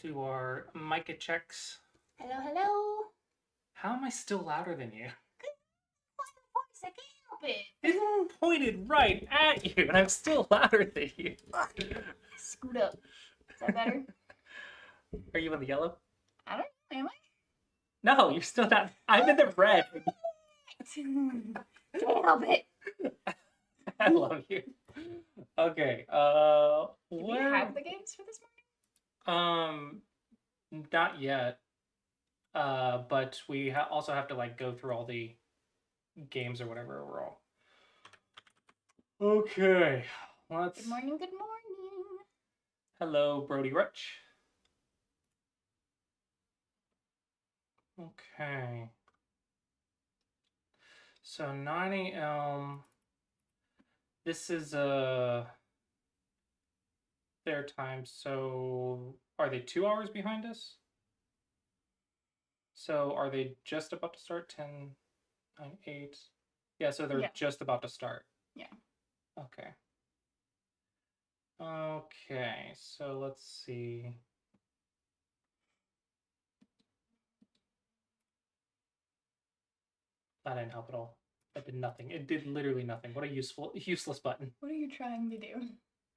do our mic checks. Hello, hello. How am I still louder than you? Voice, I can't help it. It pointed right at you, and I'm still louder than you. Scoot up. Is that better? Are you in the yellow? I don't know. Am I? No, you're still not. I'm in the red. Can't help it. I love you. Okay. Do we have the games for this Um, not yet. But we also have to like go through all the games or whatever overall. Okay. morning? Good morning, good morning. Hello, Brody Rich. Okay. So 9 a.m. This is their time. So are they 2 hours behind us? So are they just about to start? 10, 9, 8. Yeah, so they're just about to start. Yeah. Okay. Okay, so let's see. That didn't help at all. That did nothing. It did literally nothing. What a useless button. What are you trying to do?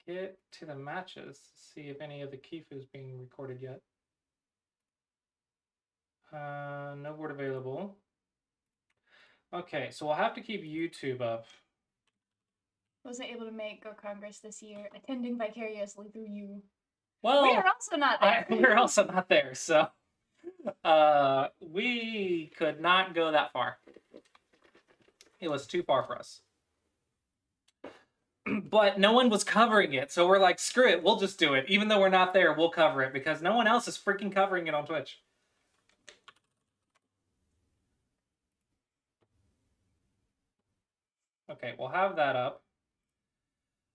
Get to the matches. See if any of the Kifu is being recorded yet. No word available. Okay, so we'll have to keep YouTube up. Wasn't able to make Go Congress this year, attending vicariously through you. Well, we are also not there. We're also not there, so we could not go that far. It was too far for us. But no one was covering it, so we're like, screw it, we'll just do it. Even though we're not there, we'll cover it because no one else is freaking covering it on Twitch. Okay, we'll have that up.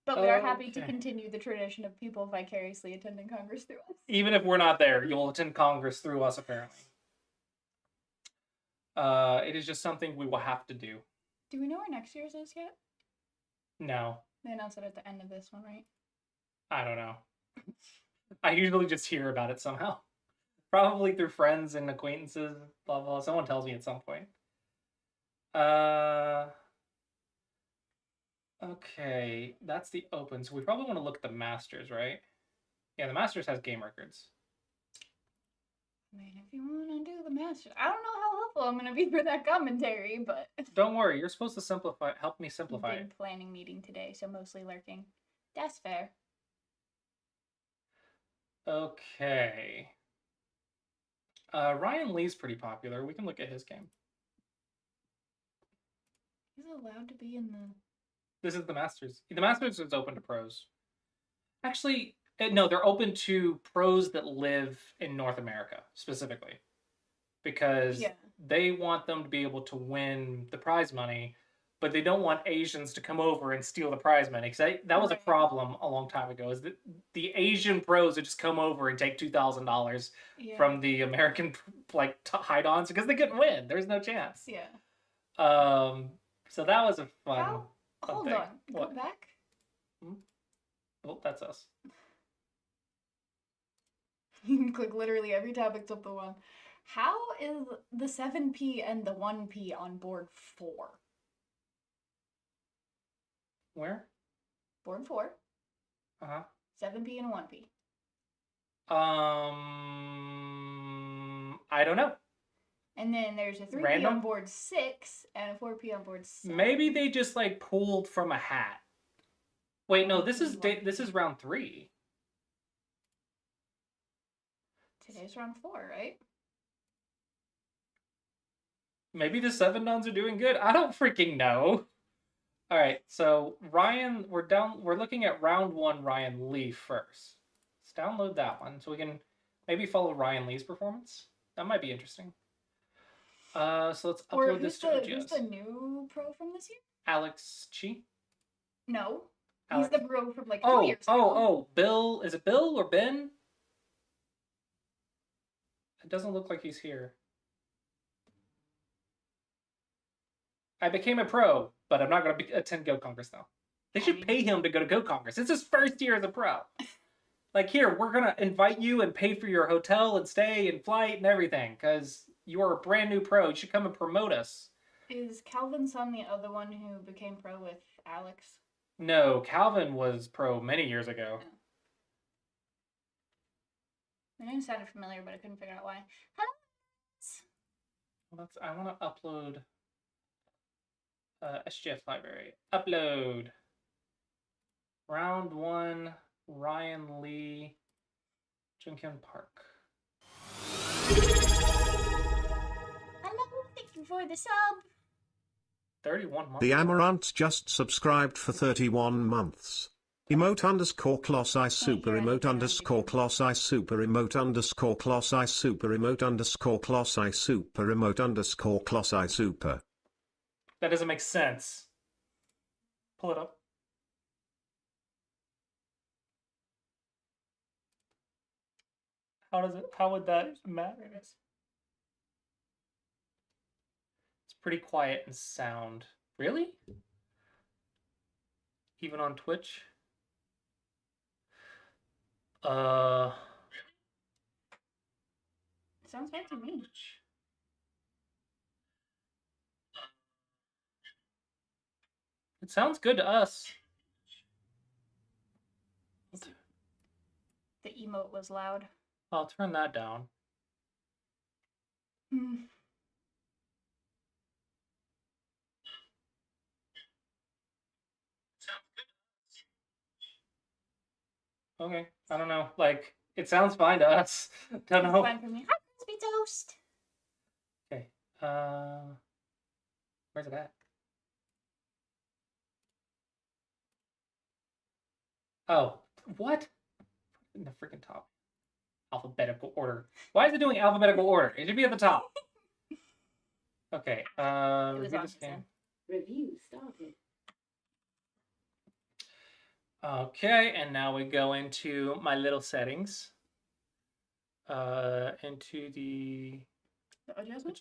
But we are happy to continue the tradition of people vicariously attending Congress through us. Even if we're not there, you'll attend Congress through us, apparently. It is just something we will have to do. Do we know where next year's is yet? No. They announced it at the end of this one, right? I don't know. I usually just hear about it somehow. Probably through friends and acquaintances, blah, blah. Someone tells me at some point. Okay, that's the open. So we probably want to look at the Masters, right? Yeah, the Masters has game records. I mean, if you want to do the Masters, I don't know how helpful I'm going to be for that commentary, but... Don't worry, you're supposed to help me simplify it. Big planning meeting today, so mostly lurking. That's fair. Okay. Ryan Lee's pretty popular. We can look at his game. He's allowed to be in the... This is the Masters. The Masters is open to pros. Actually, no, they're open to pros that live in North America, specifically. Because they want them to be able to win the prize money, but they don't want Asians to come over and steal the prize money. Because that was a problem a long time ago, is that the Asian pros would just come over and take $2,000 from the American hide-ons because they couldn't win. There's no chance. Yeah. So that was a fun... Hold on. Go back. Oh, that's us. You can click literally every tab except the one. How is the 7p and the 1p on board 4? Where? Board 4. Uh-huh. 7p and a 1p. I don't know. And then there's a 3p on board 6 and a 4p on board 7. Maybe they just pulled from a hat. Wait, no, this is round 3. Today's round 4, right? Maybe the 7-dons are doing good. I don't freaking know. All right, so Ryan, we're looking at round 1 Ryan Lee first. Let's download that one so we can maybe follow Ryan Lee's performance. That might be interesting. So let's upload this to OGS. Who's the new pro from this year? Alex Chi? No. He's the pro from 2 years ago. Oh, Bill. Is it Bill or Ben? It doesn't look like he's here. I became a pro, but I'm not going to attend Go Congress now. They should pay him to go to Go Congress. It's his first year as a pro. Like, here, we're gonna invite you and pay for your hotel and stay and flight and everything, because you're a brand new pro. You should come and promote us. Is Calvin's son the other one who became pro with Alex? No, Calvin was pro many years ago. Oh. The name sounded familiar, but I couldn't figure out why. Hello. I want to upload SGF library. Upload. Round 1, Ryan Lee, Junkyun Park. Hello, thank you for the sub. 31 months. The Amaranth just subscribed for 31 months. Emote underscore Clossi super emote underscore Clossi super emote underscore Clossi super emote underscore Clossi super emote underscore Clossi super. That doesn't make sense. Pull it up. How would that matter? It's pretty quiet and sound. Really? Even on Twitch? Sounds fine to me. It sounds good to us. The emote was loud. I'll turn that down. Okay, I don't know. Like, it sounds fine to us. Don't know. Fine for me. Hi, crispy toast. Okay. Where's it at? Oh, what? In the freaking top. Alphabetical order. Why is it doing alphabetical order? It should be at the top. Okay. Review this game. Review started. Okay, and now we go into my little settings. Into the adjustment.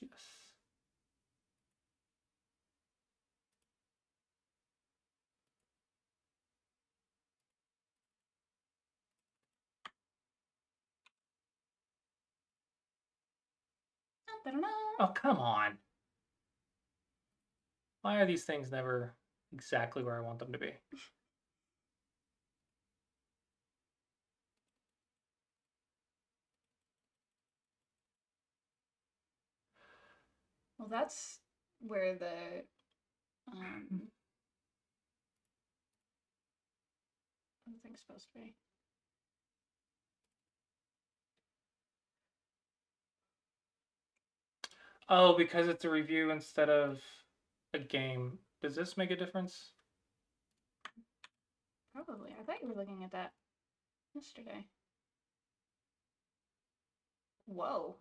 Oh, come on. Why are these things never exactly where I want them to be? Well, that's where the thing's supposed to be. Oh, because it's a review instead of a game. Does this make a difference? Probably. I thought you were looking at that yesterday. Whoa.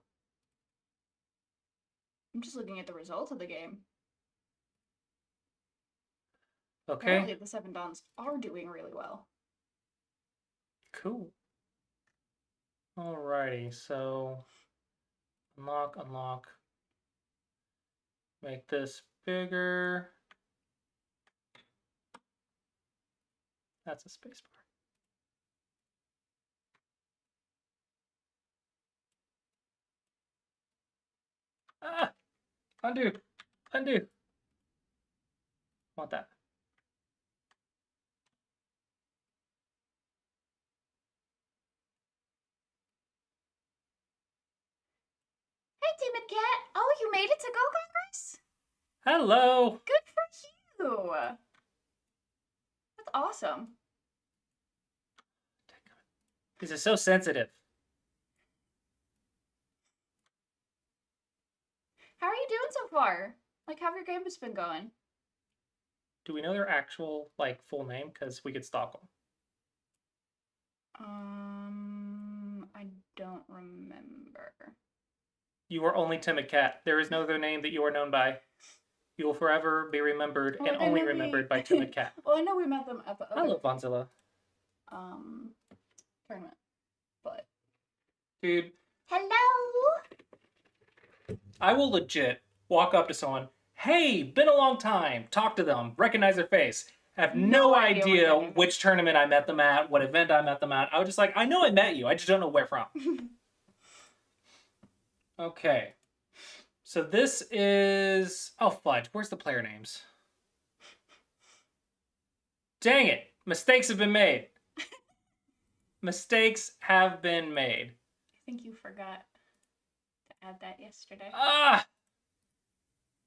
I'm just looking at the results of the game. Okay. Apparently the Seven Dons are doing really well. Cool. Alrighty, so unlock. Make this bigger. That's a spacebar. Ah! Undo! Want that. Hey, Timid Cat! Oh, you made it to Go Congress? Hello! Good for you! That's awesome. This is so sensitive. How are you doing so far? Like, how have your campus been going? Do we know their actual, like, full name? Because we could stalk them. I don't remember. You are only Timid Cat. There is no other name that you are known by. You will forever be remembered and only remembered by Timid Cat. Well, I know we met them at the other... Hello, Bonzilla. Tournament. But... Dude. Hello! I will legit walk up to someone, hey, been a long time, talk to them, recognize their face, I have no idea what which tournament I met them at, what event I met them at. I was just like, I know I met you. I just don't know where from. Okay. So this is... Oh, fudge. Where's the player names? Dang it. Mistakes have been made. Mistakes have been made. I think you forgot to add that yesterday. Ah!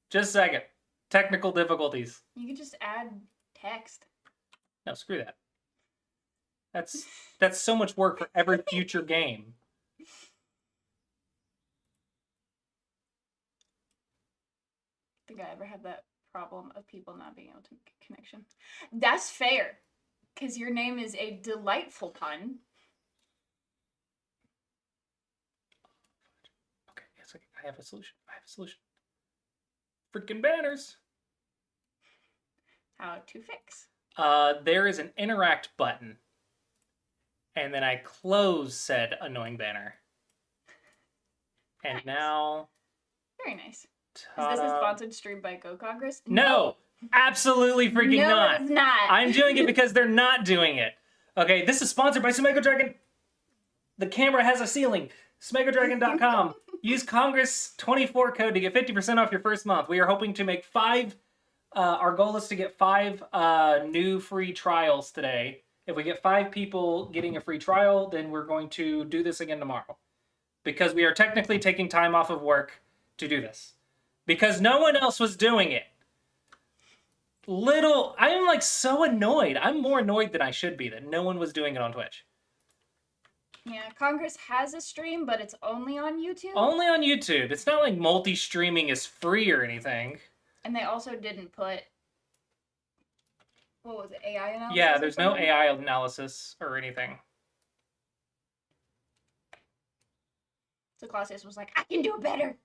Just a second. Technical difficulties. You could just add text. No, screw that. That's so much work for every future game. Think I ever had that problem of people not being able to make a connection. That's fair, because your name is a delightful pun. Okay, yes, I have a solution. I have a solution. Freaking banners. How to fix? There is an interact button, and then I close said annoying banner. And Nice. now, Very nice. ta-da. Is this a sponsored stream by Go Congress? No, absolutely freaking no, not. it's not. I'm doing it because they're not doing it. Okay, this is sponsored by Smego Dragon. The camera has a ceiling. SmegoDragon.com. Use Congress24 code to get 50% off your first month. We are hoping to make 5. Our goal is to get 5 new free trials today. If we get 5 people getting a free trial, then we're going to do this again tomorrow. Because we are technically taking time off of work to do this. Because no one else was doing it. I'm like so annoyed. I'm more annoyed than I should be that no one was doing it on Twitch. Yeah, Congress has a stream, but it's only on YouTube. Only on YouTube. It's not like multi-streaming is free or anything. And they also didn't put, what was it, AI analysis? Yeah, or there's no something? AI analysis or anything. So Clossius was like, I can do it better.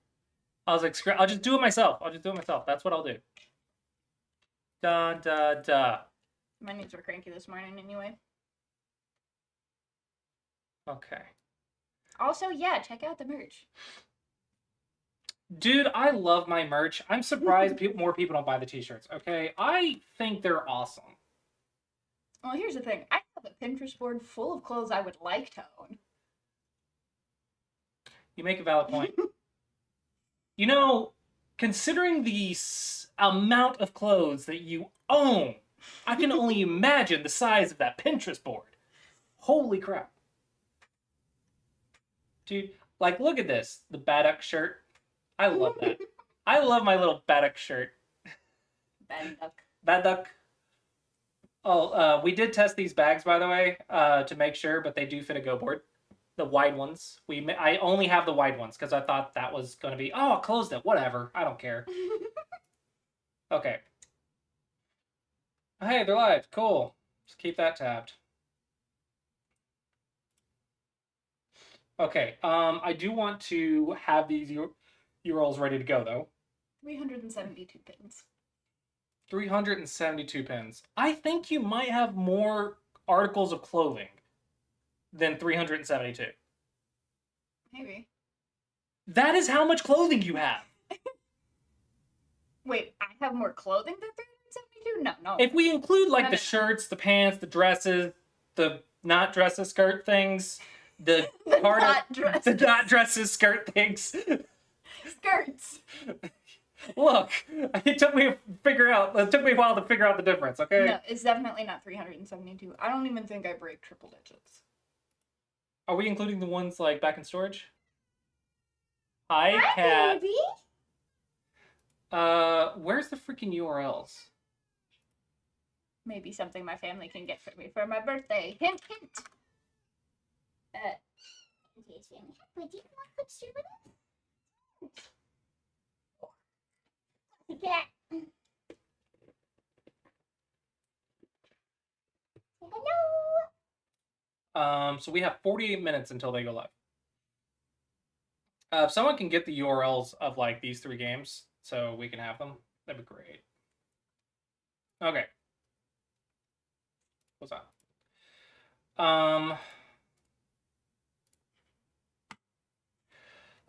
I was like, I'll just do it myself. That's what I'll do. Da, da, da. My knees were cranky this morning anyway. Okay. Also, yeah, check out the merch. Dude, I love my merch. I'm surprised more people don't buy the t-shirts, okay? I think they're awesome. Well, here's the thing. I have a Pinterest board full of clothes I would like to own. You make a valid point. You know, considering the amount of clothes that you own, I can only imagine the size of that Pinterest board. Holy crap. Dude, like, look at this. The Baddock shirt. I love that. I love my little Baddock shirt. Bad duck. Baddock. Oh, we did test these bags, by the way, to make sure, but they do fit a go board. The wide ones. I only have the wide ones because I thought that was going to be... Oh, I closed it. Whatever. I don't care. Okay. Hey, they're live. Cool. Just keep that tabbed. Okay. I do want to have these URLs ready to go, though. 372 pins. 372 pins. I think you might have more articles of clothing than 372. Maybe. That is how much clothing you have. Wait, I have more clothing than 372? No. If we include like No, the no. shirts, the pants, the dresses, the not dresses skirt things, the The part not of dresses. the not dresses skirt things. Skirts. Look, it took me a while to figure out the difference, okay? No, it's definitely not 372. I don't even think I break triple digits. Are we including the ones like back in storage? Hi, Cat. Baby. Where's the freaking URLs? Maybe something my family can get for me for my birthday. Hint, hint. Would you want to share with us? Yeah. Hello. So we have 48 minutes until they go live. If someone can get the URLs of like these 3 games so we can have them, that'd be great. Okay. What's up?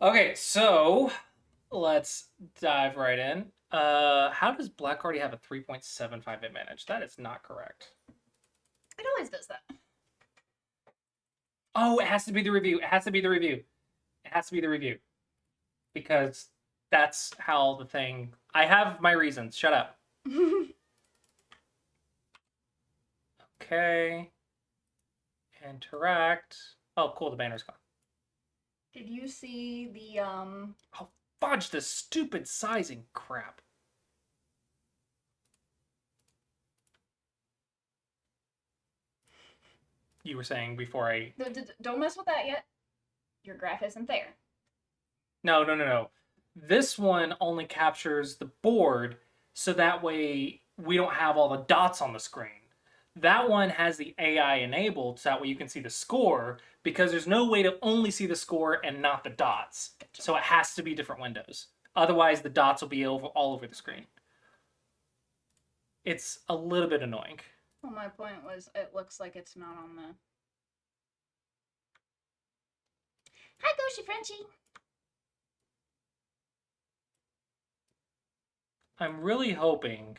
Okay, so let's dive right in. How does black already have a 3.75 advantage? That is not correct. It always does that. Oh, it has to be the review. It has to be the review. It has to be the review. Because that's how the thing... I have my reasons. Shut up. Okay. Interact. Oh, cool. The banner's gone. Did you see the Oh, fudge this stupid sizing crap. You were saying before I... Don't mess with that yet. Your graph isn't there. No. This one only captures the board, so that way we don't have all the dots on the screen. That one has the AI enabled, so that way you can see the score, because there's no way to only see the score and not the dots. Gotcha. So it has to be different windows. Otherwise, the dots will be all over the screen. It's a little bit annoying. Well, my point was, it looks like it's not on the... Hi, Goshy Frenchie! I'm really hoping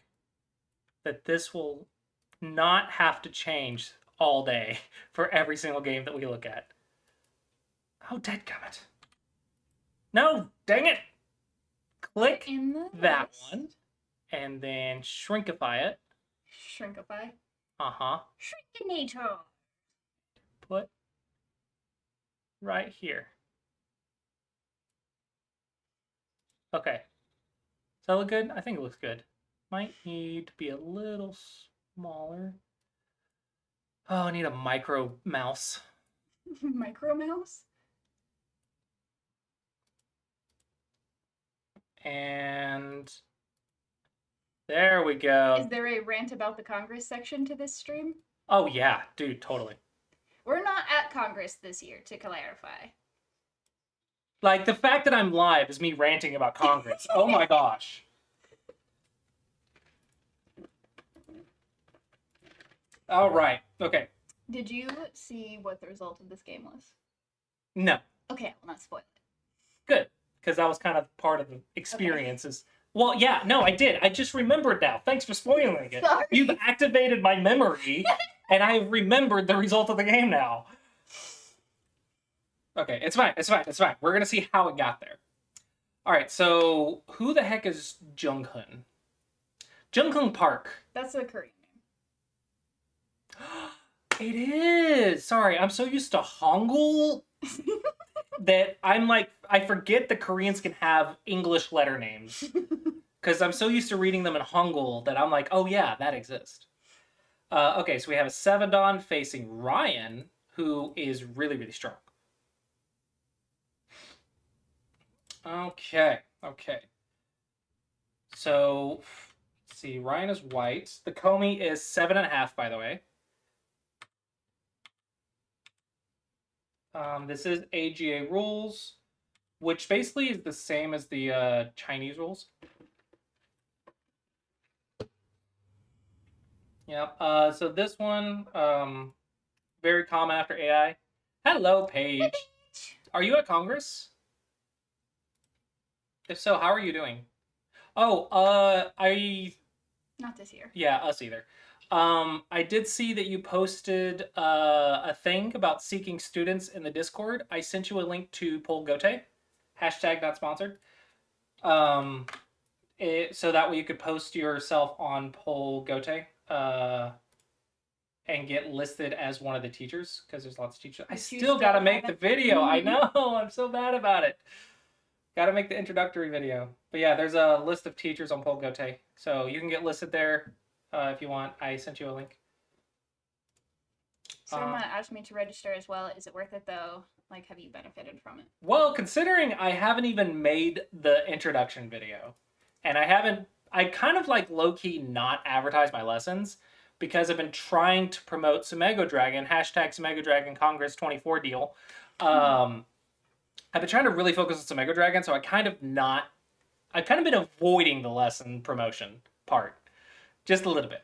that this will not have to change all day for every single game that we look at. Oh, dadgummit. No, dang it! Click in the that list. one, and then shrinkify it. Shrinkify. Uh-huh. Shrinkinator. Put right here. Okay. Does that look good? I think it looks good. Might need to be a little smaller. Oh, I need a micro mouse. Micro mouse? And there we go. Is there a rant about the Congress section to this stream? Oh, yeah, dude, totally. We're not at Congress this year, to clarify. Like, the fact that I'm live is me ranting about Congress. Oh my gosh. All right, okay. Did you see what the result of this game was? No, Okay, I will not spoil it. good, because that was kind of part of the experiences. Well, yeah, no, I did. I just remembered now. Thanks for spoiling it. Sorry. You've activated my memory, and I have remembered the result of the game now. Okay, it's fine. We're going to see how it got there. All right, so who the heck is Junghoon? Junghoon Park. That's a Korean It is! Sorry, I'm so used to Hangul that I'm like, I forget the Koreans can have English letter names. Because I'm so used to reading them in Hangul that I'm like, oh yeah, that exists. Okay, so we have a Sevendon facing Ryan, who is really, really strong. Okay. So, let's see, Ryan is white. The Comey is 7.5, by the way. This is AGA rules, which basically is the same as the Chinese rules. Yep. So this one, very common after AI. Hello, Paige. Are you at Congress? If so, how are you doing? Oh, Not this year. Yeah, us either. I did see that you posted a thing about seeking students in the Discord. I sent you a link to Pol Gote, hashtag not sponsored. So that way you could post yourself on Pol Gote and get listed as one of the teachers, because there's lots of teachers. I still got to make the video. I know, I'm so bad about it. Got to make the introductory video. But yeah, there's a list of teachers on Pol Gote, so you can get listed there. If you want, I sent you a link. Someone asked me to register as well. Is it worth it though? Like, have you benefited from it? Well, considering I haven't even made the introduction video, and I kind of like low-key not advertise my lessons, because I've been trying to promote Sumego Dragon, hashtag Sumego Dragon Congress 24 deal. I've been trying to really focus on Sumego Dragon, so I've kind of been avoiding the lesson promotion part. Just a little bit.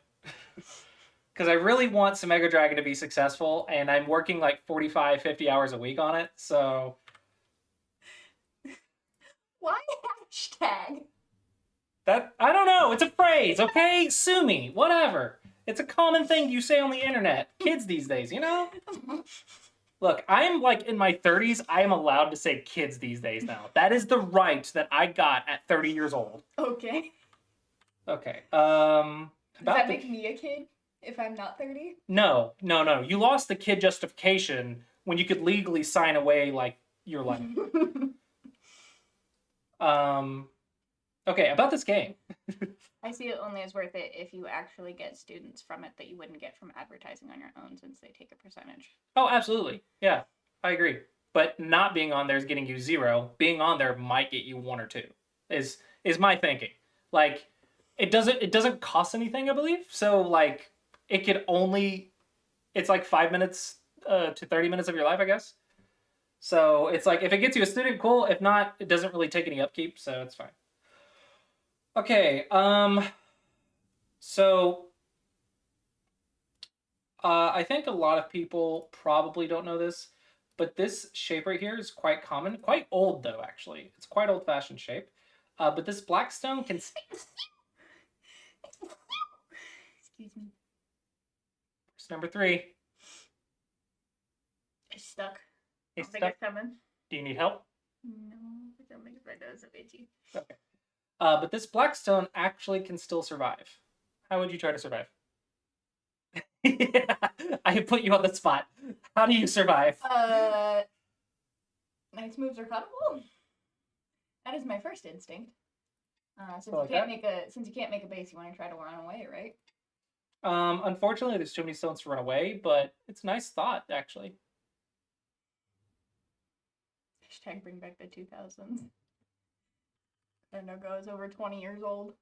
Because I really want Sumego Dragon to be successful, and I'm working like 45, 50 hours a week on it, so... Why hashtag? That, I don't know. It's a phrase, okay? Sue me. Whatever. It's a common thing you say on the internet. Kids these days, you know? Look, I'm like in my 30s. I am allowed to say kids these days now. That is the right that I got at 30 years old. Okay. Okay. Does that make me a kid if I'm not 30? No. You lost the kid justification when you could legally sign away like your life. Okay, about this game. I see it only as worth it if you actually get students from it that you wouldn't get from advertising on your own, since they take a percentage. Oh, absolutely. Yeah, I agree. But not being on there is getting you 0. Being on there might get you 1 or 2. Is my thinking. Like, it doesn't cost anything, I believe. So like, it could only, it's like 5 minutes to 30 minutes of your life, I guess. So it's like, if it gets you a student, cool. If not, it doesn't really take any upkeep, so it's fine. Okay, so I think a lot of people probably don't know this, but this shape right here is quite common, quite old though, actually. It's quite old-fashioned shape. But this black stone can... Excuse me. Verse number 3. It's stuck. It's I don't think stuck. it's coming. Do you need help? No, I don't think my nose is itchy. Okay. But this black stone actually can still survive. How would you try to survive? Yeah, I put you on the spot. How do you survive? Knight's moves are cuttable. That is my first instinct. Since like you can't make a base, you want to try to run away, right? Unfortunately, there's too many stones to run away, but it's a nice thought, actually. Hashtag bring back the 2000s. I know, goes over 20 years old.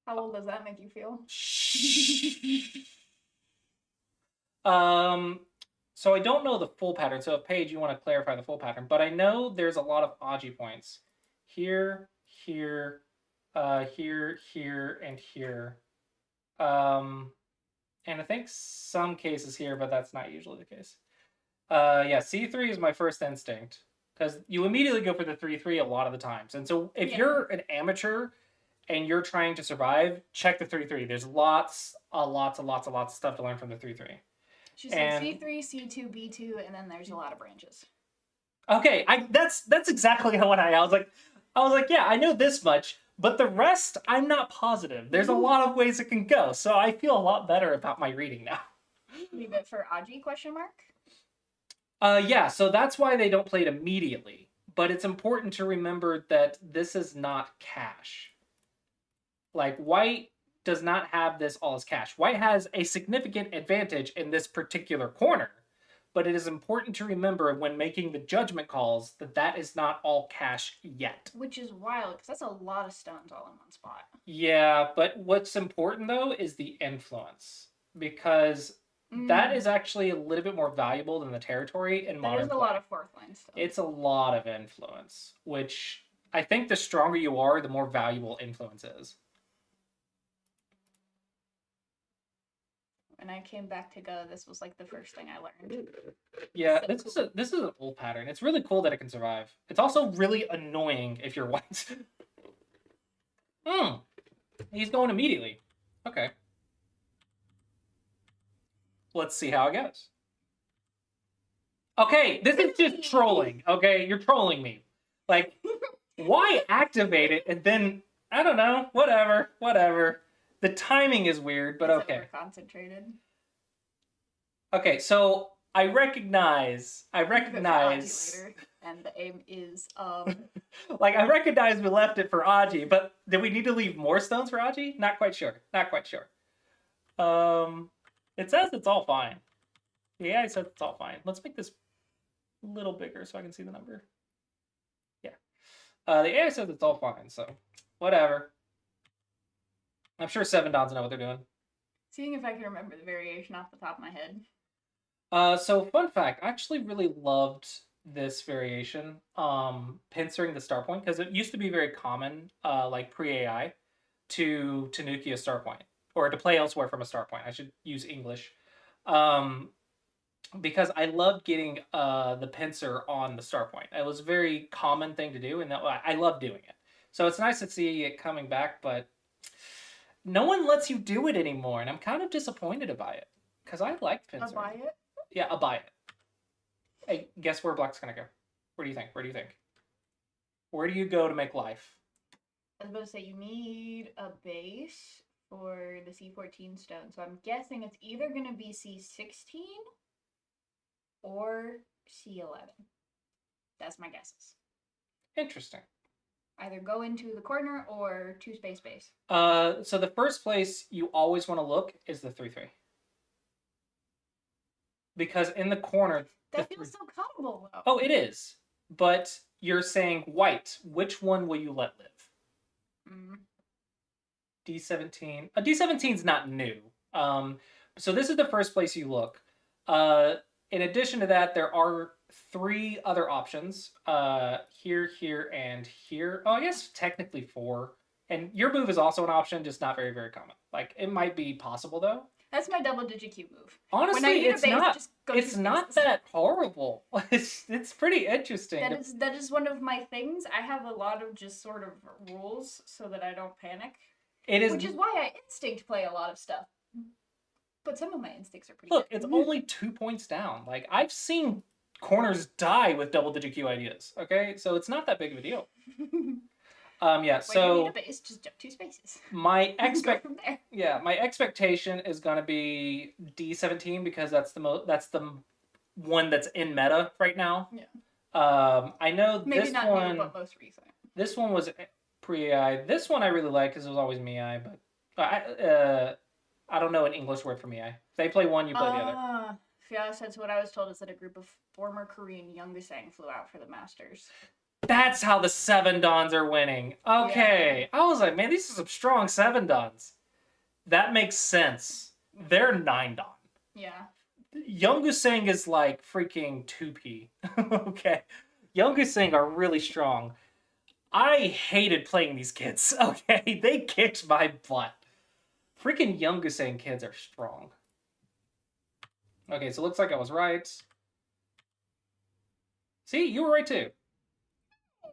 How old does that make you feel? So I don't know the full pattern. So if Paige, you want to clarify the full pattern, but I know there's a lot of Aji points here, here, here, and here. And I think some cases here, but that's not usually the case. Yeah, C3 is my first instinct because you immediately go for the 3-3 a lot of the times. And so if you're an amateur and you're trying to survive, check the 3-3. There's lots of stuff to learn from the 3-3. She said C3, C2, B2, and then there's a lot of branches. Okay, that's exactly what I was like, yeah, I know this much, but the rest I'm not positive. There's a lot of ways it can go, so I feel a lot better about my reading now. Leave it for Aji ? Yeah, so that's why they don't play it immediately. But it's important to remember that this is not cash. Like, white does not have this all as cash. White has a significant advantage in this particular corner, but it is important to remember when making the judgment calls that that is not all cash yet. Which is wild, because that's a lot of stones all in one spot. Yeah, but what's important, though, is the influence, because that is actually a little bit more valuable than the territory in modern play. There's a lot of fourth line stuff. It's a lot of influence, which I think the stronger you are, the more valuable influence is. When I came back to Go, this was like the first thing I learned. Yeah, so this is an old pattern. It's really cool that it can survive. It's also really annoying if you're white. He's going immediately. Okay. Let's see how it goes. Okay, this is just trolling. Okay, you're trolling me. Like, why activate it and then, I don't know, whatever. The timing is weird, but okay. We're concentrated. Okay, so I recognize. Later, and the aim is like, I recognize we left it for Aji, but did we need to leave more stones for Aji? Not quite sure. It says it's all fine. The AI says it's all fine. Let's make this a little bigger so I can see the number. Yeah. The AI says it's all fine, so whatever. I'm sure 7 Dons know what they're doing. Seeing if I can remember the variation off the top of my head. So fun fact, I actually really loved this variation, pincering the star point, because it used to be very common, like pre-AI, to nuke a star point, or to play elsewhere from a star point. I should use English. Because I loved getting the pincer on the star point. It was a very common thing to do, and I loved doing it. So it's nice to see it coming back, but no one lets you do it anymore, and I'm kind of disappointed about it because I liked pincer. I'll buy it. Yeah, I'll buy it. Hey, guess where Black's gonna go? Where do you think? Where do you think? Where do you go to make life? I was about to say you need a base for the C14 stone, so I'm guessing it's either going to be C16 or C11. That's my guesses. Interesting. Either go into the corner or 2 space base. So the first place you always want to look is the 3-3. Because in the corner... That feels so cuttable, though. Oh, it is. But you're saying white. Which one will you let live? D17. D17 is not new. So this is the first place you look. In addition to that, there are 3 other options. Here, here, and here. Oh, I guess technically 4. And your move is also an option, just not very, very common. Like, it might be possible, though. That's my double digit Q move. Honestly, it's not that horrible. It's pretty interesting. That is one of my things. I have a lot of just sort of rules so that I don't panic. Which is why I instinct play a lot of stuff. But some of my instincts are pretty Look, good. it's only 2 points down. Like, I've seen corners die with double digit Q ideas. Okay? So it's not that big of a deal. Yeah, so when you need a base, just jump 2 spaces. My Go from there. Yeah, my expectation is gonna be D17 because that's the one that's in meta right now. Yeah. I know maybe this not one. new, but most recent. This one was pre-AI. This one I really like because it was always me-AI, but I don't know an English word for me-AI. If they play one, you play the other. Yeah, that's what I was told is that a group of former Korean Youngusang flew out for the Masters. That's how the 7 Dons are winning. Okay. Yeah. I was like, man, these are some strong 7 Dons. That makes sense. They're 9 Don. Yeah. Youngusang is like freaking 2P. Okay. Youngusang are really strong. I hated playing these kids. Okay. They kicked my butt. Freaking Youngusang kids are strong. Okay, so it looks like I was right. See, you were right too.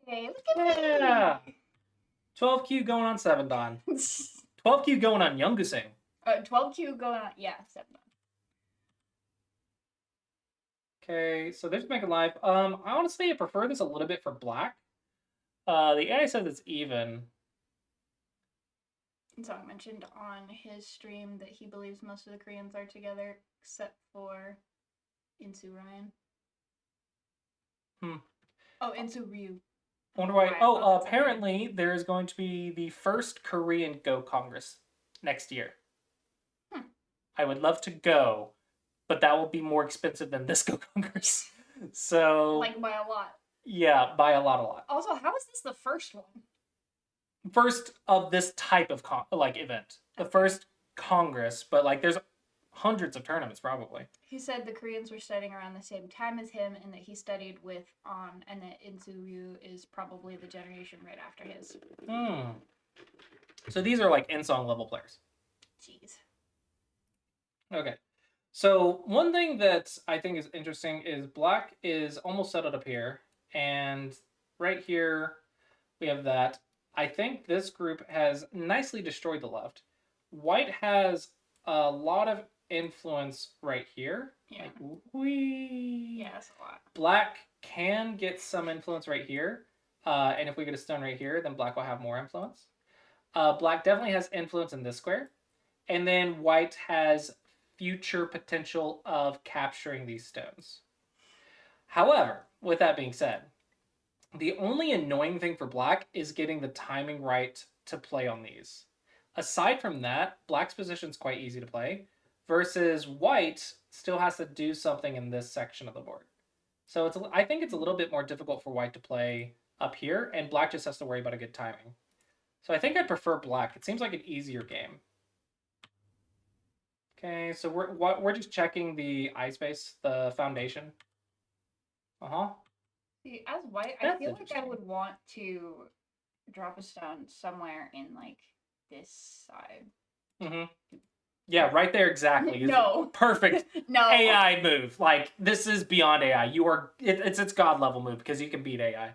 Hey, look at me! 12Q going on 7 Don. 12Q going on Youngusang. 12Q going on, 7 Don. Okay, so there's Make It Live. Honestly, I prefer this a little bit for black. The AI says it's even. Song mentioned on his stream that he believes most of the Koreans are together, except for Insu Ryan. Oh, Insu Ryu. Wonder why. Oh, apparently there's going to be the first Korean Go Congress next year. I would love to go, but that will be more expensive than this Go Congress. So, like by a lot. Yeah, by a lot. Also, how is this the first one? First of this type of event. The first Congress, but like there's hundreds of tournaments probably. He said the Koreans were studying around the same time as him, and that he studied with and that Insu Ryu is probably the generation right after his. So these are like in-song level players. Jeez. Okay. So one thing that I think is interesting is black is almost settled up here, and right here we have that. I think this group has nicely destroyed the left. White has a lot of influence right here. Yeah. Like, yeah, that's a lot. Black can get some influence right here. And if we get a stone right here, then black will have more influence. Black definitely has influence in this square. And then white has future potential of capturing these stones. However, with that being said, the only annoying thing for black is getting the timing right to play on these. Aside from that, black's position is quite easy to play, versus white still has to do something in this section of the board. So I think it's a little bit more difficult for white to play up here, and black just has to worry about a good timing. So I think I'd prefer black. It seems like an easier game. Okay, so we're just checking the eye space, the foundation. See, as white, I feel like I would want to drop a stone somewhere in like this side. Yeah, right there exactly. No. Perfect. No. AI move. Like, this is beyond AI. It's its god level move because you can beat AI.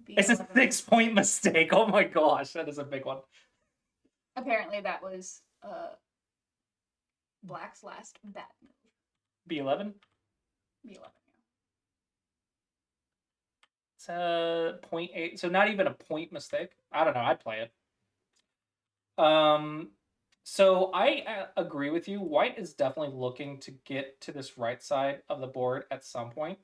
It's a 6-point mistake. Oh my gosh, that is a big one. Apparently that was Black's last bad move. B11? B11, yeah. It's a 0.8, so not even a point mistake. I don't know, I'd play it. So I agree with you. White is definitely looking to get to this right side of the board at some point.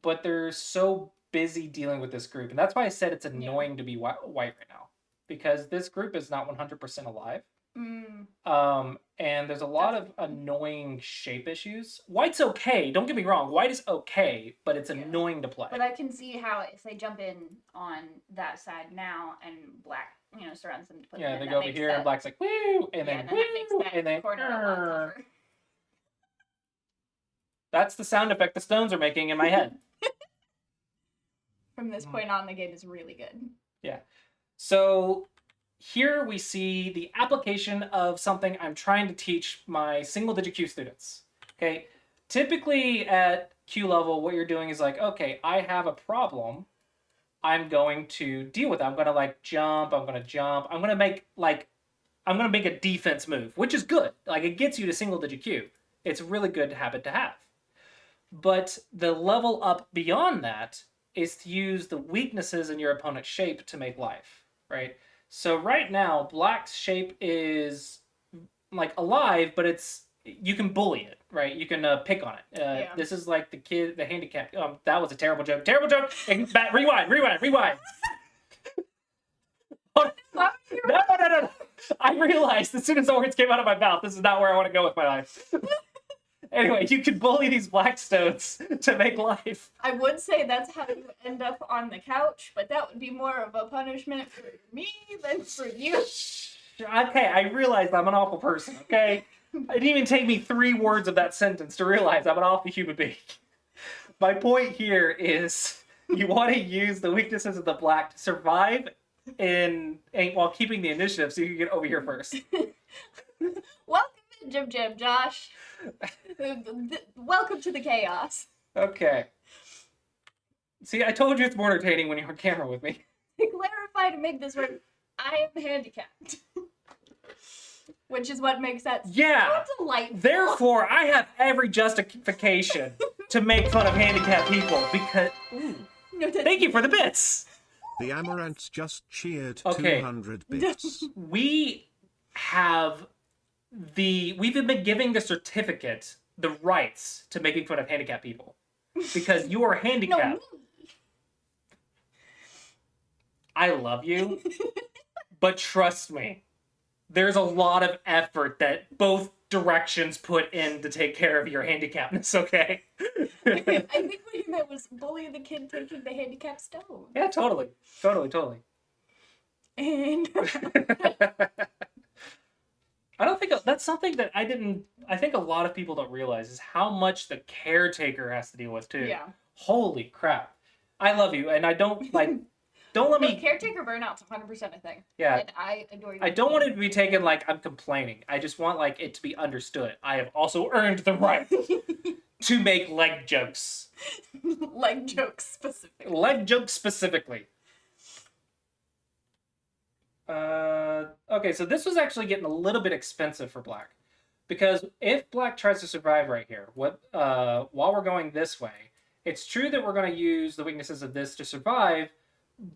But they're so busy dealing with this group. And that's why I said it's annoying to be white right now. Because this group is not 100% alive. And there's a lot of annoying shape issues. White's okay. Don't get me wrong. White is okay, but it's annoying to play. But I can see how if they jump in on that side now and Black, surrounds them to put them in, they go over here and Black's like, woo! And then woo! And then corner. That's the sound effect the stones are making in my head. From this point on, the game is really good. Yeah. So here we see the application of something I'm trying to teach my single-digit Q students. Okay. Typically at Q level, what you're doing is like, okay, I have a problem. I'm going to deal with it. I'm going to jump. I'm going to jump. I'm going to make a defense move, which is good. Like it gets you to single-digit Q. It's a really good habit to have. But the level up beyond that is to use the weaknesses in your opponent's shape to make life, right? So right now, Black's shape is alive, but you can bully it, right? You can pick on it. This is like the handicap. That was a terrible joke. Terrible joke. Rewind. No. I realized as soon as the words came out of my mouth, this is not where I want to go with my life. Anyway, you can bully these black stones to make life. I would say that's how you end up on the couch, but that would be more of a punishment for me than for you. Okay, I realized I'm an awful person, okay? It didn't even take me 3 words of that sentence to realize I'm an awful human being. My point here is you want to use the weaknesses of the black to survive while keeping the initiative so you can get over here first. Welcome in, Jim, Josh. Welcome to the chaos. Okay. See, I told you it's more entertaining when you're on camera with me. To clarify, to make this work, I am handicapped. Which is what makes that so delightful. Therefore, I have every justification to make fun of handicapped people because... Thank you for the bits! The Amaranths just cheered 200 bits. We've been giving the certificate the rights to making fun of handicapped people. Because you are handicapped. No. I love you. But trust me, there's a lot of effort that both directions put in to take care of your handicapness, okay? I think what you meant was bully the kid taking the handicap stone. Yeah, totally. And... I don't think that's something that I think a lot of people don't realize is how much the caretaker has to deal with too. Yeah. Holy crap. I love you and I don't don't let me... Caretaker burnout's 100% a thing. Yeah. And I adore you. I don't want it to be taken like I'm complaining. I just want it to be understood. I have also earned the right to make leg jokes. Leg jokes specifically. Leg jokes specifically. Okay, so this was actually getting a little bit expensive for black. Because if black tries to survive right here, while we're going this way, it's true that we're going to use the weaknesses of this to survive,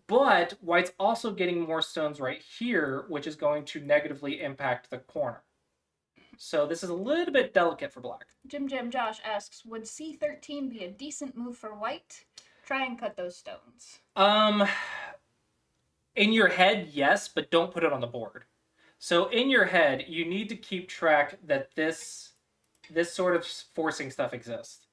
but white's also getting more stones right here, which is going to negatively impact the corner. So this is a little bit delicate for black. Jim Josh asks, would C13 be a decent move for white? Try and cut those stones. In your head, yes, but don't put it on the board. So in your head, you need to keep track that this sort of forcing stuff exists.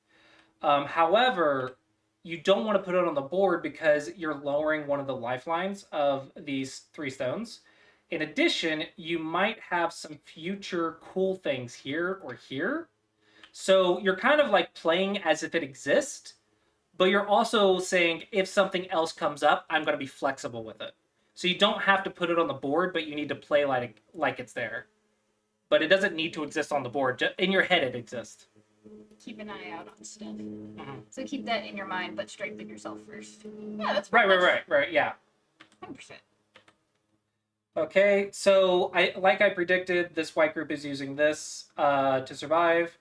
However, you don't want to put it on the board because you're lowering one of the lifelines of these 3 stones. In addition, you might have some future cool things here or here. So you're kind of playing as if it exists, but you're also saying if something else comes up, I'm going to be flexible with it. So you don't have to put it on the board, but you need to play like it's there. But it doesn't need to exist on the board. In your head, it exists. keep an eye out on stuff. So keep that in your mind, but strengthen yourself first. Yeah, that's right. Yeah. 100%. Okay, so I predicted, this white group is using this to survive.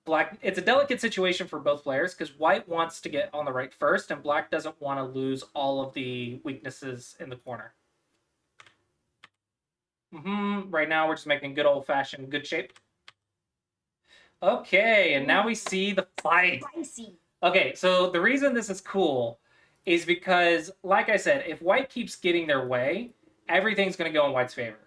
Black, it's a delicate situation for both players because white wants to get on the right first, and black doesn't want to lose all of the weaknesses in the corner. Right now, we're just making good old-fashioned good shape. Okay, and now we see the fight. Spicy. Okay, so the reason this is cool is because, like I said, if white keeps getting their way, everything's going to go in white's favor.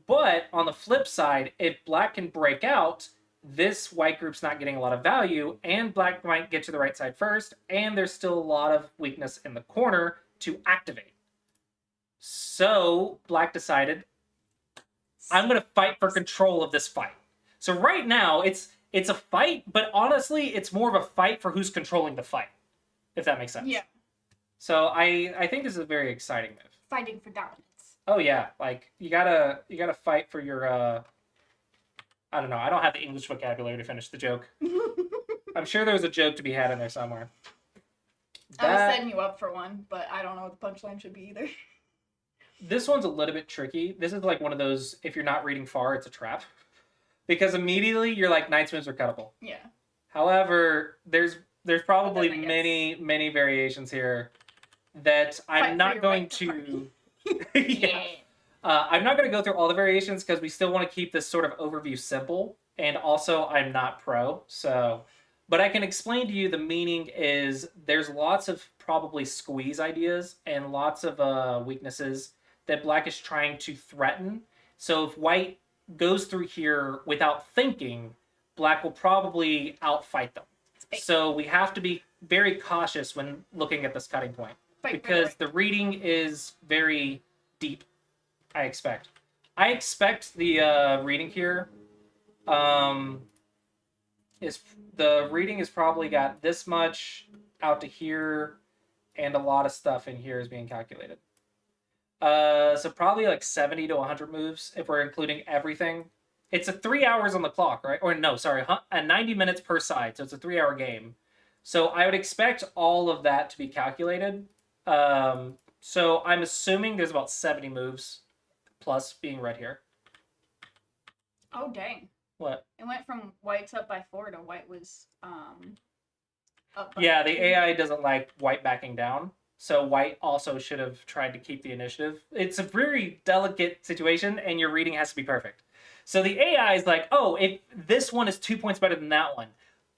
But on the flip side, if black can break out, this white group's not getting a lot of value, and black might get to the right side first, and there's still a lot of weakness in the corner to activate. So black decided, I'm going to fight for control of this fight. So right now, it's a fight, but honestly, it's more of a fight for who's controlling the fight, if that makes sense. Yeah. So I think this is a very exciting move. Fighting for dominance. Oh yeah, like you gotta fight for your I don't know. I don't have the English vocabulary to finish the joke. I'm sure there's a joke to be had in there somewhere. I was setting you up for one, but I don't know what the punchline should be either. This one's a little bit tricky. This is like one of those, if you're not reading far, it's a trap. Because immediately you're like, knight's moves are cuttable. Yeah. However, there's probably many variations here that I'm not going to... yeah. I'm not going to go through all the variations because we still want to keep this sort of overview simple. And also, I'm not pro, so... But I can explain to you the meaning is there's lots of probably squeeze ideas and lots of weaknesses that black is trying to threaten. So if white goes through here without thinking, black will probably outfight them. So we have to be very cautious when looking at this cutting point. Because the reading is very deep, I expect. I expect the reading here the reading has probably got this much out to here, and a lot of stuff in here is being calculated. So probably like 70 to 100 moves if we're including everything. It's a 3 hours on the clock, right? Or no, sorry, 90 minutes per side, so it's a 3-hour game. So I would expect all of that to be calculated. So I'm assuming there's about 70 moves plus being read here. Oh, dang. What? It went from white's up by 4 to white was up by Yeah, the 2. AI doesn't like white backing down. So white also should have tried to keep the initiative. It's a very delicate situation, and your reading has to be perfect. So the AI is like, oh, this one is 2 points better than that one.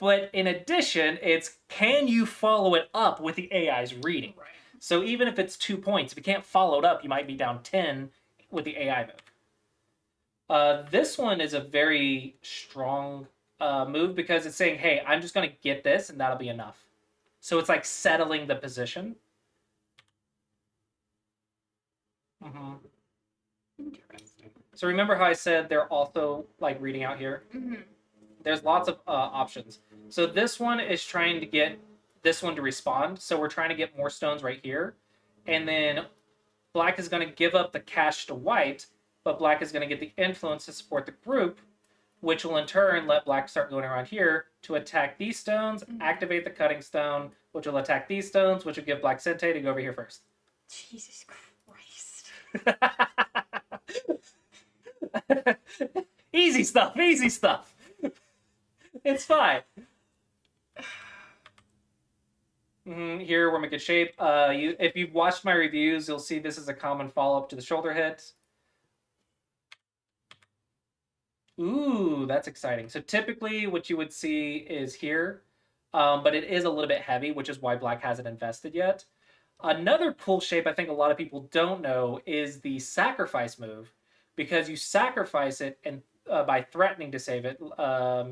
But in addition, it's can you follow it up with the AI's reading? Right. So even if it's 2 points, if you can't follow it up, you might be down 10 with the AI move. This one is a very strong move because it's saying, hey, I'm just going to get this and that'll be enough. So it's like settling the position. Mm-hmm. Interesting. So remember how I said they're also like reading out here? Mm-hmm. There's lots of options. So this one is trying to get this one to respond. So we're trying to get more stones right here. And then black is going to give up the cash to white, but black is going to get the influence to support the group, which will in turn let black start going around here to attack these stones, activate the cutting stone, which will attack these stones, which will give black Sente to go over here first. Jesus Christ. Easy stuff, easy stuff. It's fine. Here we're making shape. If you've watched my reviews, you'll see this is a common follow-up to the shoulder hit. Ooh, that's exciting. So typically what you would see is here, but it is a little bit heavy, which is why black hasn't invested yet. Another cool shape I think a lot of people don't know is the sacrifice move, because you sacrifice it and by threatening to save it,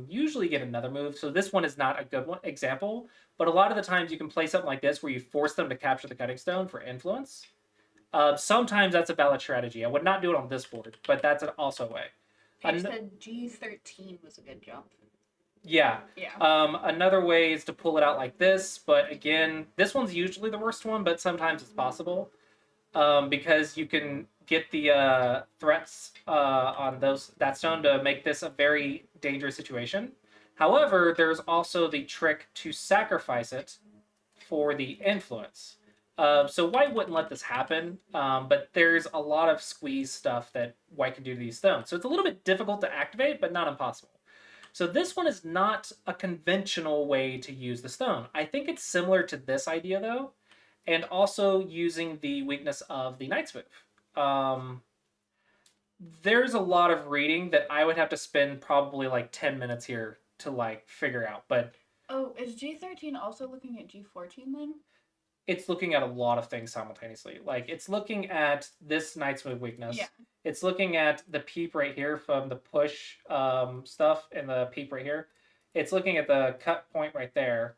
usually get another move. So this one is not a good example, but a lot of the times you can play something like this where you force them to capture the cutting stone for influence. Sometimes that's a valid strategy. I would not do it on this board, but that's also a way. Paige said G13 was a good jump. Yeah. Yeah. Another way is to pull it out like this, but again, this one's usually the worst one, but sometimes it's possible. Because you can get the threats on that stone to make this a very dangerous situation. However, there's also the trick to sacrifice it for the influence. So white wouldn't let this happen, but there's a lot of squeeze stuff that white can do to these stones. So it's a little bit difficult to activate, but not impossible. So this one is not a conventional way to use the stone. I think it's similar to this idea, though, and also using the weakness of the Knight's Move. There's a lot of reading that I would have to spend probably like 10 minutes here to like figure out, but... Oh, is G13 also looking at G14 then? It's looking at a lot of things simultaneously. Like, it's looking at this Knight's Move weakness. Yeah. It's looking at the peep right here from the push stuff and the peep right here. It's looking at the cut point right there.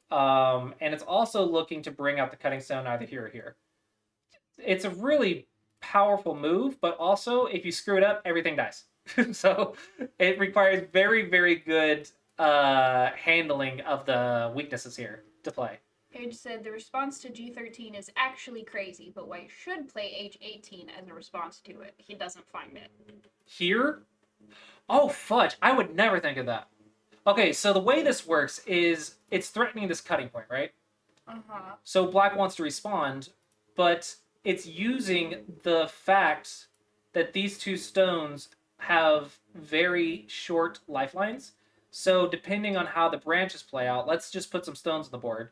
And it's also looking to bring out the cutting stone either here or here. It's a really powerful move, but also, if you screw it up, everything dies. So, it requires very, very good handling of the weaknesses here to play. Paige said the response to G13 is actually crazy, but white should play H18 as a response to it. He doesn't find it. Here? Oh, fudge. I would never think of that. Okay, so the way this works is it's threatening this cutting point, right? Uh-huh. So black wants to respond, but it's using the fact that these two stones have very short lifelines. So depending on how the branches play out, let's just put some stones on the board.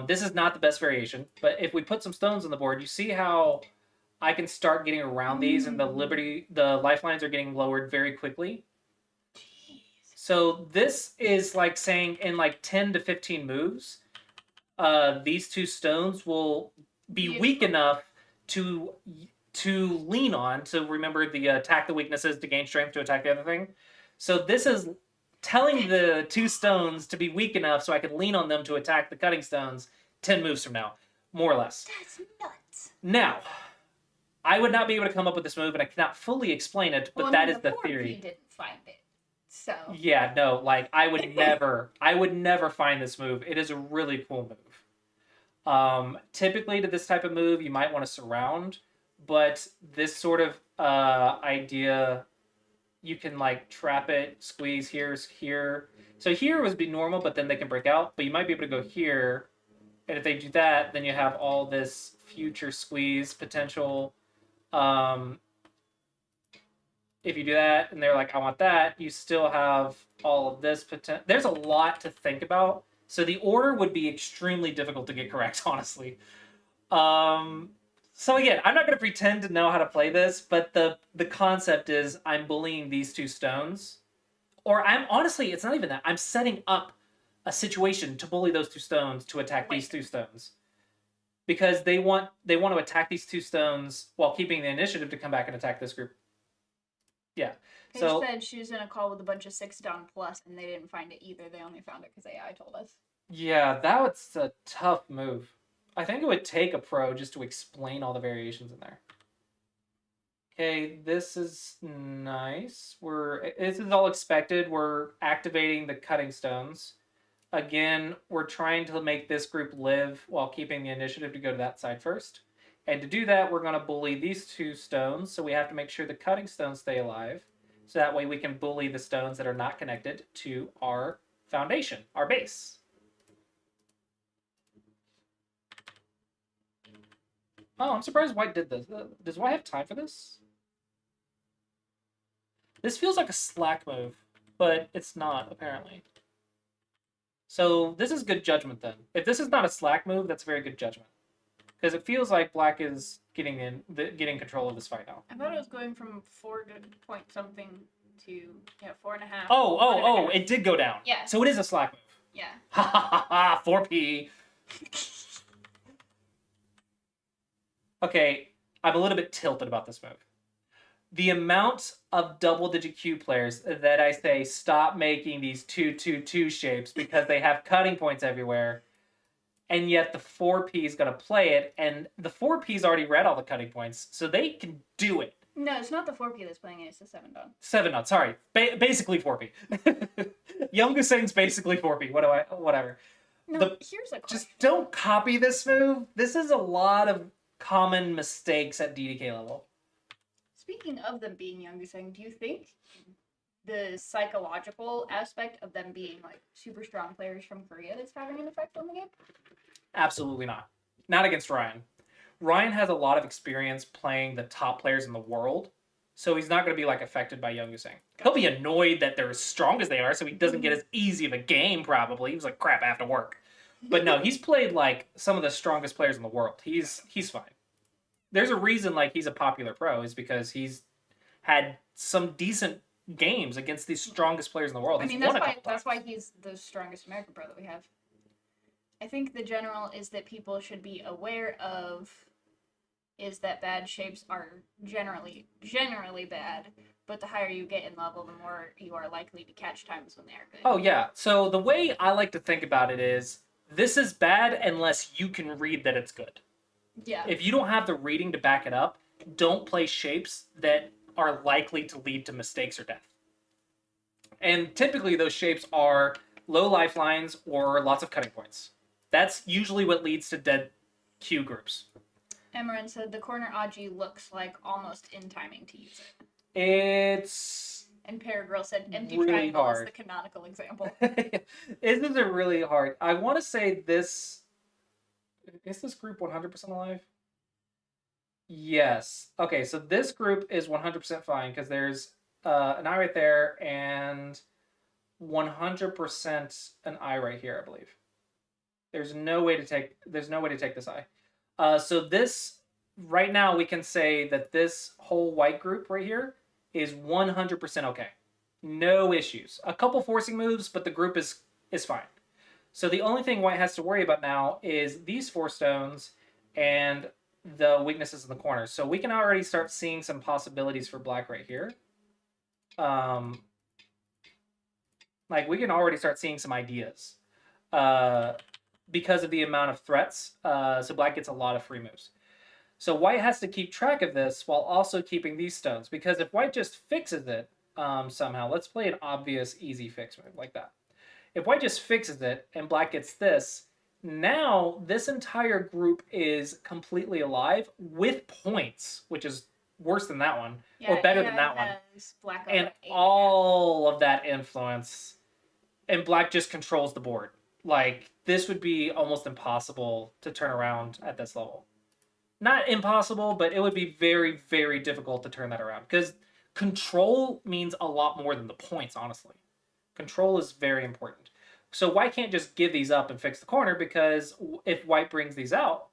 This is not the best variation, but if we put some stones on the board, you see how I can start getting around these and the lifelines are getting lowered very quickly. Jeez. So this is like saying in like 10 to 15 moves, these two stones will be weak enough to lean on, to remember the attack the weaknesses to gain strength to attack the other thing. So this is telling the two stones to be weak enough so I can lean on them to attack the cutting stones 10 moves from now, more or less. That's nuts. Now, I would not be able to come up with this move, and I cannot fully explain it, but that is the theory. He didn't find it, so. Yeah, no, like, I would never find this move. It is a really cool move. Typically, to this type of move, you might want to surround, but this sort of idea... You can like trap it, squeeze here. So here would be normal, but then they can break out. But you might be able to go here, and if they do that, then you have all this future squeeze potential. If you do that, and they're like, I want that, you still have all of this potential. There's a lot to think about. So the order would be extremely difficult to get correct, honestly. So again, I'm not going to pretend to know how to play this, but the concept is I'm bullying these two stones. Or honestly, it's not even that. I'm setting up a situation to bully those two stones to attack these two stones. Because they want to attack these two stones while keeping the initiative to come back and attack this group. Yeah. Paige said she was in a call with a bunch of 6 down plus, and they didn't find it either. They only found it because AI told us. Yeah, that was a tough move. I think it would take a pro just to explain all the variations in there. Okay, this is nice. This is all expected. We're activating the cutting stones. Again, we're trying to make this group live while keeping the initiative to go to that side first. And to do that, we're going to bully these two stones. So we have to make sure the cutting stones stay alive. So that way we can bully the stones that are not connected to our foundation, our base. Oh, I'm surprised white did this. Does white have time for this? This feels like a slack move, but it's not, apparently. So this is good judgment, then. If this is not a slack move, that's very good judgment. Because it feels like black is getting control of this fight now. I thought it was going from 4 to point something to 4.5. Oh, it did go down. Yeah. So it is a slack move. Yeah. Ha ha ha ha, 4P. Okay, I'm a little bit tilted about this move. The amount of double-digit Q players that I say stop making these 2-2-2 shapes because they have cutting points everywhere, and yet the 4P is going to play it, and the 4P's already read all the cutting points, so they can do it. No, it's not the 4P that's playing it, it's the 7-dot. 7-dot, sorry. Basically 4P. Younguseng's basically 4P, whatever. No, here's a question. Just don't copy this move. This is a lot of common mistakes at DDK level. Speaking of them being Younguseng, do you think the psychological aspect of them being like super strong players from Korea that's having an effect on the game? Absolutely not. Not against Ryan. Ryan has a lot of experience playing the top players in the world, so he's not going to be like affected by Young Usang. He'll be annoyed that they're as strong as they are, so he doesn't get as easy of a game probably. He was like, crap, I have to work. But no, he's played like some of the strongest players in the world. He's fine. There's a reason like he's a popular pro is because he's had some decent games against the strongest players in the world. I mean, that's why he's the strongest American pro that we have. I think the general is that people should be aware of is that bad shapes are generally bad, but the higher you get in level, the more you are likely to catch times when they are good. Oh yeah. So the way I like to think about it is this is bad unless you can read that it's good. Yeah. If you don't have the reading to back it up, don't play shapes that are likely to lead to mistakes or death. And typically those shapes are low lifelines or lots of cutting points. That's usually what leads to dead Q groups. Emerin said the corner Aji looks like almost in timing to use it. It's... And Paragirl said empty really triangle hard. is the canonical example. Isn't it really hard? I want to say this... Is this group 100% alive? Yes. Okay, so this group is 100% fine because there's an eye right there and 100% an eye right here, I believe. There's no way to take this eye. So this right now we can say that this whole white group right here is 100% okay. No issues. A couple forcing moves, but the group is fine. So the only thing white has to worry about now is these 4 stones and the weaknesses in the corners. So we can already start seeing some possibilities for black right here. Like we can already start seeing some ideas because of the amount of threats. So black gets a lot of free moves. So white has to keep track of this while also keeping these stones, because if white just fixes it somehow, let's play an obvious easy fix move like that. If white just fixes it and black gets this, now this entire group is completely alive with points, which is worse than that one, or better than that one. And all of that influence, and black just controls the board. Like, this would be almost impossible to turn around at this level. Not impossible, but it would be very, very difficult to turn that around, because control means a lot more than the points, honestly. Control is very important. So white can't just give these up and fix the corner, because if white brings these out,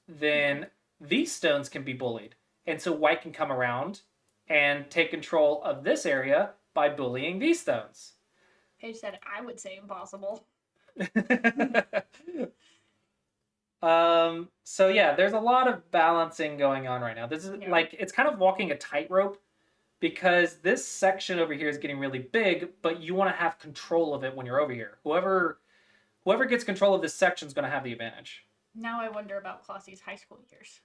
then these stones can be bullied. And so white can come around and take control of this area by bullying these stones. Paige said, I would say impossible. So yeah, there's a lot of balancing going on right now. This is like, it's kind of walking a tightrope, because this section over here is getting really big, but you want to have control of it when you're over here. Whoever gets control of this section is going to have the advantage. Now I wonder about Clossius' high school years.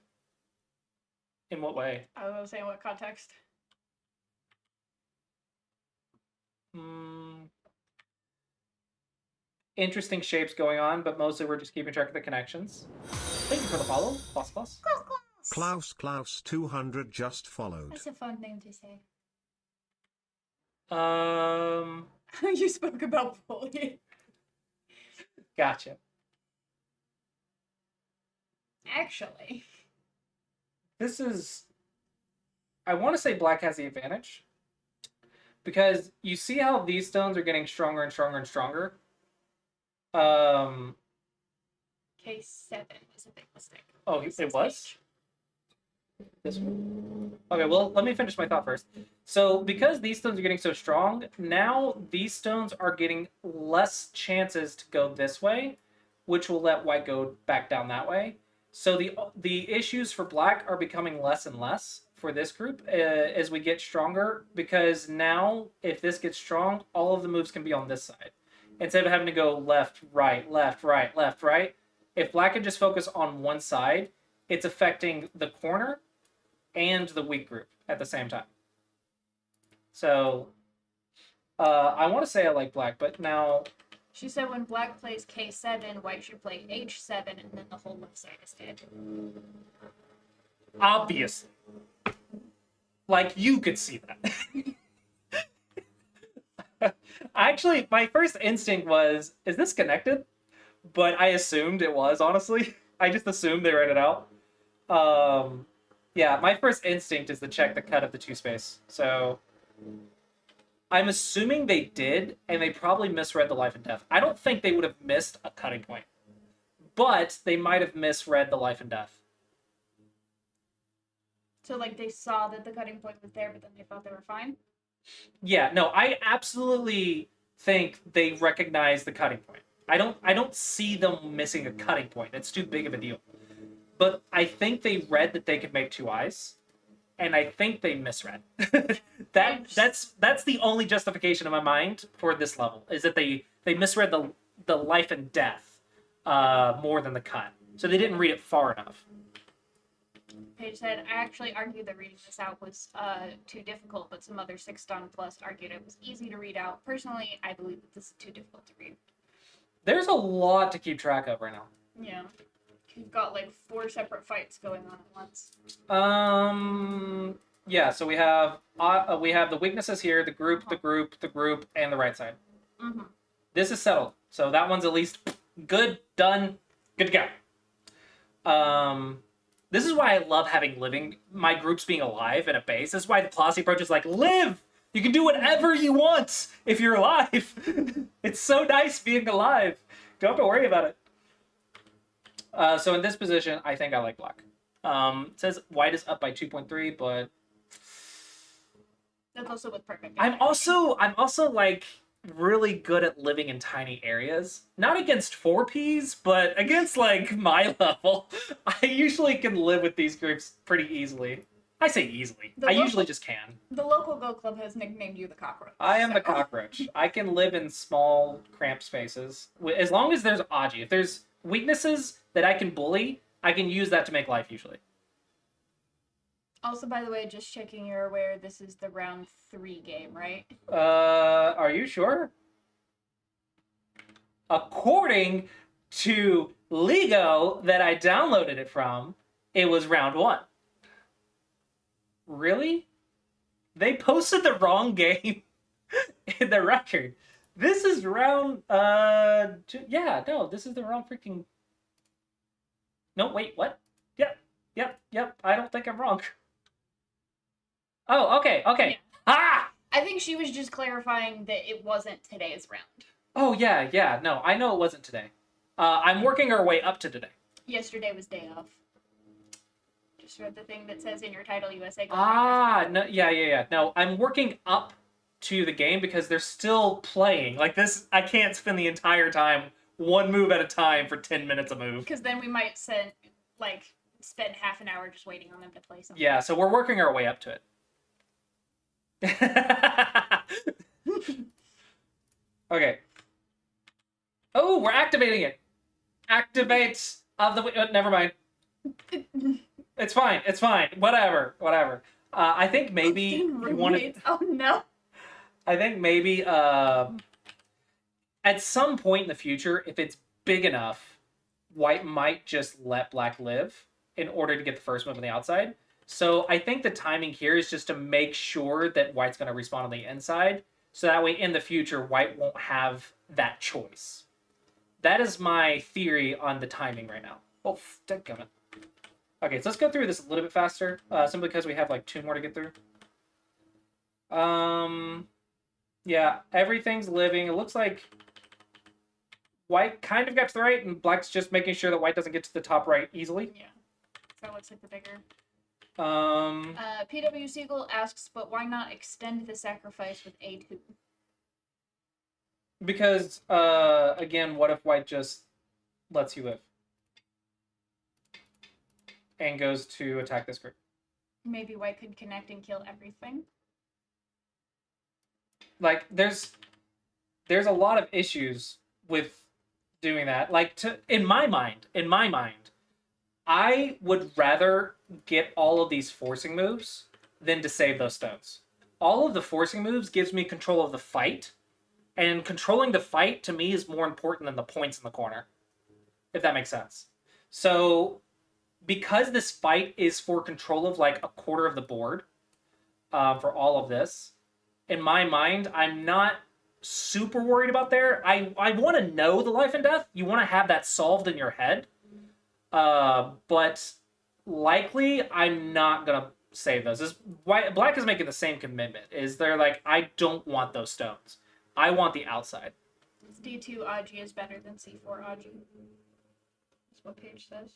In what way? I was going to say, in what context? Interesting shapes going on, but mostly we're just keeping track of the connections. Thank you for the follow, Klaus. Klaus 200 just followed. That's a fun name to say. You spoke about bullying. Gotcha. Actually, this is... I want to say black has the advantage, because you see how these stones are getting stronger and stronger and stronger. K7 was a big mistake. Oh, it was? This one. Okay, well, let me finish my thought first. So, because these stones are getting so strong, now these stones are getting less chances to go this way, which will let white go back down that way. So the issues for black are becoming less and less for this group as we get stronger, because now, if this gets strong, all of the moves can be on this side. Instead of having to go left, right, left, right, left, right, if black can just focus on one side, it's affecting the corner and the weak group at the same time. So, I want to say I like black, but now... She said when black plays K7, white should play H7, and then the whole left side is dead. Obviously. Like, you could see that. Actually, my first instinct was, is this connected? But I assumed it was, honestly. I just assumed they read it out. Yeah, my first instinct is to check the cut of the 2 space. So I'm assuming they did, and they probably misread the life and death. I don't think they would have missed a cutting point, but they might have misread the life and death. So, like, they saw that the cutting point was there, but then they thought they were fine? Yeah, no, I absolutely think they recognize the cutting point. I don't see them missing a cutting point. It's too big of a deal. But I think they read that they could make 2 eyes, and I think they misread. That's the only justification in my mind for this level, is that they misread the life and death more than the cut. So they didn't read it far enough. Paige said, I actually argued that reading this out was too difficult, but some other 6-star plus argued it was easy to read out. Personally, I believe that this is too difficult to read. There's a lot to keep track of right now. Yeah. You've got like 4 separate fights going on at once. Yeah, so we have the weaknesses here, the group, and the right side. Mm-hmm. This is settled. So that one's at least good, done, good to go. This is why I love having my groups being alive in a base. This is why the Clossius approach is like, live! You can do whatever you want if you're alive. It's so nice being alive. Don't have to worry about it. So in this position, I think I like black. It says white is up by 2.3, but that's also with perfect. I'm also like really good at living in tiny areas. Not against 4Ps, but against like my level. I usually can live with these groups pretty easily. I say easily. Usually just can. The local Go Club has nicknamed you the cockroach. I am the cockroach. I can live in small, cramped spaces. As long as there's Aji. If there's weaknesses that I can bully, I can use that to make life usually. Also, by the way, just checking you're aware, this is the round 3 game, right? Are you sure? According to Lego that I downloaded it from, it was round 1. Really? They posted the wrong game in the record. This is round, yeah, no, this is the wrong freaking... No, wait, what? Yep, I don't think I'm wrong. Oh, okay. Yeah. Ah! I think she was just clarifying that it wasn't today's round. Oh, yeah, no, I know it wasn't today. I'm working our way up to today. Yesterday was day off. Just read the thing that says in your title, USA. No, yeah. No, I'm working up to the game because they're still playing. Like this, I can't spend the entire time one move at a time for 10 minutes a move. Because then we might spend half an hour just waiting on them to play something. Yeah, so we're working our way up to it. Okay. Oh, we're activating it. Activate of the... never mind. It's fine. Whatever. I think maybe you want to... Oh, no. I think maybe at some point in the future, if it's big enough, white might just let black live in order to get the first move on the outside. So I think the timing here is just to make sure that white's going to respawn on the inside. So that way in the future, white won't have that choice. That is my theory on the timing right now. Oh, dadgummit. Okay, so let's go through this a little bit faster, simply because we have like 2 more to get through. Yeah, everything's living. It looks like white kind of got to the right, and black's just making sure that white doesn't get to the top right easily. Yeah, that looks like the bigger. PW Siegel asks, but why not extend the sacrifice with A2? Because, again, what if white just lets you live? And goes to attack this group. Maybe white could connect and kill everything. Like, there's a lot of issues with doing that. Like, in my mind, I would rather get all of these forcing moves than to save those stones. All of the forcing moves gives me control of the fight, and controlling the fight to me is more important than the points in the corner, if that makes sense. So, because this fight is for control of like a quarter of the board, for all of this, in my mind, I'm not super worried about there. I want to know the life and death. You want to have that solved in your head. But likely I'm not gonna save those. Black is making the same commitment. Is they're like, I don't want those stones. I want the outside. D2 Aji is better than C4 Aji. That's what Paige says.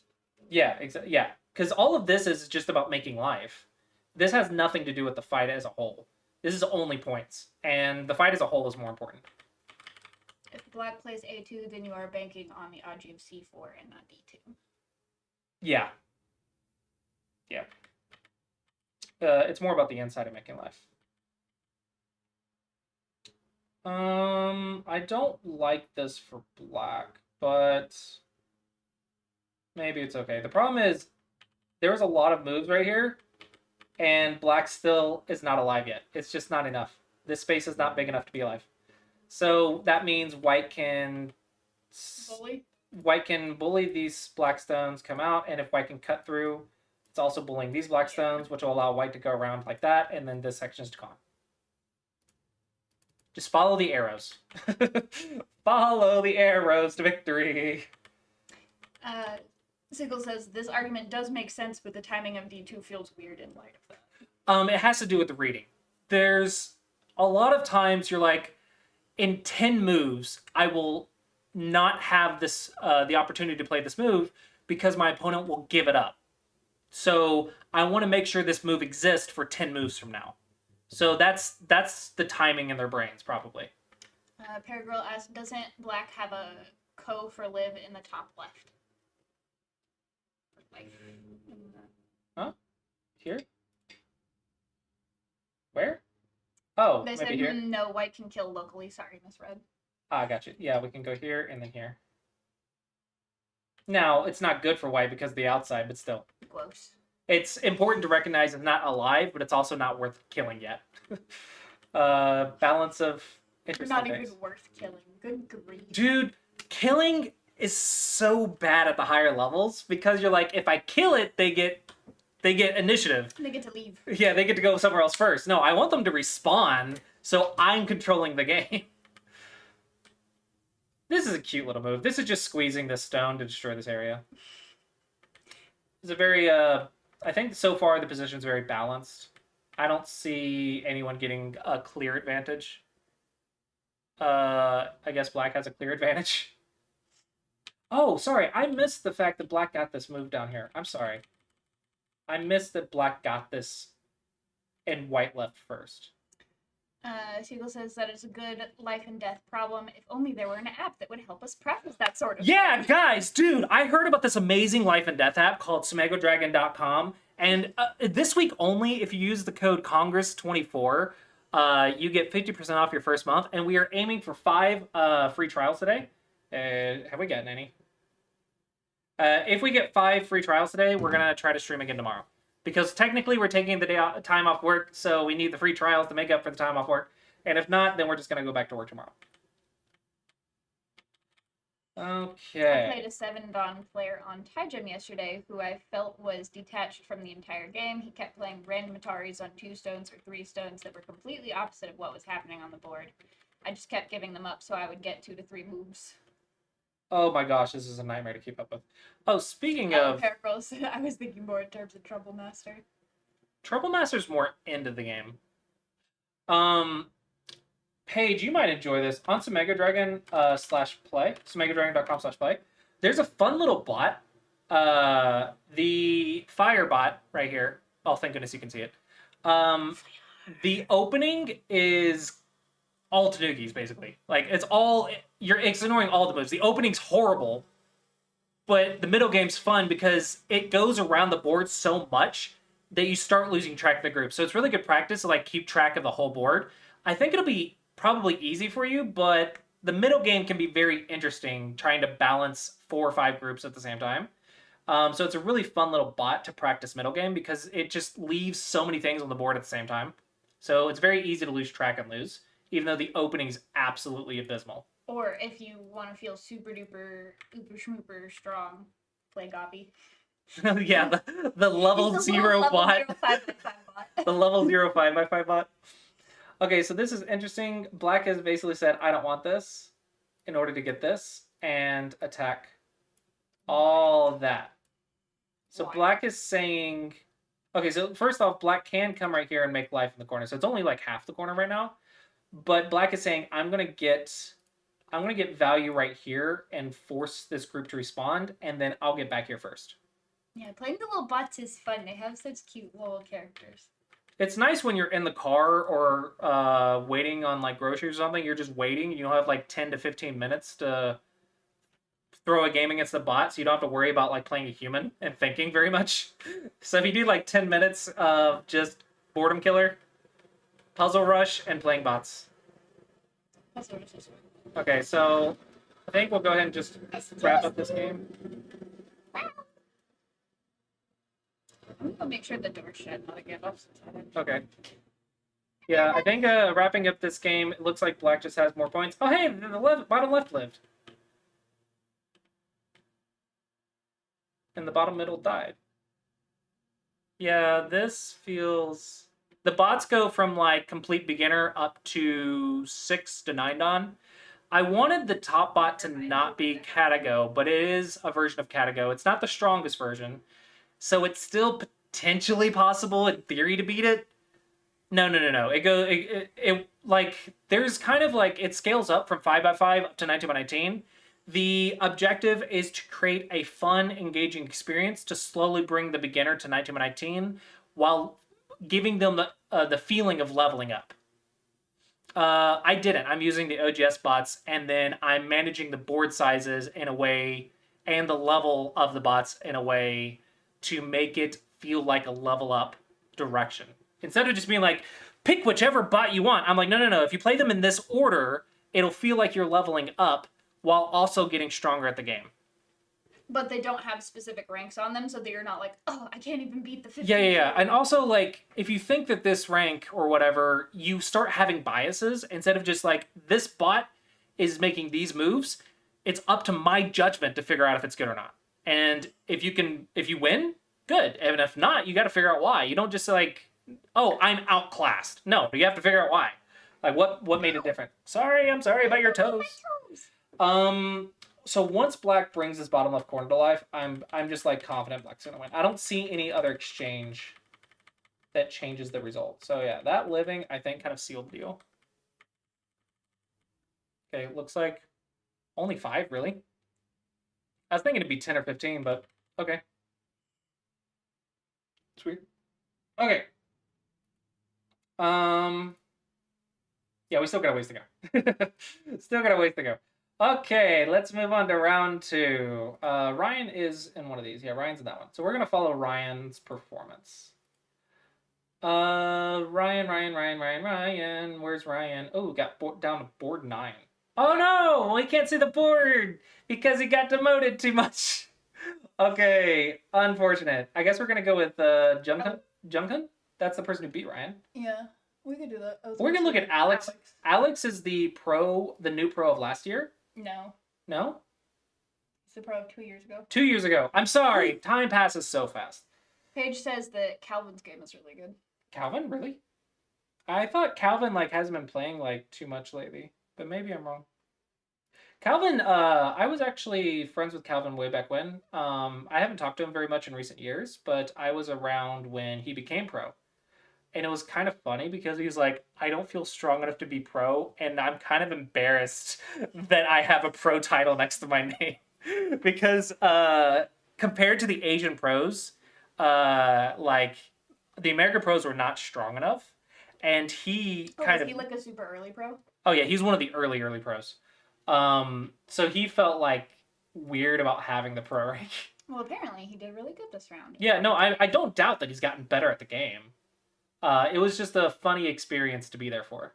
Yeah, exactly. Yeah, because all of this is just about making life. This has nothing to do with the fight as a whole. This is only points, and the fight as a whole is more important. If Black plays A2, then you are banking on the Aji of C4 and not D2. Yeah. Yeah. It's more about the inside of making life. I don't like this for Black, but maybe it's okay. The problem is there's a lot of moves right here, and Black still is not alive yet. It's just not enough. This space is not big enough to be alive. So that means White can bully these black stones, come out, and if White can cut through, it's also bullying these black stones, which will allow White to go around like that, and then this section is gone. Just follow the arrows. Follow the arrows to victory. Sigil says, this argument does make sense, but the timing of D2 feels weird in light of that. It has to do with the reading. There's a lot of times you're like, in 10 moves, I will not have this the opportunity to play this move because my opponent will give it up. So I want to make sure this move exists for 10 moves from now. So that's the timing in their brains, probably. Paragirl asks, doesn't Black have a co for live in the top left? Huh? Here? Where? Oh, they maybe said here. No, White can kill locally. Sorry, misread. Ah, gotcha. Yeah, we can go here and then here. Now, it's not good for White because of the outside, but still. Gross. It's important to recognize it's not alive, but it's also not worth killing yet. Balance of interesting Not things. even worth killing. Good grief. Dude, killing is so bad at the higher levels because you're like, if I kill it, they get initiative. They get to leave. Yeah, they get to go somewhere else first. No, I want them to respawn, so I'm controlling the game. This is a cute little move. This is just squeezing this stone to destroy this area. It's a very, I think so far the position's very balanced. I don't see anyone getting a clear advantage. I guess Black has a clear advantage. Oh, sorry, I missed the fact that Black got this move down here. I'm sorry. I missed that Black got this and White left first. Siegel says that it's a good life and death problem. If only there were an app that would help us practice that sort of Yeah, thing. guys, dude, I heard about this amazing life and death app called SumegoDragon.com. And this week only, if you use the code Congress24, you get 50% off your first month. And we are aiming for 5 free trials today. Have we gotten any? If we get 5 free trials today, we're going to try to stream again tomorrow. Because technically we're taking the time off work, so we need the free trials to make up for the time off work. And if not, then we're just going to go back to work tomorrow. Okay. I played a 7-Dawn player on Taijim yesterday who I felt was detached from the entire game. He kept playing random Ataris on 2 stones or 3 stones that were completely opposite of what was happening on the board. I just kept giving them up so I would get 2 to 3 moves. Oh my gosh, this is a nightmare to keep up with. Oh, speaking of... Paragirls, I was thinking more in terms of Trouble Master. Trouble Master's more into the game. Paige, you might enjoy this. On SumegoDragon /play, SumegoDragon.com/play, there's a fun little bot. The fire bot right here. Oh, thank goodness you can see it. The opening is all Tanukis, basically. Like, it's ignoring all the moves. The opening's horrible, but the middle game's fun because it goes around the board so much that you start losing track of the group. So it's really good practice to, like, keep track of the whole board. I think it'll be probably easy for you, but the middle game can be very interesting, trying to balance 4 or 5 groups at the same time. So it's a really fun little bot to practice middle game because it just leaves so many things on the board at the same time. So it's very easy to lose track and lose, even though the opening's absolutely abysmal. Or if you want to feel super duper, uber schmooper strong, play Gobby. Yeah, the level 0 bot. Level 0 5x5 bot. The level 0 5x5 bot. Okay, so this is interesting. Black has basically said, I don't want this in order to get this and attack all of that. So Why? Black is saying, okay, so first off, Black can come right here and make life in the corner. So it's only like half the corner right now. But Black is saying, I'm gonna get value right here and force this group to respond, and then I'll get back here first. Yeah, playing the little bots is fun. They have such cute little characters. It's nice when you're in the car or waiting on like groceries or something. You're just waiting. You have like 10 to 15 minutes to throw a game against the bot, so you don't have to worry about like playing a human and thinking very much. So if you do like 10 minutes of just boredom killer, puzzle rush, and playing bots. That's what it is. Okay, so I think we'll go ahead and just wrap up this game. I'm gonna make sure the door's shut, not again. Okay. Yeah, I think wrapping up this game, it looks like Black just has more points. Oh, hey, the bottom left lived. And the bottom middle died. Yeah, this feels... The bots go from, like, complete beginner up to 6 to 9 dan. I wanted the top bot to not be Catago, but it is a version of Catago. It's not the strongest version. So it's still potentially possible in theory to beat it. No. It like, there's kind of like, it scales up from 5x5 up to 19x19. The objective is to create a fun, engaging experience to slowly bring the beginner to 19x19 while giving them the feeling of leveling up. I didn't. I'm using the OGS bots, and then I'm managing the board sizes in a way and the level of the bots in a way to make it feel like a level up direction. Instead of just being like, pick whichever bot you want. I'm like, no. If you play them in this order, it'll feel like you're leveling up while also getting stronger at the game. But they don't have specific ranks on them, so that you're not like, oh, I can't even beat the 15. Yeah. And also, like, if you think that this rank or whatever, you start having biases instead of just like, this bot is making these moves. It's up to my judgment to figure out if it's good or not. And if you win, good. And if not, you got to figure out why. You don't just like, oh, I'm outclassed. No, you have to figure out why. Like, what made it different? I'm sorry about your toes. So once Black brings this bottom left corner to life, I'm just like confident Black's gonna win. I don't see any other exchange that changes the result. So yeah, that living I think kind of sealed the deal. Okay, looks like only 5 really. I was thinking it'd be 10 or 15, but okay. Sweet. Okay. Yeah, we still got a ways to go. Okay, let's move on to round 2. Ryan is in one of these. Yeah, Ryan's in that one. So we're going to follow Ryan's performance. Ryan. Where's Ryan? Oh, got down to board 9. Oh no, we can't see the board because he got demoted too much. Okay, unfortunate. I guess we're going to go with Junkan? That's the person who beat Ryan. Yeah, we could do that. We're going to look at Alex. Alex is the new pro of last year. No. No? He's the pro of 2 years ago. 2 years ago. I'm sorry. Time passes so fast. Paige says that Calvin's game is really good. Calvin? Really? I thought Calvin hasn't been playing too much lately, but maybe I'm wrong. Calvin, I was actually friends with Calvin way back when. I haven't talked to him very much in recent years, but I was around when he became pro. And it was kind of funny because he was like, I don't feel strong enough to be pro, and I'm kind of embarrassed that I have a pro title next to my name. Because compared to the Asian pros, the American pros were not strong enough. And he was he like a super early pro? Oh yeah, he's one of the early pros. So he felt weird about having the pro rank. Well, apparently he did really good this round. Yeah, no, I don't doubt that he's gotten better at the game. It was just a funny experience to be there for.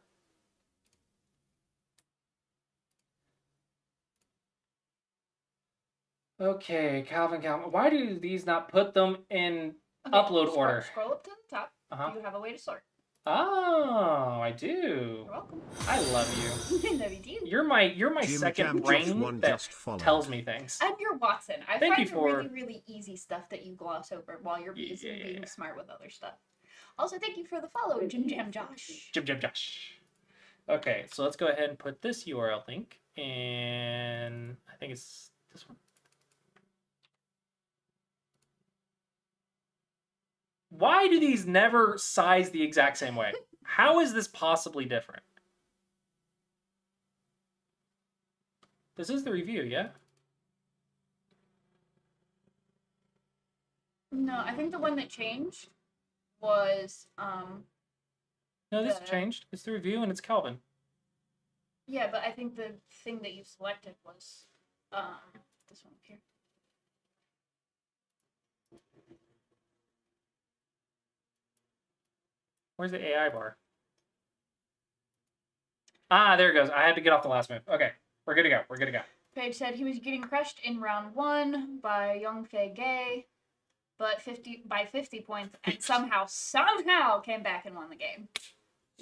Okay, Calvin. Why do these not put them in upload order? Scroll up to the top. You have a way to sort. Oh, I do. You're welcome. I love you. I love you too. You're my second brain that tells me things. I'm your Watson. I Thank find you for really, really easy stuff that you gloss over while you're busy being smart with other stuff. Also, thank you for the follow, Jim Jam Josh. Jim Jam Josh. Okay, so let's go ahead and put this URL link in. I think it's this one. Why do these never size the exact same way? How is this possibly different? This is the review, yeah? No, I think the one that changed was No, this changed. It's the review and it's Calvin. yeah, but I think the thing that you selected was this one up here. Where's the AI bar? Ah, there it goes. I had to get off the last move. Okay, we're good to go. We're good to go. Paige said he was getting crushed in round 1 by Yongfei Gay, but 50 points, and somehow came back and won the game.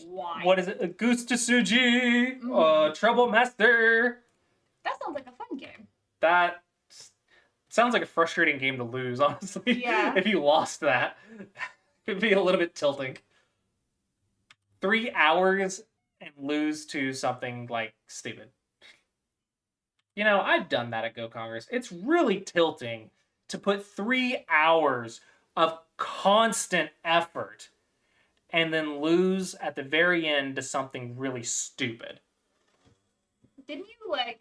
Why? What is it? Augusta Suji, Trouble Master. That sounds like a fun game. That sounds like a frustrating game to lose, honestly. Yeah. If you lost that, it'd be a little bit tilting. 3 hours and lose to something like stupid. You know, I've done that at Go Congress. It's really tilting to put 3 hours of constant effort and then lose at the very end to something really stupid. Didn't you, like,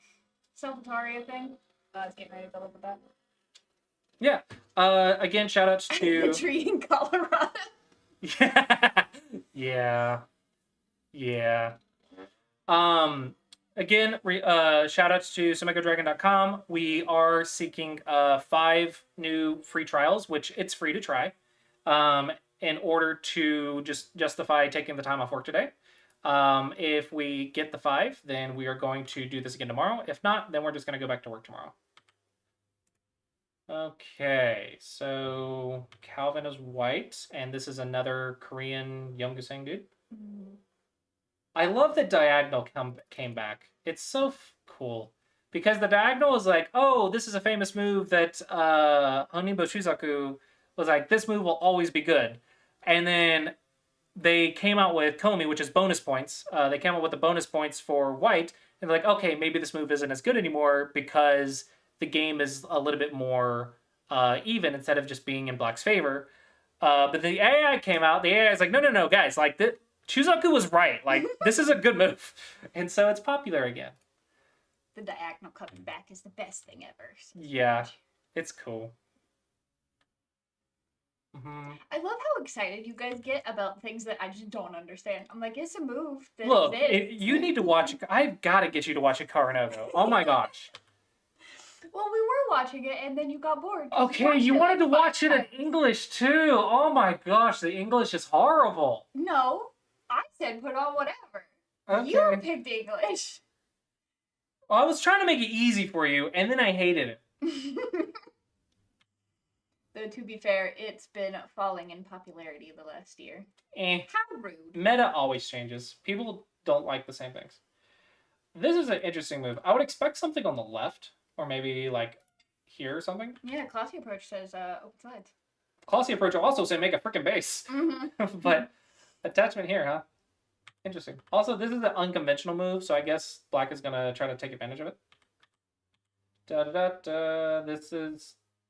Salvataria thing? I was getting ready to deliver that. Yeah. Again, shout outs to... The tree in Colorado. Yeah. Yeah. Again, shout outs to SumekoDragon.com. We are seeking 5 new free trials, which it's free to try, in order to just justify taking the time off work today. If we get the 5, then we are going to do this again tomorrow. If not, then we're just going to go back to work tomorrow. Okay, so Calvin is white, and this is another Korean Yeonggusang dude. I love that Diagonal came back. It's so cool. Because the Diagonal is like, oh, this is a famous move that Honimbo Shusaku was like, this move will always be good. And then they came out with Komi, which is bonus points. They came out with the bonus points for white, and they're like, okay, maybe this move isn't as good anymore because the game is a little bit more even instead of just being in black's favor. But the AI came out. The AI is like, no, guys, like Shusaku was right. Like, this is a good move. And so it's popular again. The Diagonal coming back is the best thing ever. Yeah, it's cool. I love how excited you guys get about things that I just don't understand. I'm like, it's a move. Look, you need to watch it. I've got to get you to watch a Karanogo. Oh my gosh. Well, we were watching it, and then you got bored. Okay, you wanted to watch it in English, too. Oh my gosh, the English is horrible. No, I said put on whatever. Okay. You picked English. Well, I was trying to make it easy for you, and then I hated it. Though, to be fair, it's been falling in popularity the last year. How rude. Meta always changes. People don't like the same things. This is an interesting move. I would expect something on the left, or maybe, like, here or something. Yeah, Clossius approach says open sides. Clossius approach will also say make a freaking base. But attachment here, huh? Interesting. Also, this is an unconventional move, so I guess black is going to try to take advantage of it.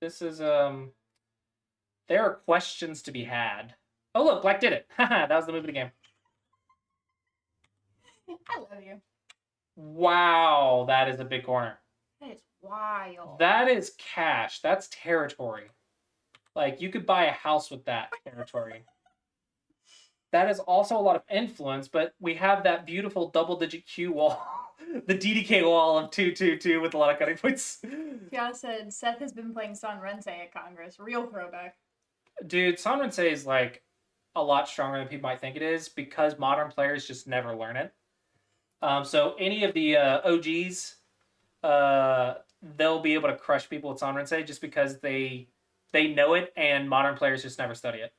This is, there are questions to be had. Oh, look, black did it. Haha, that was the move of the game. I love you. Wow, that is a big corner. That is wild. That is cash. That's territory. Like, you could buy a house with that territory. That is also a lot of influence, but we have that beautiful double-digit Q wall. The DDK wall of 2-2-2 with a lot of cutting points. Fiona said, Seth has been playing San Rensei at Congress. Real throwback. Dude, San Rensei is, like, a lot stronger than people might think it is because modern players just never learn it. So any of the OGs, they'll be able to crush people with San Rensei just because they know it and modern players just never study it.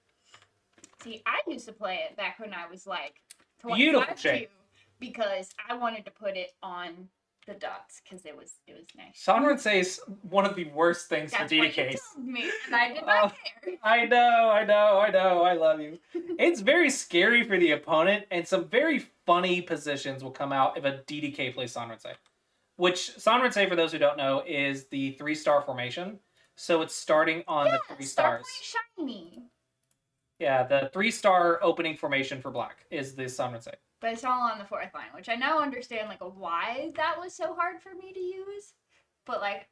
See, I used to play it back when I was like 25 shape. because I wanted to put it on the dots because it was nice. Sanrensei is one of the worst things That's for what you DDKs. told me, and I did not care. I know. I love you. It's very scary for the opponent, and some very funny positions will come out if a DDK plays Sanrensei. Which, Sanrensei, for those who don't know, is the 3-star formation. So it's starting on the 3 stars. Shiny. Yeah, the 3-star opening formation for black is the Sanrensei. But it's all on the 4th line, which I now understand, like, why that was so hard for me to use. But, like,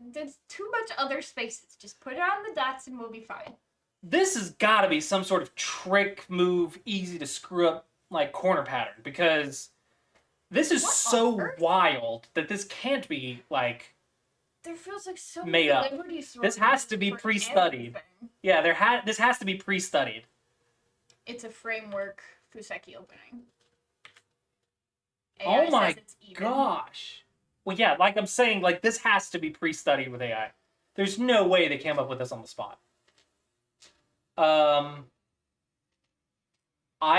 there's too much other spaces. Just put it on the dots and we'll be fine. This has got to be some sort of trick move, easy to screw up, like, corner pattern. Because this is so wild that this can't be, like, there feels like so made up. This has to be pre-studied. Yeah, this has to be pre-studied. It's a framework Fuseki opening. AI oh my gosh. Well, yeah, like I'm saying, like this has to be pre-studied with AI. There's no way they came up with this on the spot. I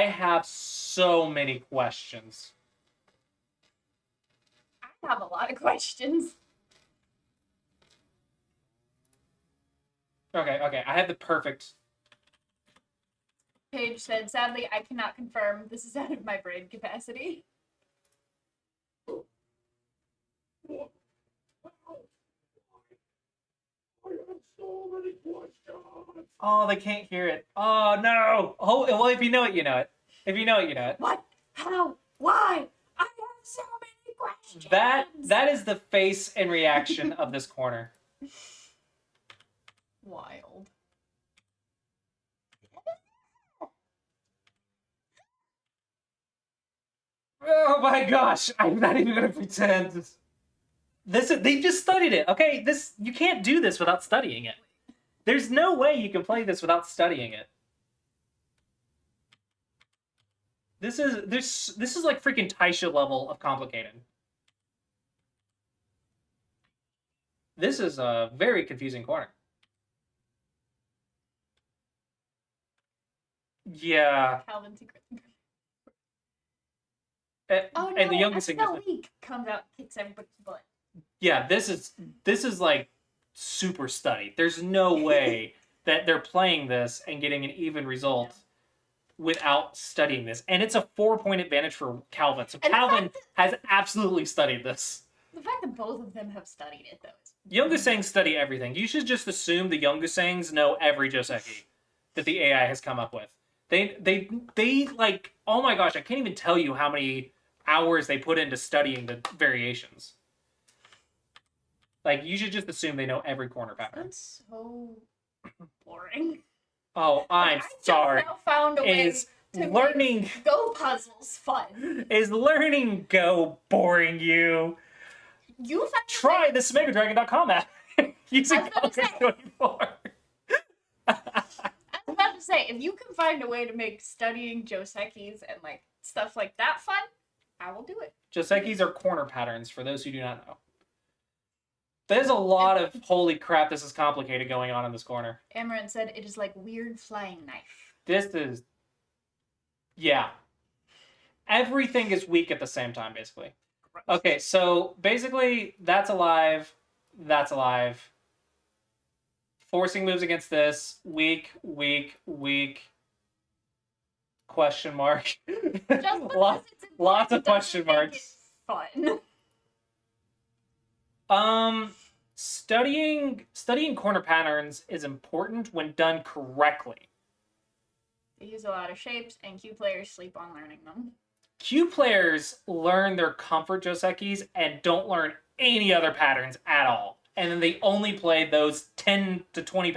have so many questions. I have a lot of questions. Okay. I have the perfect. Paige said, sadly, I cannot confirm. This is out of my brain capacity. Oh, they can't hear it. Oh, no. Oh, well, if you know it, you know it. If you know it, you know it. What? How? Why? I have so many questions. That is the face and reaction of this corner. Wild. Oh my gosh, I'm not even gonna pretend. They just studied it, okay? You can't do this without studying it. There's no way you can play this without studying it. This is like freaking Taisha level of complicated. This is a very confusing corner. Yeah. Calvin secret. Oh no! And the youngest thing week comes out and kicks everybody's butt. Yeah, this is like super studied. There's no way that they're playing this and getting an even result without studying this. And it's a 4-point advantage for Calvin. So and Calvin has absolutely studied this. The fact that both of them have studied it, though. Youngusangs study everything. You should just assume the Youngusangs know every Joseki that the AI has come up with. They like, oh my gosh, I can't even tell you how many hours they put into studying the variations. Like, you should just assume they know every corner pattern. That's so boring. Oh, I'm sorry. I just now found a way to learning make Go puzzles fun. Is learning Go boring you? You try the SmegaDragon.com app using code 24. I was about to say, if you can find a way to make studying Josekis and like stuff like that fun, I will do it. Josekis are corner patterns, for those who do not know. There's a lot of holy crap, this is complicated going on in this corner. Amaranth said it is like weird flying knife. This is... Yeah. Everything is weak at the same time, basically. Okay, so basically, that's alive. That's alive. Forcing moves against this. Weak, weak, weak. Question mark. Lots of question marks. Fun. Studying corner patterns is important when done correctly. They use a lot of shapes, and Q players sleep on learning them. Q players learn their comfort Josekis and don't learn any other patterns at all. And then they only play those 10 to 20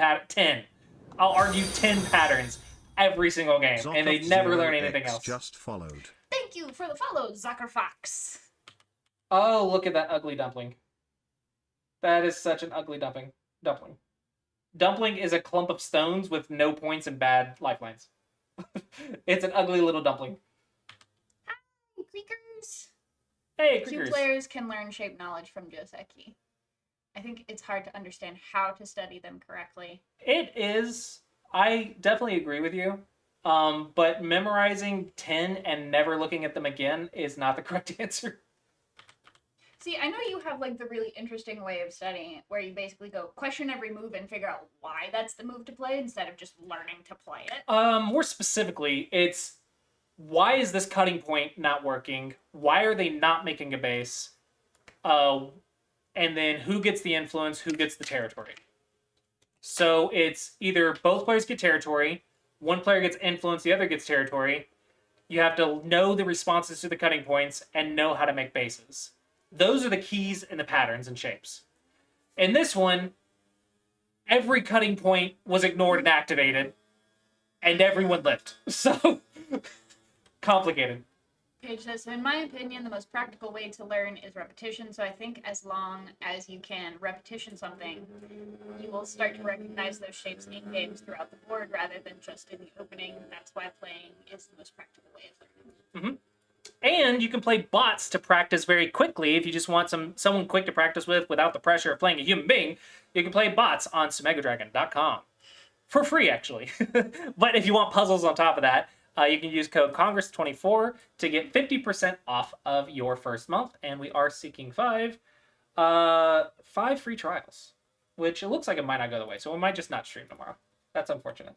I'll argue 10 patterns every single game. And they never learn anything else. Just followed. Thank you for the follow, Zuckerfox. Oh, look at that ugly dumpling. That is such an ugly dumpling. Dumpling is a clump of stones with no points and bad lifelines. It's an ugly little dumpling. Hi, Creakers. Hey, Creakers. Q players can learn shape knowledge from Joseki. I think it's hard to understand how to study them correctly. It is. I definitely agree with you. But memorizing 10 and never looking at them again is not the correct answer. See, I know you have like the really interesting way of studying it, where you basically go question every move and figure out why that's the move to play instead of just learning to play it. More specifically, it's why is this cutting point not working? Why are they not making a base? And then who gets the influence? Who gets the territory? So it's either both players get territory, one player gets influence, the other gets territory. You have to know the responses to the cutting points and know how to make bases. Those are the keys and the patterns and shapes. In this one, every cutting point was ignored and activated, and everyone lived. So, complicated. Paige says, so in my opinion, the most practical way to learn is repetition. So I think as long as you can repetition something, you will start to recognize those shapes in games throughout the board rather than just in the opening. That's why playing is the most practical way of learning. Mm-hmm. And you can play bots to practice very quickly. If you just want someone quick to practice with without the pressure of playing a human being, you can play bots on sumegadragon.com. For free, actually. But if you want puzzles on top of that, you can use code Congress24 to get 50% off of your first month. And we are seeking 5 free trials, which it looks like it might not go the way. So we might just not stream tomorrow. That's unfortunate.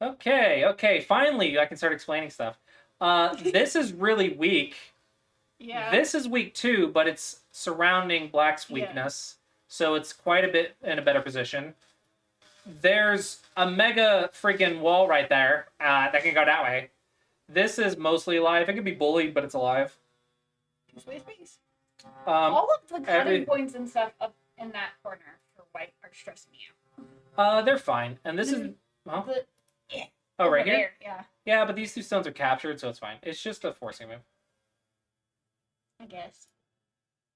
Okay. Finally, I can start explaining stuff. This is really weak. Yeah. This is weak too, but it's surrounding Black's weakness. Yeah. So it's quite a bit in a better position. There's a mega freaking wall right there that can go that way. This is mostly alive. It can be bullied, but it's alive. Space. All of the cutting points and stuff up in that corner for white are stressing me out. They're fine. And this is... Huh? Oh, right here? Yeah. Yeah, but these 2 stones are captured, so it's fine. It's just a forcing move. I guess.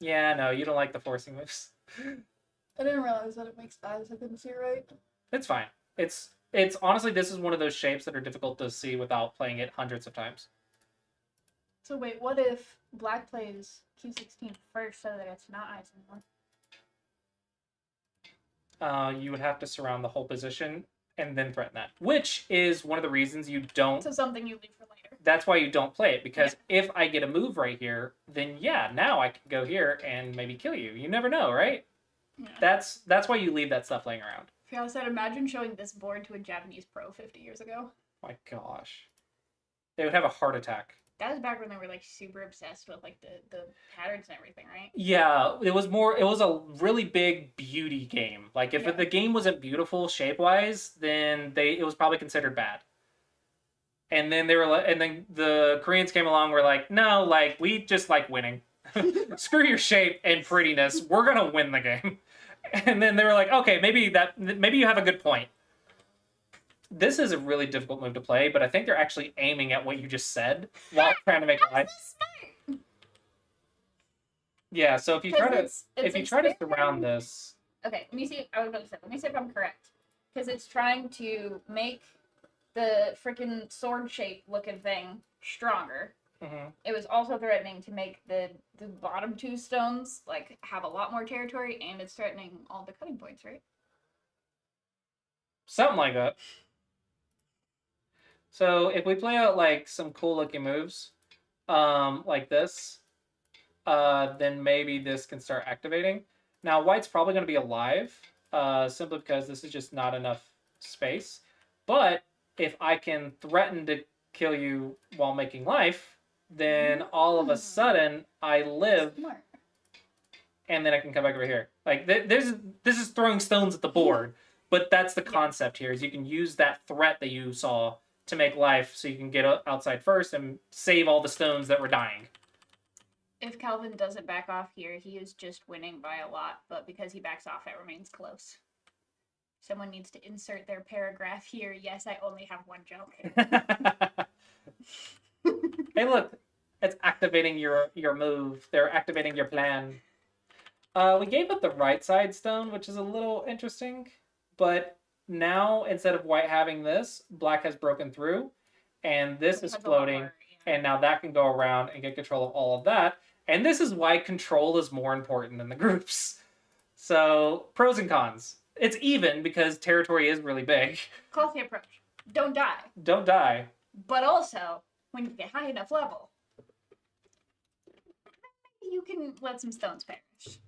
Yeah, no, you don't like the forcing moves. I didn't realize that it makes eyes. I couldn't see it right. It's fine. It's honestly, this is one of those shapes that are difficult to see without playing it hundreds of times. So wait, what if Black plays Q16 first so that it's not eyes anymore? You would have to surround the whole position and then threaten that, which is one of the reasons you don't... So something you leave for later. That's why you don't play it, because if I get a move right here, then yeah, now I can go here and maybe kill you. You never know, right? Yeah. That's why you leave that stuff laying around. Fiona said, imagine showing this board to a Japanese pro 50 years ago. My gosh. They would have a heart attack. That was back when they were like super obsessed with like the patterns and everything, right? Yeah, it was a really big beauty game. Like if the game wasn't beautiful shape-wise, then it was probably considered bad. And then then the Koreans came along, were like, no, like we just like winning. Screw your shape and prettiness. We're gonna win the game. And then they were like, okay, maybe you have a good point. This is a really difficult move to play, but I think they're actually aiming at what you just said while trying to make a line. Yeah, so if you try to surround this. Okay, let me see. I was about to say, let me see if I'm correct, because it's trying to make the freaking sword shape looking thing stronger. Mm-hmm. It was also threatening to make the bottom 2 stones like have a lot more territory, and it's threatening all the cutting points, right? Something like that. So if we play out like some cool looking moves, like this, then maybe this can start activating. Now white's probably going to be alive, simply because this is just not enough space. But if I can threaten to kill you while making life, then all of a sudden I live, and then I can come back over here. Like this is throwing stones at the board, but that's the concept here. Is you can use that threat that you saw to make life, so you can get outside first and save all the stones that were dying. If Calvin doesn't back off here, he is just winning by a lot, but because he backs off, it remains close. Someone needs to insert their paragraph here. Yes, I only have one joke. Hey, look, it's activating your move. They're activating your plan. We gave up the right side stone, which is a little interesting, but now instead of white having this, black has broken through, and this is floating, and now that can go around and get control of all of that. And this is why control is more important than the groups. So, pros and cons. It's even because territory is really big. Clossius approach. Don't die. Don't die. But also, when you get high enough level, you can let some stones perish.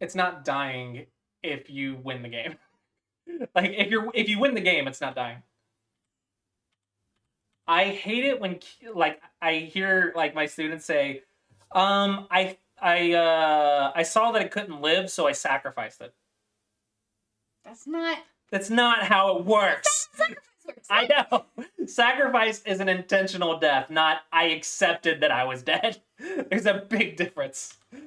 It's not dying if you win the game. Like if you win the game, it's not dying. I hate it when like I hear like my students say, I saw that it couldn't live, so I sacrificed it. That's not how it works. I know. Sacrifice is an intentional death, not I accepted that I was dead. There's a big difference. If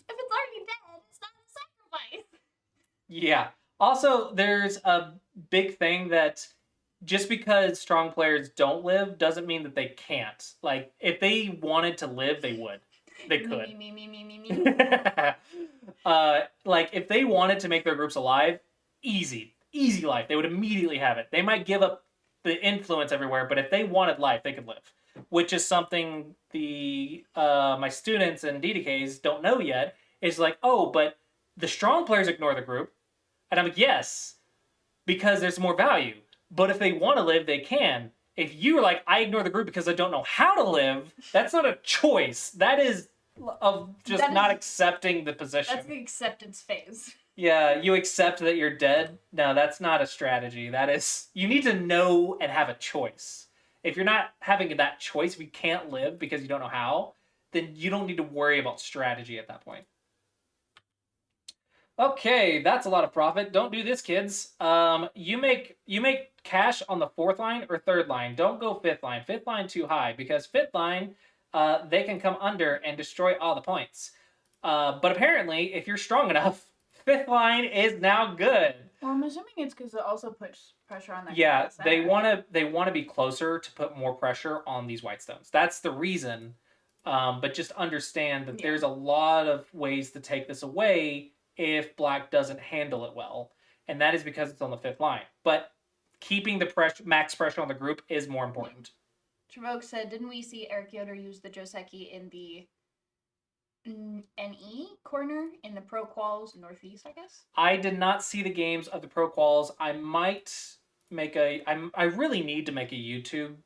it's already dead, it's not a sacrifice. Yeah. Also, there's a big thing that just because strong players don't live doesn't mean that they can't. Like, if they wanted to live, they would. They could. Me. Like, if they wanted to make their groups alive, easy life. They would immediately have it. They might give up the influence everywhere, but if they wanted life, they could live. Which is something the my students and DDKs don't know yet. Is like, oh, but the strong players ignore the group. And I'm like, yes, because there's more value. But if they want to live, they can. If you're like, I ignore the group because I don't know how to live, that's not a choice. That is of just not accepting the position. That's the acceptance phase. Yeah, you accept that you're dead. No, that's not a strategy. That is, you need to know and have a choice. If you're not having that choice, if you can't live because you don't know how, then you don't need to worry about strategy at that point. Okay, that's a lot of profit. Don't do this, kids. You make cash on the 4th line or 3rd line. Don't go 5th line. 5th line too high because 5th line, they can come under and destroy all the points. But apparently, if you're strong enough, 5th line is now good. Well, I'm assuming it's because it also puts pressure on that. Yeah, they want to be closer to put more pressure on these white stones. That's the reason. But just understand that there's a lot of ways to take this away if black doesn't handle it well, and that is because it's on the 5th line. But keeping the max pressure on the group is more important. Trevok said, didn't we see Eric Yoder use the Joseki in the NE corner in the Pro Quals Northeast, I guess? I did not see the games of the Pro Quals. I might make I really need to make a YouTube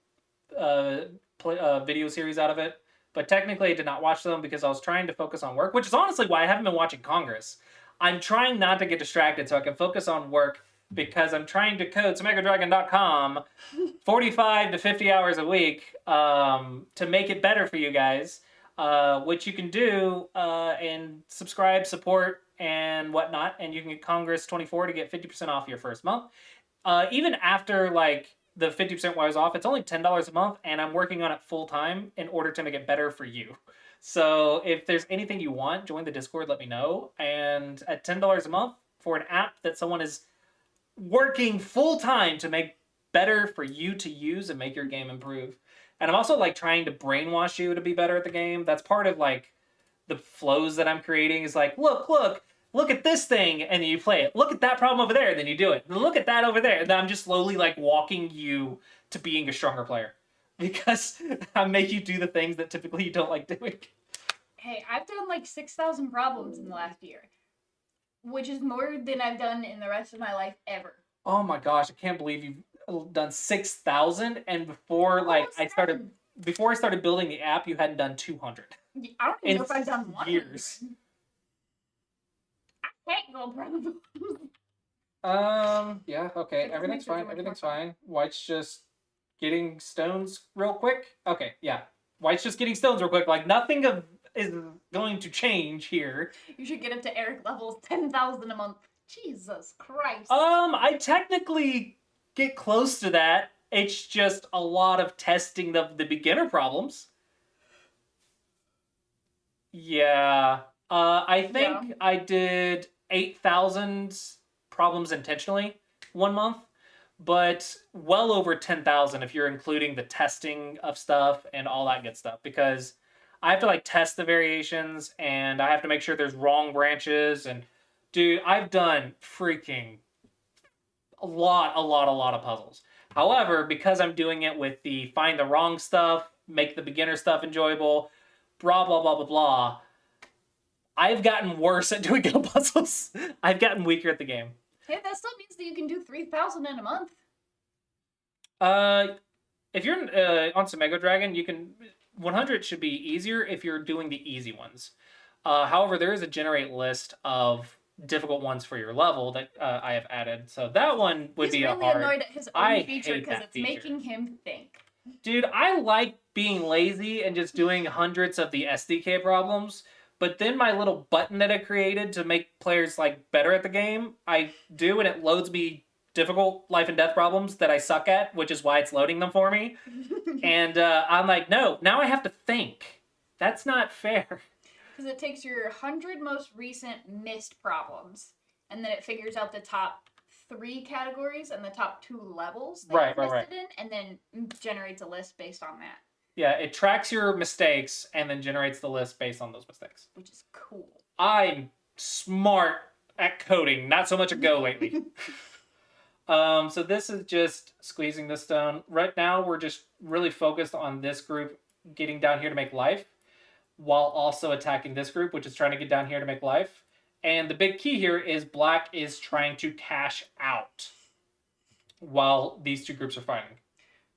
video series out of it, but technically I did not watch them because I was trying to focus on work, which is honestly why I haven't been watching Congress. I'm trying not to get distracted so I can focus on work because I'm trying to code SomegaDragon.com 45 to 50 hours a week to make it better for you guys, which you can do and subscribe, support, and whatnot, and you can get Congress 24 to get 50% off your first month. Even after like the 50% wears off, it's only $10 a month, and I'm working on it full time in order to make it better for you. So if there's anything you want, join the Discord, let me know. And at $10 a month for an app that someone is working full time to make better for you to use and make your game improve. And I'm also like trying to brainwash you to be better at the game. That's part of like the flows that I'm creating is like, look at this thing, and then you play it. Look at that problem over there, and then you do it. Look at that over there. And then I'm just slowly like walking you to being a stronger player. Because I make you do the things that typically you don't like doing. Hey, I've done like 6,000 problems in the last year. Which is more than I've done in the rest of my life ever. Oh my gosh, I can't believe you've done 6,000, and before I started building the app, you hadn't done 200. I don't even know if I've done one. Years. I can't go problems. Yeah, okay, everything's fine. White's just getting stones real quick. Okay, yeah. White's just getting stones real quick. Like, nothing is going to change here. You should get up to Eric levels 10,000 a month. Jesus Christ. I technically get close to that. It's just a lot of testing the beginner problems. Yeah. I think I did 8,000 problems intentionally one month, but well over 10,000 if you're including the testing of stuff and all that good stuff, because I have to like test the variations and I have to make sure there's wrong branches. And dude, I've done freaking a lot of puzzles. However, because I'm doing it with the find the wrong stuff, make the beginner stuff enjoyable, blah, blah, blah, blah, blah, I've gotten worse at doing puzzles. I've gotten weaker at the game. Hey, that still means that you can do 3,000 in a month. If you're on Somego Dragon, you can 100 should be easier if you're doing the easy ones. However, there is a generate list of difficult ones for your level that I have added. So that one would be He's a really hard. annoyed at his I own feature hate because that it's feature. making him think. Dude, I like being lazy and just doing hundreds of the SDK problems, but then my little button that I created to make players like better at the game, I do, and it loads me difficult life and death problems that I suck at, which is why it's loading them for me. And I'm like, no, now I have to think. That's not fair. Because it takes your 100 most recent missed problems, and then it figures out the top 3 categories and the top 2 levels that you've listed in, and then generates a list based on that. Yeah, it tracks your mistakes and then generates the list based on those mistakes. Which is cool. I'm smart at coding, not so much at Go lately. So this is just squeezing this stone. Right now, we're just really focused on this group getting down here to make life, while also attacking this group, which is trying to get down here to make life. And the big key here is black is trying to cash out while these two groups are fighting.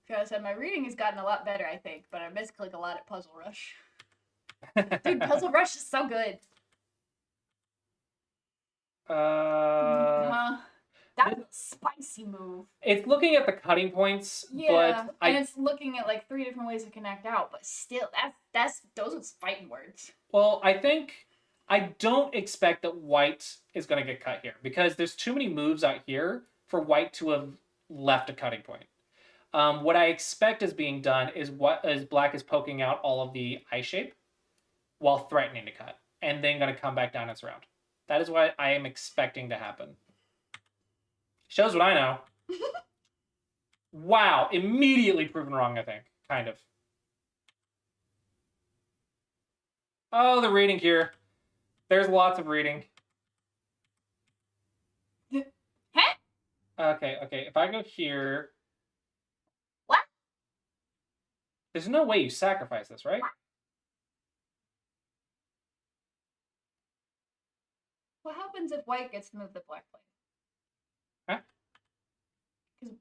Like I said, my reading has gotten a lot better, I think, but I missed like a lot at Puzzle Rush. Dude, Puzzle Rush is so good. That was a spicy move. It's looking at the cutting points, yeah, but it's looking at like 3 different ways to connect out, but still, that's those are fighting words. Well, I don't expect that white is going to get cut here because there's too many moves out here for white to have left a cutting point. What I expect is being done is black is poking out all of the eye shape while threatening to cut, and then going to come back down its round. That is what I am expecting to happen. Shows what I know. Wow, immediately proven wrong, I think. Kind of. Oh, the reading here. There's lots of reading. Huh? Okay. If I go here... What? There's no way you sacrifice this, right? What happens if white gets to move the black plane? Huh? Because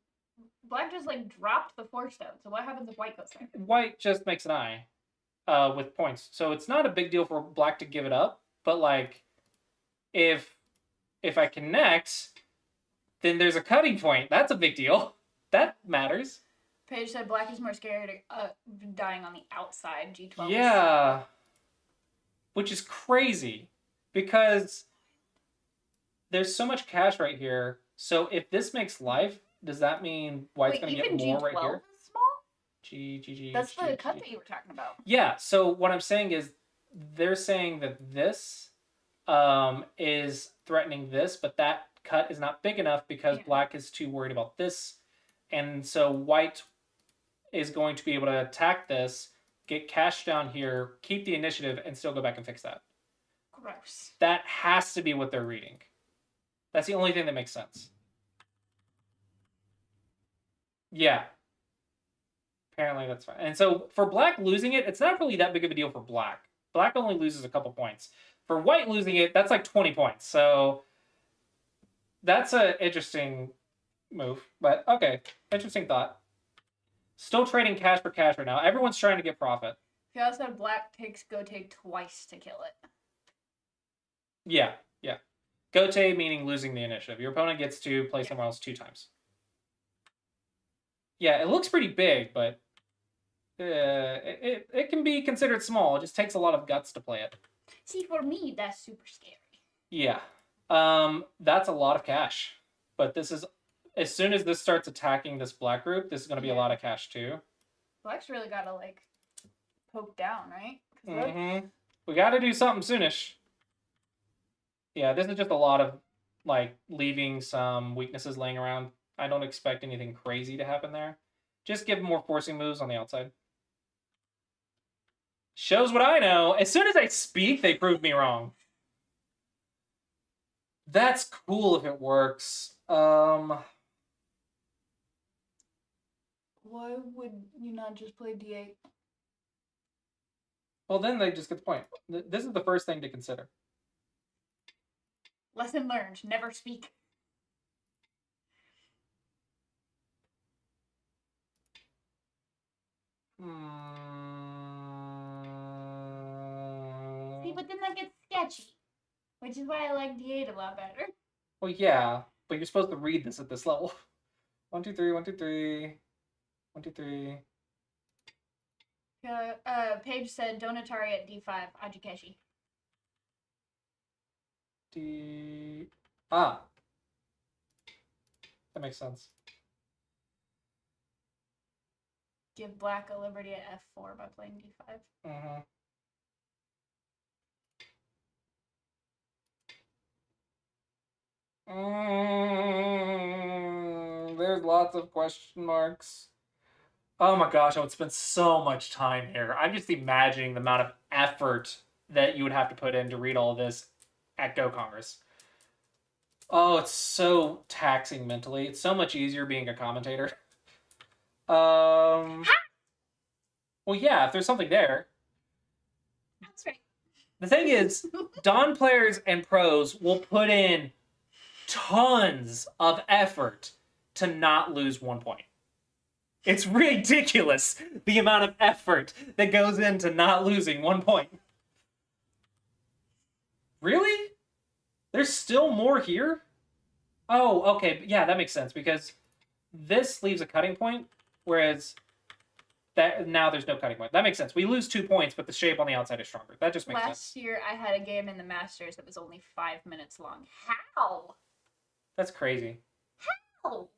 black just like dropped the force down. So what happens if white goes there? White just makes an eye with points. So it's not a big deal for black to give it up. But like, if I connect, then there's a cutting point. That's a big deal. That matters. Paige said black is more scared of dying on the outside. G12. Yeah. Which is crazy. Because there's so much cash right here. So if this makes life, does that mean white's going to get more G12 right here? is small? G. That's the cut that you were talking about. Yeah, so what I'm saying is they're saying that this is threatening this, but that cut is not big enough because black is too worried about this. And so white is going to be able to attack this, get cash down here, keep the initiative, and still go back and fix that. Gross. That has to be what they're reading. That's the only thing that makes sense. Yeah. Apparently that's fine. And so for black losing it, it's not really that big of a deal for black. Black only loses a couple points. For white losing it, that's like 20 points. So that's an interesting move. But okay, interesting thought. Still trading cash for cash right now. Everyone's trying to get profit. He also said black takes Gote twice to kill it. Yeah. Gote meaning losing the initiative. Your opponent gets to play somewhere else 2 times. Yeah, it looks pretty big, but it can be considered small. It just takes a lot of guts to play it. See, for me, that's super scary. Yeah. That's a lot of cash. But this is... As soon as this starts attacking this black group, this is going to be a lot of cash too. Black's really got to, like, poke down, right? Mm-hmm. We got to do something soonish. Yeah, this is just a lot of, like, leaving some weaknesses laying around. I don't expect anything crazy to happen there. Just give more forcing moves on the outside. Shows what I know. As soon as I speak, they prove me wrong. That's cool if it works. Why would you not just play D8? Well, then they just get the point. This is the first thing to consider. Lesson learned. Never speak. but then that gets sketchy. Which is why I like D8 a lot better. Well, yeah, but you're supposed to read this at this level. 1, 2, 3, 1, 2, 3. 1, 2, 3. Paige said Donatari at D5, Ajikeshi. D. Ah. That makes sense. Give black a liberty at F4 by playing D5. Mm-hmm. There's lots of question marks. Oh my gosh, I would spend so much time here. I'm just imagining the amount of effort that you would have to put in to read all of this at Go Congress. Oh, it's so taxing mentally. It's so much easier being a commentator. Well, yeah, if there's something there. That's right. The thing is, Dawn players and pros will put in tons of effort to not lose 1 point. It's ridiculous the amount of effort that goes into not losing 1 point. Really? There's still more here? Oh, okay. Yeah, that makes sense because this leaves a cutting point, whereas that now there's no cutting point. That makes sense. We lose 2 points, but the shape on the outside is stronger. That just makes sense. Last year, I had a game in the Masters that was only 5 minutes long. How? That's crazy. How?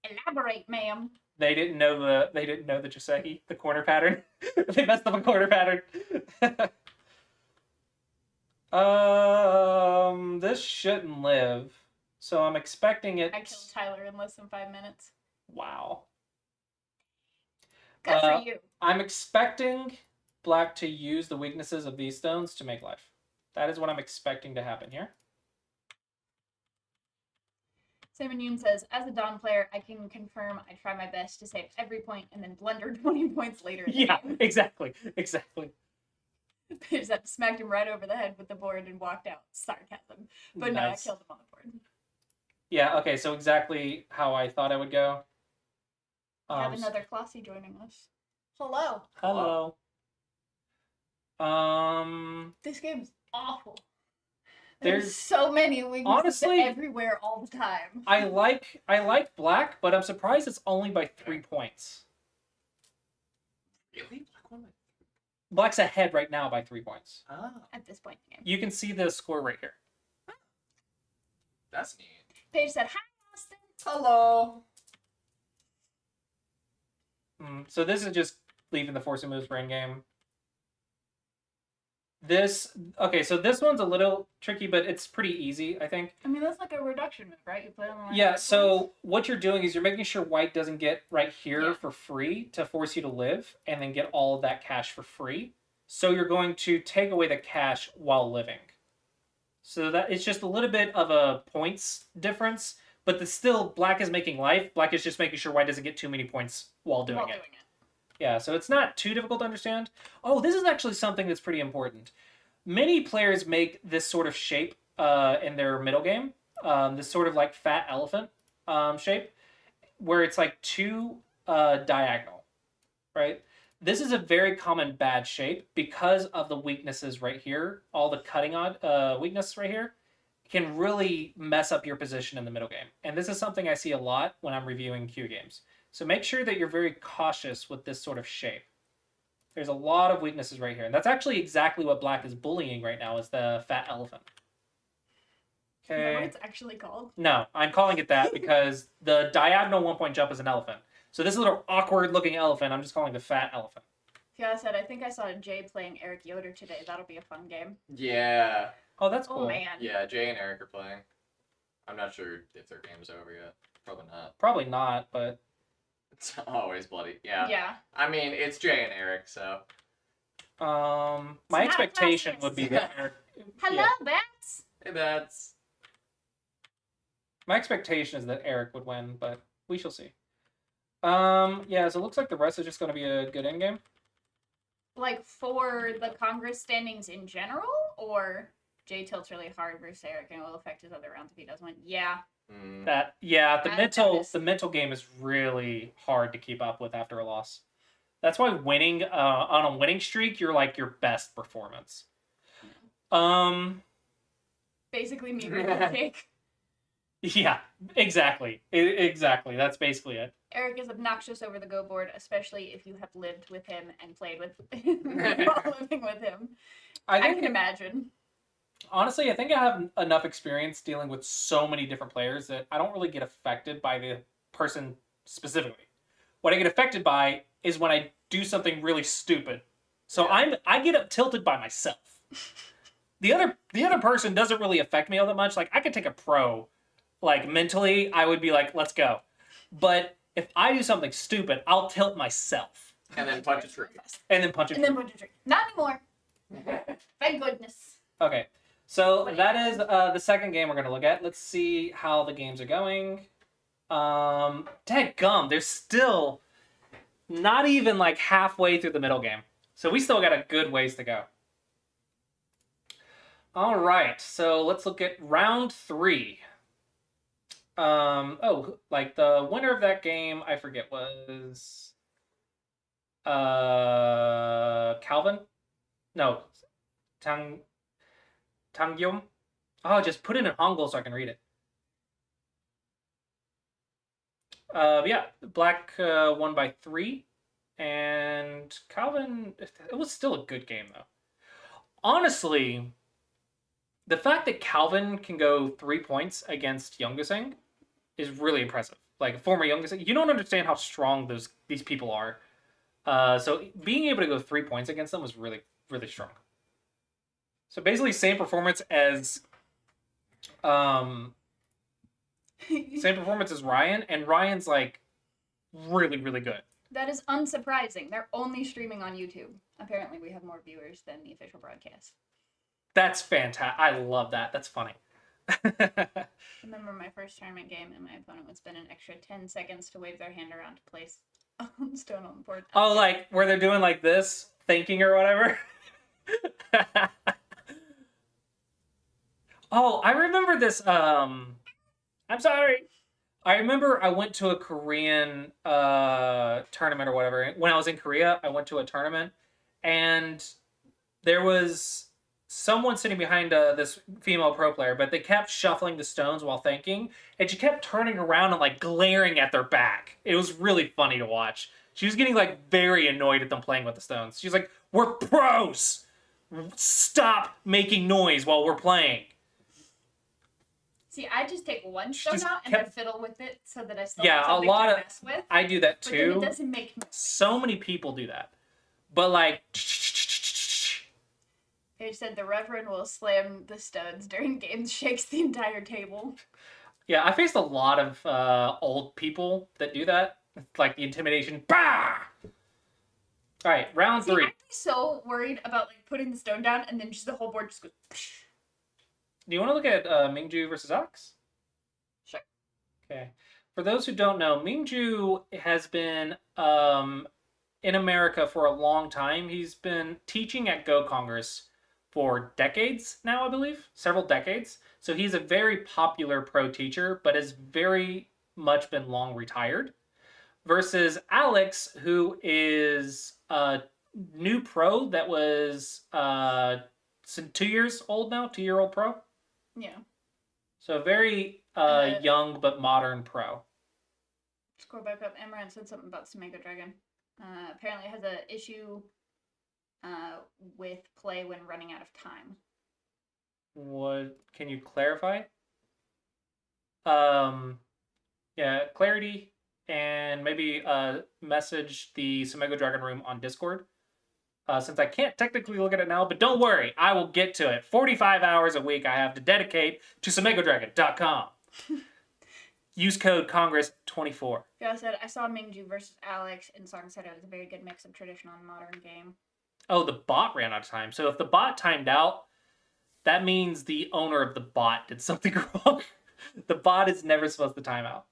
Elaborate, ma'am. They didn't know the Joseki, the corner pattern. They messed up a corner pattern. This shouldn't live. So I'm expecting it. I killed Tyler in less than 5 minutes. Wow. Good for you. I'm expecting black to use the weaknesses of these stones to make life. That is what I'm expecting to happen here. Simon Yoon says, as a Dawn player, I can confirm I try my best to save every point and then blunder 20 points later in the Yeah, game. exactly. Just that smacked him right over the head with the board and walked out. Sarcasm. But no, I killed him on the board. Yeah, okay, so exactly how I thought I would go. We have another Clossius joining us. Hello. Hello. This game's awful. There's so many weaknesses honestly everywhere all the time. I like black, but I'm surprised it's only by 3 points. Really? Black's ahead right now by 3 points. Ah, At this point in the game. You can see the score right here. that's neat. Paige said, hi, Austin. Hello. So this is just leaving the forcing moves for endgame. Okay, so this one's a little tricky, but it's pretty easy, I think. I mean, that's like a reduction move, right? You play on the line. Yeah, so what you're doing is you're making sure white doesn't get right here for free to force you to live and then get all of that cash for free. So you're going to take away the cash while living. So that it's just a little bit of a points difference, but still black is making life. Black is just making sure white doesn't get too many points while doing it. Yeah, so it's not too difficult to understand. Oh, this is actually something that's pretty important. Many players make this sort of shape in their middle game, this sort of like fat elephant shape, where it's like 2 diagonal, right? This is a very common bad shape because of the weaknesses right here. All the cutting on weakness right here can really mess up your position in the middle game. And this is something I see a lot when I'm reviewing Q games. So make sure that you're very cautious with this sort of shape. There's a lot of weaknesses right here. And that's actually exactly what black is bullying right now, is the fat elephant. Okay. Is that what it's actually called? No, I'm calling it that because the diagonal 1-point jump is an elephant. So this little awkward looking elephant, I'm just calling the fat elephant. Fiona said, I think I saw Jay playing Eric Yoder today. That'll be a fun game. Yeah. Oh, that's cool. Oh, man. Yeah, Jay and Eric are playing. I'm not sure if their game's over yet. Probably not. Probably not, but... It's always bloody. Yeah. Yeah. I mean, it's Jay and Eric, so... my expectation would be that Eric... Hello, Bats! Hey, Bats. My expectation is that Eric would win, but we shall see. Yeah, so it looks like the rest is just going to be a good endgame. Like, for the Congress standings in general? Or Jay tilts really hard versus Eric and it will affect his other rounds if he does win? Yeah. The mental game is really hard to keep up with after a loss. That's why winning on a winning streak, you're like your best performance. Basically me with the cake. Yeah, exactly. Exactly. That's basically it. Eric is obnoxious over the Go board, especially if you have lived with him and played with while living with him. I can imagine. Honestly, I think I have enough experience dealing with so many different players that I don't really get affected by the person specifically. What I get affected by is when I do something really stupid. So I get tilted by myself. The other person doesn't really affect me all that much. Like I could take a pro, like mentally, I would be like, let's go. But if I do something stupid, I'll tilt myself. And then punch a tree. And then punch a tree. Not anymore. Thank goodness. Okay. So that is the second game we're going to look at. Let's see how the games are going. Dadgum, there's still not even like halfway through the middle game. So we still got a good ways to go. All right, so let's look at round 3. Like the winner of that game, I forget, was Calvin? No, Tangyum? Oh, just put it in Hangul so I can read it. Yeah, Black won by 3. And Calvin, it was still a good game, though. Honestly, the fact that Calvin can go 3 points against Younguseng is really impressive. Like, former Younguseng, you don't understand how strong these people are. So being able to go 3 points against them was really, really strong. So basically, same performance as Ryan, and Ryan's like really, really good. That is unsurprising. They're only streaming on YouTube. Apparently, we have more viewers than the official broadcast. That's fantastic. I love that. That's funny. Remember my first tournament game, and my opponent would spend an extra 10 seconds to wave their hand around to place stone on the board. Oh, like where they're doing like this, thinking or whatever? Oh, I remember this. I'm sorry. I remember I went to a Korean tournament or whatever. When I was in Korea, I went to a tournament, and there was someone sitting behind this female pro player, but they kept shuffling the stones while thinking, and she kept turning around and like glaring at their back. It was really funny to watch. She was getting like very annoyed at them playing with the stones. She's like, "We're pros! Stop making noise while we're playing." See, I just take one stone out and I fiddle with it so that I still have something to mess with. I do that too. But then it doesn't make noise. So many people do that. But like... They said the Reverend will slam the studs during games, shakes the entire table. Yeah, I faced a lot of old people that do that. Like the intimidation. Bah! Alright, round 3. I'm so worried about like putting the stone down and then just the whole board just goes... Do you want to look at Mingju versus Ox? Sure. Okay. For those who don't know, Mingju has been in America for a long time. He's been teaching at Go Congress for decades now, I believe. Several decades. So he's a very popular pro teacher, but has very much been long retired. Versus Alex, who is a new pro that was 2 years old now, 2-year-old pro. Yeah. So very young but modern pro. Scroll back up. Amaranth said something about Samego Dragon. Apparently it has an issue with play when running out of time. What? Can you clarify? Yeah, clarity, and maybe message the Samego Dragon room on Discord. Since I can't technically look at it now, but don't worry, I will get to it. 45 hours a week I have to dedicate to SamegoDragon.com. Use code Congress24. Yeah, said I saw Mingju versus Alex, and Song said it was a very good mix of traditional and modern game. Oh, the bot ran out of time. So if the bot timed out, that means the owner of the bot did something wrong. The bot is never supposed to time out.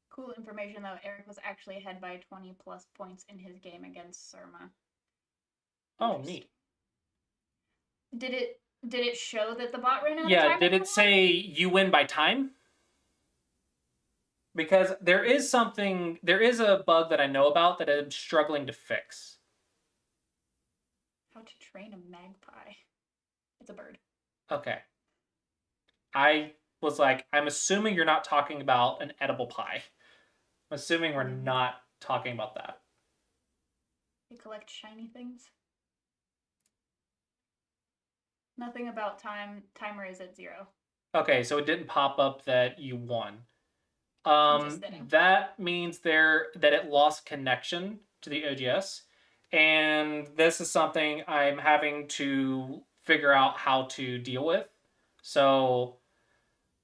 Cool information, though. Eric was actually ahead by 20 plus points in his game against Surma. Oh, neat. Did it show that the bot ran out of time? Yeah, did it say you win by time? Because there is a bug that I know about that I'm struggling to fix. How to train a magpie. a bird. Okay. I was like, I'm assuming you're not talking about an edible pie. I'm assuming we're not talking about that. You collect shiny things. Nothing about timer is at 0. Okay, so it didn't pop up that you won. Interesting. That means that it lost connection to the OGS, and this is something I'm having to figure out how to deal with. So,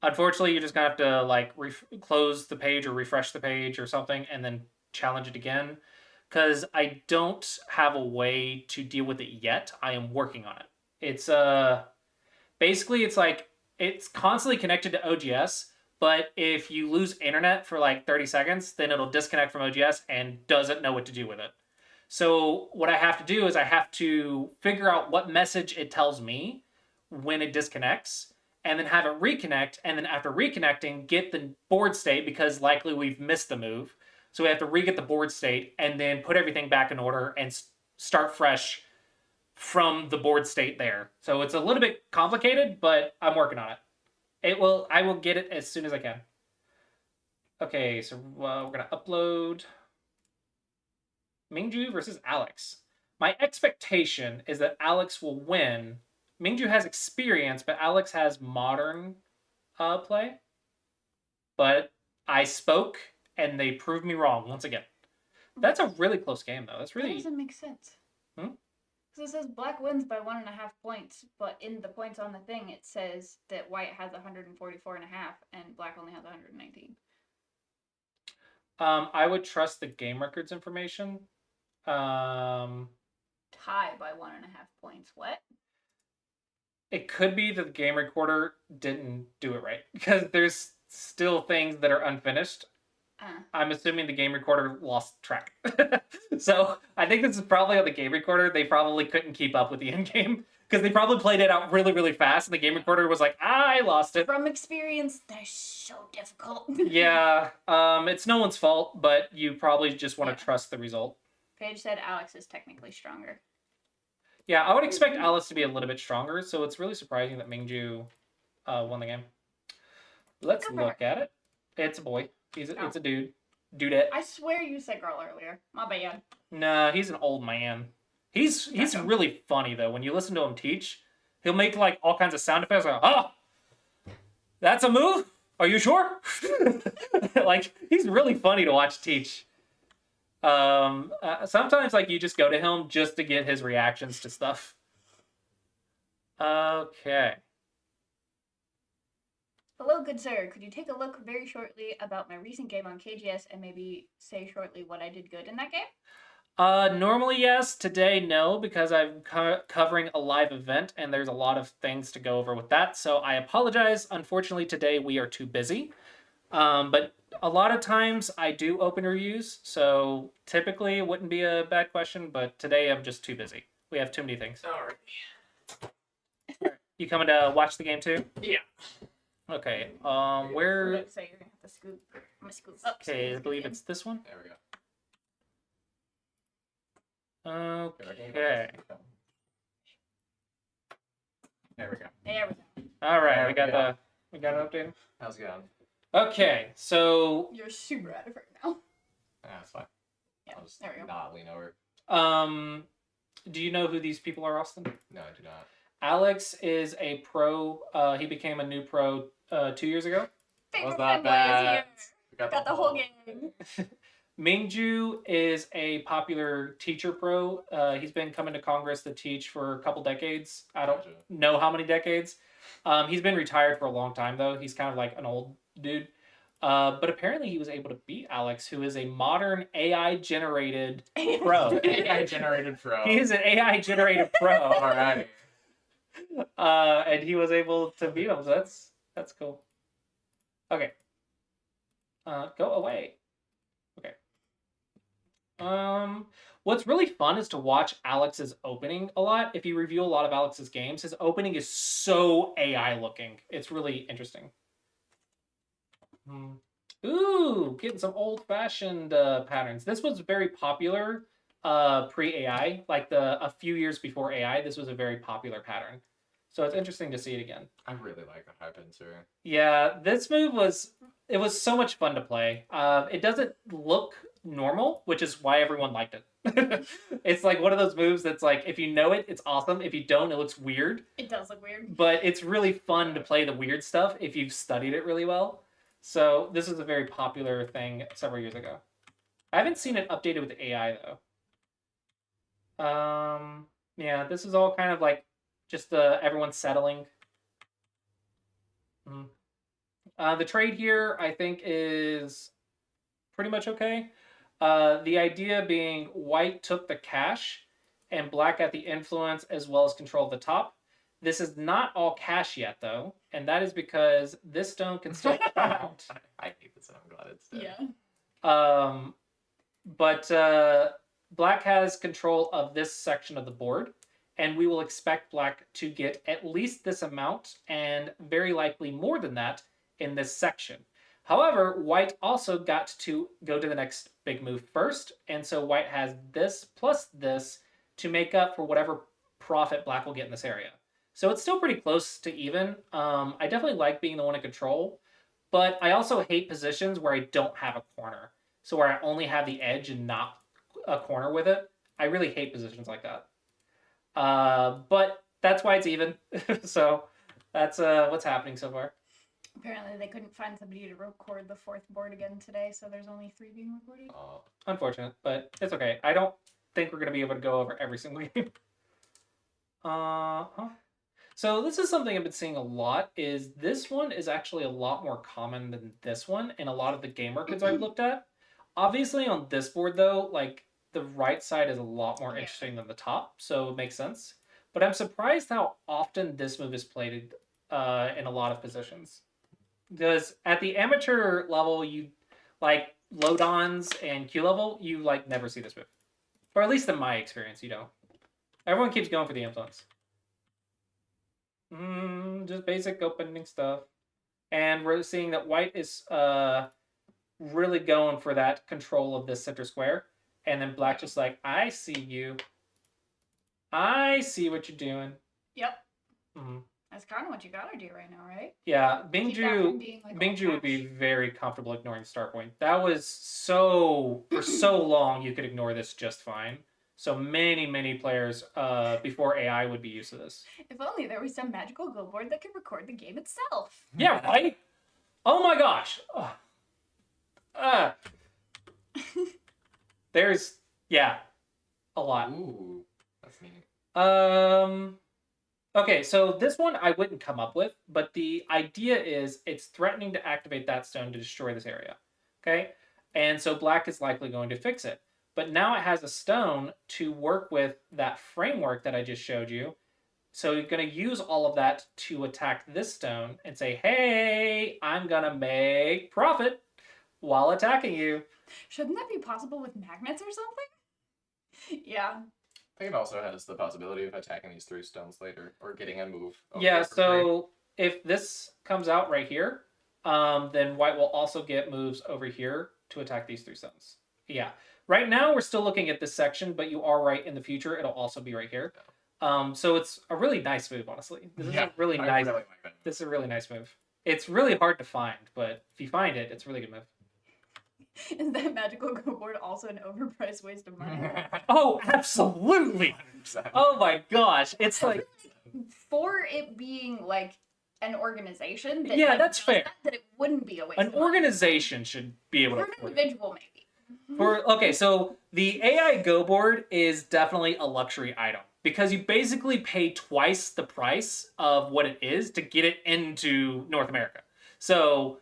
unfortunately, you're just gonna have to like close the page or refresh the page or something, and then challenge it again, because I don't have a way to deal with it yet. I am working on it. It's basically it's like it's constantly connected to OGS. But if you lose internet for like 30 seconds, then it'll disconnect from OGS and doesn't know what to do with it. So what I have to do is I have to figure out what message it tells me when it disconnects, and then have it reconnect, and then after reconnecting, get the board state, because likely we've missed the move. So we have to re-get the board state, and then put everything back in order and start fresh from the board state there. So it's a little bit complicated, but I'm working on it. I will get it as soon as I can. Okay, so we're gonna upload Mingju versus Alex. My expectation is that Alex will win. Mingju has experience, but Alex has modern play. But I spoke, and they proved me wrong once again. That's a really close game, though. That's really... That doesn't make sense. Because it says black wins by 1.5 points, but in the points on the thing, it says that white has 144.5 and black only has 119. I would trust the game records information. Tie by 1.5 points. What? It could be that the game recorder didn't do it right, because there's still things that are unfinished. I'm assuming the game recorder lost track. So I think this is probably on the game recorder. They probably couldn't keep up with the end game, because they probably played it out really, really fast, and the game recorder was like, I lost it. From experience, they're so difficult. Yeah, it's no one's fault, but you probably just want to trust the result. Paige said Alex is technically stronger. Yeah, I would expect Alice to be a little bit stronger, so it's really surprising that Mingju won the game. Let's look at it. It's a boy. It's a dude. Dudette. I swear you said girl earlier. My bad. Nah, he's an old man. He's really funny, though. When you listen to him teach, he'll make like all kinds of sound effects. Like, oh, that's a move? Are you sure? Like, he's really funny to watch teach. Sometimes like you just go to him just to get his reactions to stuff. Okay. Hello, good sir. Could you take a look very shortly about my recent game on KGS and maybe say shortly what I did good in that game? Normally yes. Today no, because I'm covering a live event and there's a lot of things to go over with that. So I apologize. Unfortunately, today we are too busy. But a lot of times I do open reviews, so typically it wouldn't be a bad question, but today I'm just too busy. We have too many things. Sorry. You coming to watch the game too? Yeah. Okay, where... So you're gonna have to scoop. I'm gonna scoop up. Okay, I believe it's this one. There we go. Okay. There we go. There we go. All right, There we got we we got it updated. How's it going? Okay, so You're super out of it right now. That's fine. Yeah, I'll just there we go. not lean over. do you know who these people are, Austin? No, I do not. Alex is a pro. He became a new pro 2 years ago. Favorite Was that fanboy is bad? here. We Got the whole game. Mingju is a popular teacher pro. He's been coming to Congress to teach for a couple decades. I don't know how many decades. He's been retired for a long time, though. He's kind of like an old dude. But apparently he was able to beat Alex, who is a modern AI-generated pro. AI-generated pro. He is an AI-generated pro. All right. And he was able to beat him, so that's cool. Okay. Go away. Okay. What's really fun is to watch Alex's opening a lot. If you review a lot of Alex's games, his opening is so AI looking. It's really interesting. Ooh, getting some old-fashioned patterns. This was very popular pre-AI, like a few years before AI. This was a very popular pattern. So it's interesting to see it again. I really like the high pincer. Yeah, this move was so much fun to play. It doesn't look normal, which is why everyone liked it. It's like one of those moves that's like if you know it, it's awesome. If you don't, it looks weird. It does look weird. But it's really fun to play the weird stuff if you've studied it really well. So this is a very popular thing several years ago. I haven't seen it updated with AI though. Yeah, this is all kind of like just everyone settling. The trade here, I think, is pretty much okay. The idea being white took the cash and black got the influence as well as control of the top. This is not all cash yet, though, and that is because this stone can still come out. I hate this, and I'm glad it's dead. Yeah. But black has control of this section of the board, and we will expect black to get at least this amount, and very likely more than that, in this section. However, white also got to go to the next big move first, and so white has this plus this to make up for whatever profit black will get in this area. So it's still pretty close to even. I definitely like being the one in control, but I also hate positions where I don't have a corner. So where I only have the edge and not a corner with it. I really hate positions like that. But that's why it's even. So that's what's happening so far. Apparently they couldn't find somebody to record the fourth board again today, so there's only 3 being recorded. Unfortunate, but it's okay. I don't think we're going to be able to go over every single game. So this is something I've been seeing a lot, is this one is actually a lot more common than this one in a lot of the game markets I've looked at. Obviously on this board though, like the right side is a lot more interesting than the top, so it makes sense. But I'm surprised how often this move is played in a lot of positions. Because at the amateur level, you like low dons and Q level, you like never see this move. Or at least in my experience, you know. Everyone keeps going for the influence. Just basic opening stuff. And we're seeing that white is really going for that control of this center square. And then black just like, I see you. I see what you're doing. Yep. That's kind of what you gotta do right now, right? Yeah, Mingju would be very comfortable ignoring the start point. That was for so long you could ignore this just fine. So many players before AI would be used to this. If only there was some magical go board that could record the game itself. Yeah, right? Oh my gosh. There's, yeah, a lot. Ooh, that's neat. Okay, so this one I wouldn't come up with, but the idea is it's threatening to activate that stone to destroy this area. Okay? And so black is likely going to fix it. But now it has a stone to work with that framework that I just showed you. So you're going to use all of that to attack this stone and say, hey, I'm going to make profit while attacking you. Shouldn't that be possible with magnets or something? Yeah. I think it also has the possibility of attacking these 3 stones later, or getting a move. Yeah, so if this comes out right here, then white will also get moves over here to attack these 3 stones. Yeah. Right now, we're still looking at this section, but you are right. In the future, it'll also be right here. So it's a really nice move, honestly. This is a really nice. Really like that. This is a really nice move. It's really hard to find, but if you find it, it's a really good move. Is that magical go board also an overpriced waste of money? Oh, absolutely! 100%. Oh my gosh, it's like for it being like an organization. That yeah, that's fair. That it wouldn't be a waste. An organization should be able to. For an individual, maybe. Okay, so the AI Go board is definitely a luxury item because you basically pay twice the price of what it is to get it into North America. So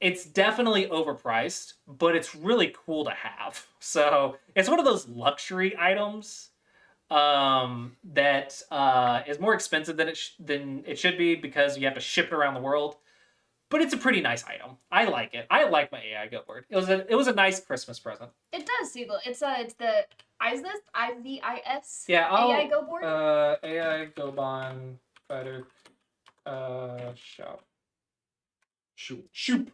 it's definitely overpriced, but it's really cool to have. So it's one of those luxury items that is more expensive than it should be because you have to ship it around the world. But it's a pretty nice item. I like it. I like my AI Go board. It was a nice Christmas present. It does, Siegel. It's the IVIS. Yeah, AI Go board. AI Go Bond Fighter shop. Shoop.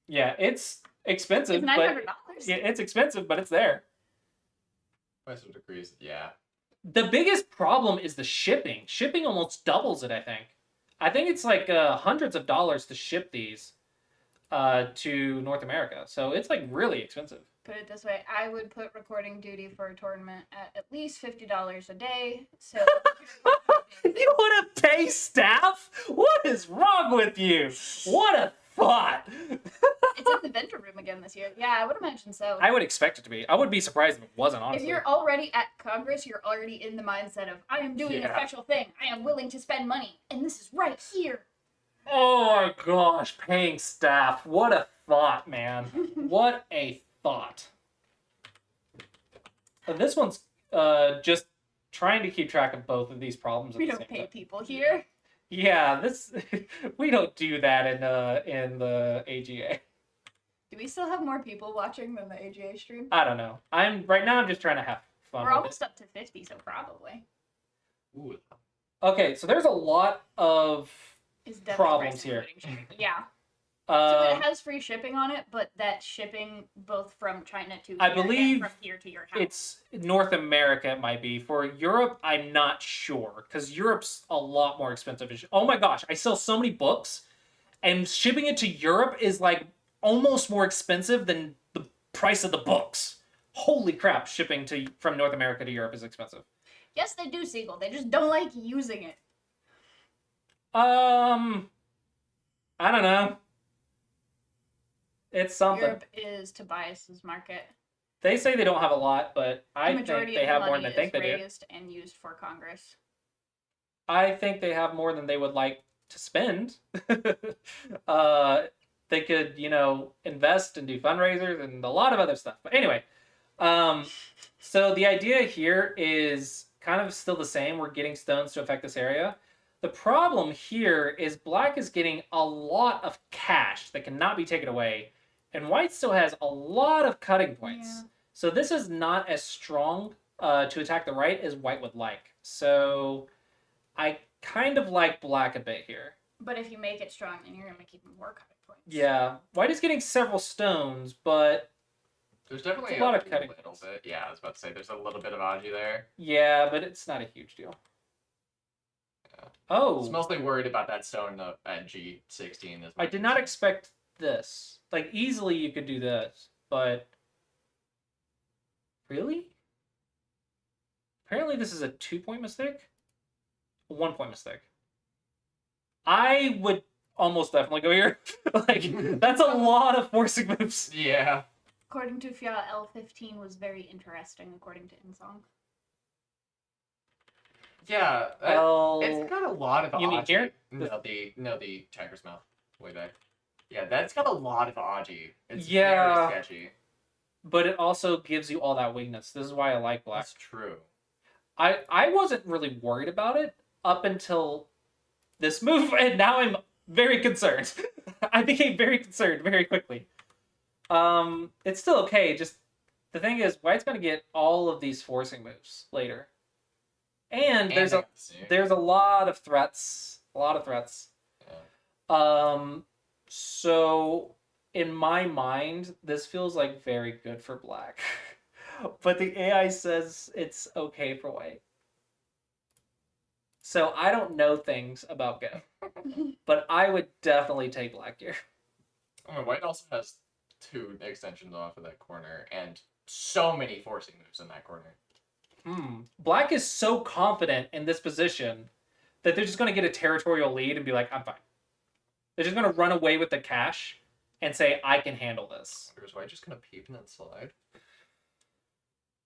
Yeah, it's expensive. It's $900. Yeah, it's expensive, but it's there. Western degrees, yeah. The biggest problem is the shipping. Shipping almost doubles it, I think. I think it's like hundreds of dollars to ship these to North America. So it's like really expensive. Put it this way, I would put recording duty for a tournament at least $50 a day. So You want to pay staff? What is wrong with you? What a thought. It's in the vendor room again this year. Yeah, I would imagine so. I would expect it to be. I would be surprised if it wasn't, honestly. If you're already at Congress, you're already in the mindset of, I am doing a special thing. I am willing to spend money. And this is right here. Oh my gosh, paying staff. What a thought, man. What a thought. This one's just trying to keep track of both of these problems. We don't pay people here. Yeah, this we don't do that in the AGA. Do we still have more people watching than the AGA stream? I don't know. Right now I'm just trying to have fun. We're almost up to 50, so probably. Ooh. Okay, so there's a lot of Is Devin's problems price here. including shipping? Yeah. So it has free shipping on it, but that shipping both from China to here I believe and from here to your house. it's North America. It might be for Europe. I'm not sure because Europe's a lot more expensive. Oh my gosh, I sell so many books, and shipping it to Europe is like almost more expensive than the price of the books. Holy crap! Shipping from North America to Europe is expensive. Yes, they do, Siegel. They just don't like using it. I don't know. It's something. Europe is Tobias's market. They say they don't have a lot, but I The think majority they of have the more money than they think is they do. raised and used for Congress. I think they have more than they would like to spend. They could, invest and do fundraisers and a lot of other stuff. But anyway, so the idea here is kind of still the same. We're getting stones to affect this area. The problem here is black is getting a lot of cash that cannot be taken away, and white still has a lot of cutting points. Yeah. So this is not as strong to attack the right as white would like. So I kind of like black a bit here. But if you make it strong, then you're going to make even more cutting points. Yeah, white is getting several stones, but There's definitely a lot of cutting little bit. Yeah, I was about to say there's a little bit of Aji there. yeah, but it's not a huge deal. Yeah. I Oh, was mostly worried about that stone at G16. I did not expect this. Like, easily you could do this, but... Really? Apparently this is a 2-point mistake? A 1-point mistake. I would almost definitely go here. Like, that's a lot of forcing moves. Yeah. According to Fia, L15 was very interesting, according to Insong. Yeah. It's got a lot of You mean Aji. here? No, the Tiger's Mouth. Way back. Yeah, that's got a lot of Aji. It's Yeah. very sketchy. But it also gives you all that weakness. This is why I like black. That's true. I wasn't really worried about it up until this move, and now I'm very concerned. I became very concerned very quickly. It's still okay, just the thing is, white's gonna get all of these forcing moves later. And there's a lot of threats. A lot of threats. Yeah. So in my mind, this feels like very good for black. But the AI says it's okay for white. So I don't know things about Go. But I would definitely take black here. I mean, white also has 2 extensions off of that corner and so many forcing moves in that corner. Black is so confident in this position that they're just going to get a territorial lead and be like, I'm fine. They're just going to run away with the cash and say, I can handle this. Or is white just going to peep and then slide?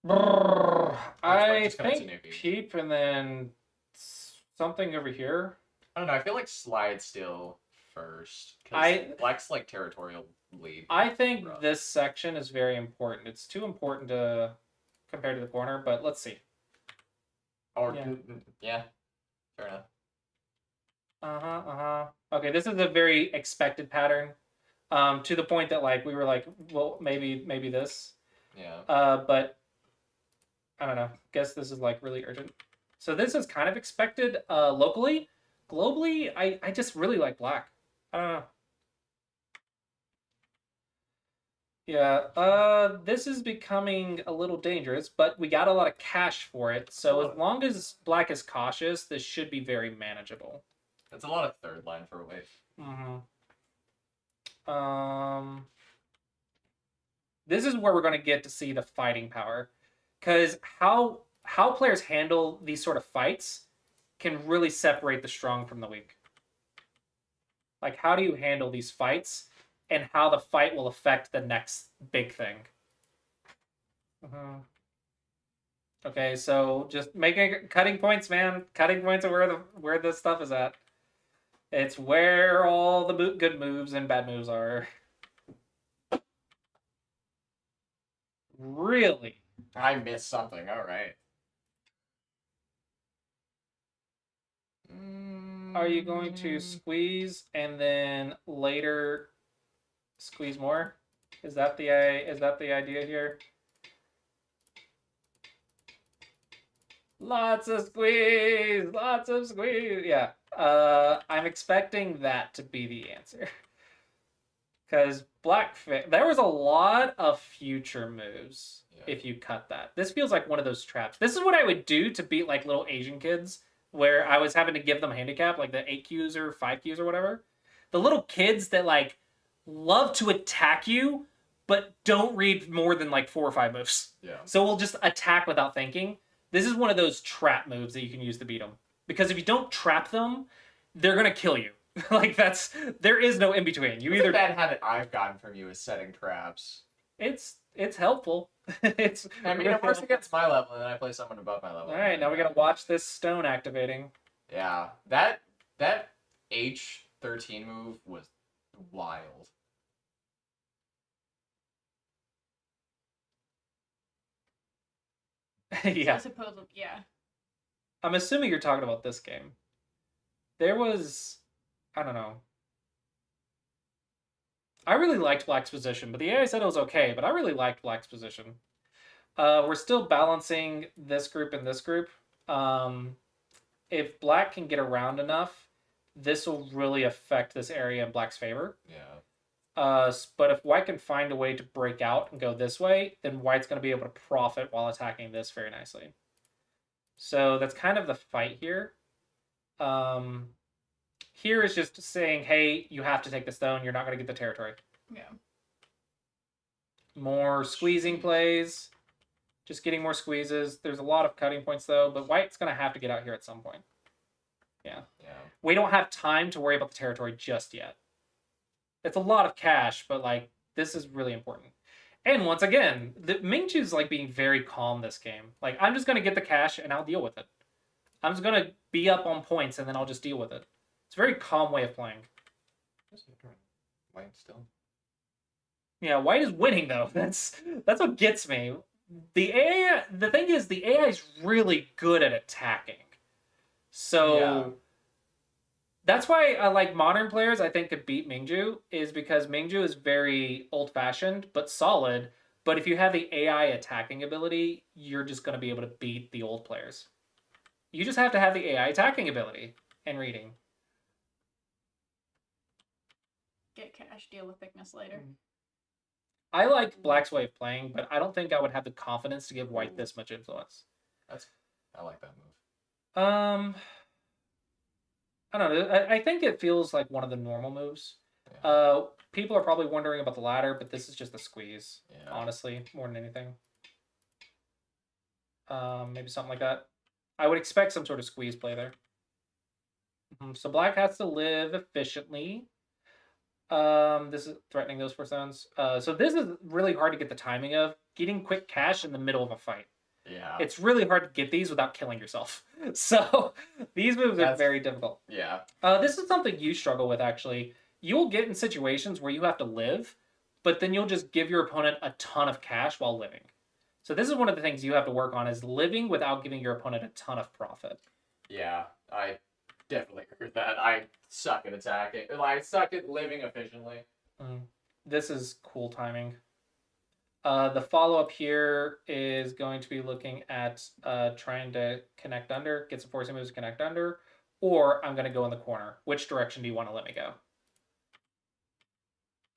I just gonna think Tanuki? peep and then something over here. I don't know. I feel like slide still first. 'Cause I- black's like territorial lead. I think Rough. this section is very important. It's too important to compare to the corner, but let's see. Or yeah. yeah, fair enough. Okay, this is a very expected pattern. To the point that like we were like, well, maybe this. Yeah. But I don't know. Guess this is like really urgent. So this is kind of expected locally. Globally, I just really like black. I don't know. Yeah, this is becoming a little dangerous, but we got a lot of cash for it, so as long as black is cautious, this should be very manageable. That's a lot of third line for a wave. This is where we're going to get to see the fighting power, because how players handle these sort of fights can really separate the strong from the weak. Like, how do you handle these fights, and how the fight will affect the next big thing. Okay, so just making cutting points, man. Cutting points are where the stuff is at. It's where all the good moves and bad moves are. Really? I missed something. All right. Are you going to squeeze and then later squeeze more? Is that the idea here? Lots of squeeze, lots of squeeze. Yeah. I'm expecting that to be the answer. Because there was a lot of future moves if you cut that. This feels like one of those traps. This is what I would do to beat like little Asian kids where I was having to give them handicap, like the 8Qs or 5Qs or whatever. The little kids that like love to attack you, but don't read more than like 4 or 5 moves. Yeah. So we'll just attack without thinking. This is one of those trap moves that you can use to beat them. Because if you don't trap them, they're going to kill you. Like there is no in between. You either bad habit I've gotten from you is setting traps. It's helpful. I mean, it works against my level, and then I play someone above my level. All right, now we gotta watch this stone activating. Yeah, that H13 move was wild. Yeah. I suppose, yeah. I'm assuming you're talking about this game. There was, I don't know. I really liked Black's position, but the AI said it was okay, but I really liked Black's position. We're still balancing this group and this group. If Black can get around enough, this will really affect this area in Black's favor. Yeah. But if White can find a way to break out and go this way, then White's going to be able to profit while attacking this very nicely. So that's kind of the fight here. Here is just saying, hey, you have to take the stone. You're not going to get the territory. Yeah. More squeezing plays. Just getting more squeezes. There's a lot of cutting points, though, but White's going to have to get out here at some point. Yeah. We don't have time to worry about the territory just yet. It's a lot of cash, but, like, this is really important. And once again, Mingchu's, like, being very calm this game. Like, I'm just going to get the cash, and I'll deal with it. I'm just going to be up on points, and then I'll just deal with it. It's a very calm way of playing. White still. Yeah, White is winning, though. That's what gets me. The thing is, the AI is really good at attacking. So... Yeah. That's why I like modern players, I think, could beat Mingju, is because Mingju is very old-fashioned, but solid. But if you have the AI attacking ability, you're just going to be able to beat the old players. You just have to have the AI attacking ability and reading. Get cash, deal with thickness later. I like Black's way of playing, but I don't think I would have the confidence to give White this much influence. I like that move. I don't know. I think it feels like one of the normal moves. Yeah. People are probably wondering about the ladder, but this is just a squeeze, honestly, more than anything. Maybe something like that. I would expect some sort of squeeze play there. So Black has to live efficiently. This is threatening those 4 stones. So this is really hard to get the timing of. Getting quick cash in the middle of a fight. Yeah. It's really hard to get these without killing yourself. So these moves are very difficult. Yeah. This is something you struggle with, actually. You'll get in situations where you have to live, but then you'll just give your opponent a ton of cash while living. So this is one of the things you have to work on, is living without giving your opponent a ton of profit. Yeah, I definitely agree with that. I suck at attacking. I suck at living efficiently. This is cool timing. The follow-up here is going to be looking at trying to connect under, get some forcing moves to connect under, or I'm going to go in the corner. Which direction do you want to let me go?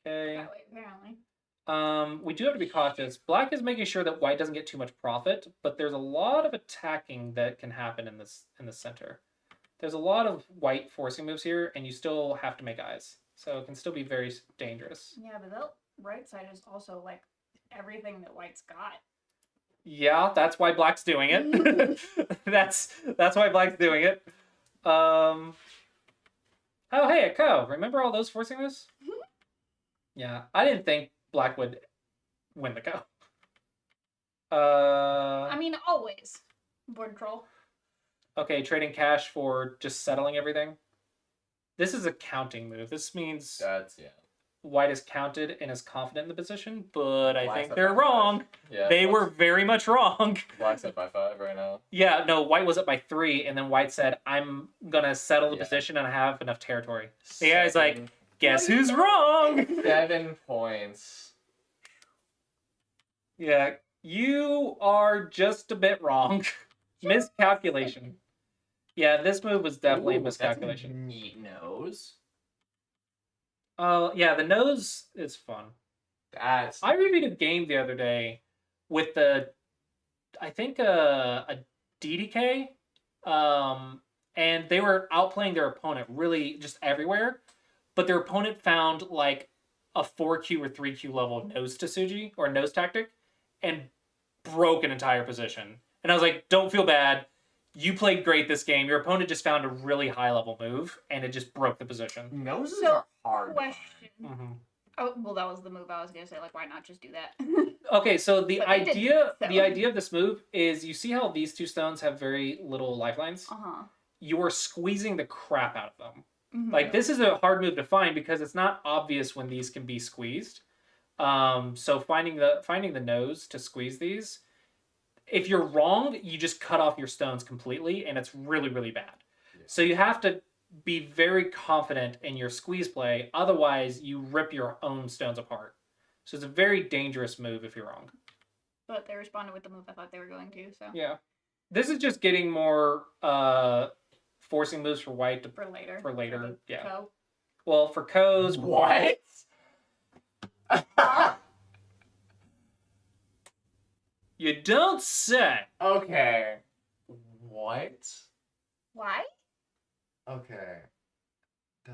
Okay. That way, apparently. We do have to be cautious. Black is making sure that white doesn't get too much profit, but there's a lot of attacking that can happen in the center. There's a lot of white forcing moves here, and you still have to make eyes. So it can still be very dangerous. Yeah, but that right side is also like everything that white's got. Yeah, that's why black's doing it. that's why black's doing it. Oh hey, a cow. Remember all those forcing moves? Yeah, I didn't think black would win the cow. I mean, always. Board troll. Okay, trading cash for just settling everything. This is a counting move. This means That's white is counted and is confident in the position, but I Black's think up they're by 5. wrong. Yeah. They were very much wrong. Black's up by 5 right now. Yeah, no, white was up by 3, and then white said, I'm gonna settle the Yeah. position and I have enough territory. The guy's like, 7 guess who's wrong? 7 points. Yeah, you are just a bit wrong. Miscalculation. Yeah, this move was definitely a Ooh, miscalculation. That's a neat nose. Yeah, the nose is fun. That's I reviewed a game the other day with I think a DDK, and they were outplaying their opponent really just everywhere, but their opponent found like a 4Q or 3Q level nose Tsuji or nose tactic, and broke an entire position. And I was like, don't feel bad. You played great this game. Your opponent just found a really high level move, and it just broke the position. noses So, are hard. question. Mm-hmm. Oh, well, that was the move I was gonna say. Like, why not just do that? Okay, so the But they didn't, idea so. the idea of this move is you see how these two stones have very little lifelines? Uh-huh. You are squeezing the crap out of them. Mhm. Like this is a hard move to find because it's not obvious when these can be squeezed. So finding the nose to squeeze these, if you're wrong, you just cut off your stones completely, and it's really, really bad. Yeah. So you have to be very confident in your squeeze play, otherwise you rip your own stones apart. So it's a very dangerous move if you're wrong. But they responded with the move I thought they were going to, so. Yeah. This is just getting more forcing moves for white to For later. For later, the yeah. co. well for Ko's. What? You don't say. Okay. What? Why? Okay. Da.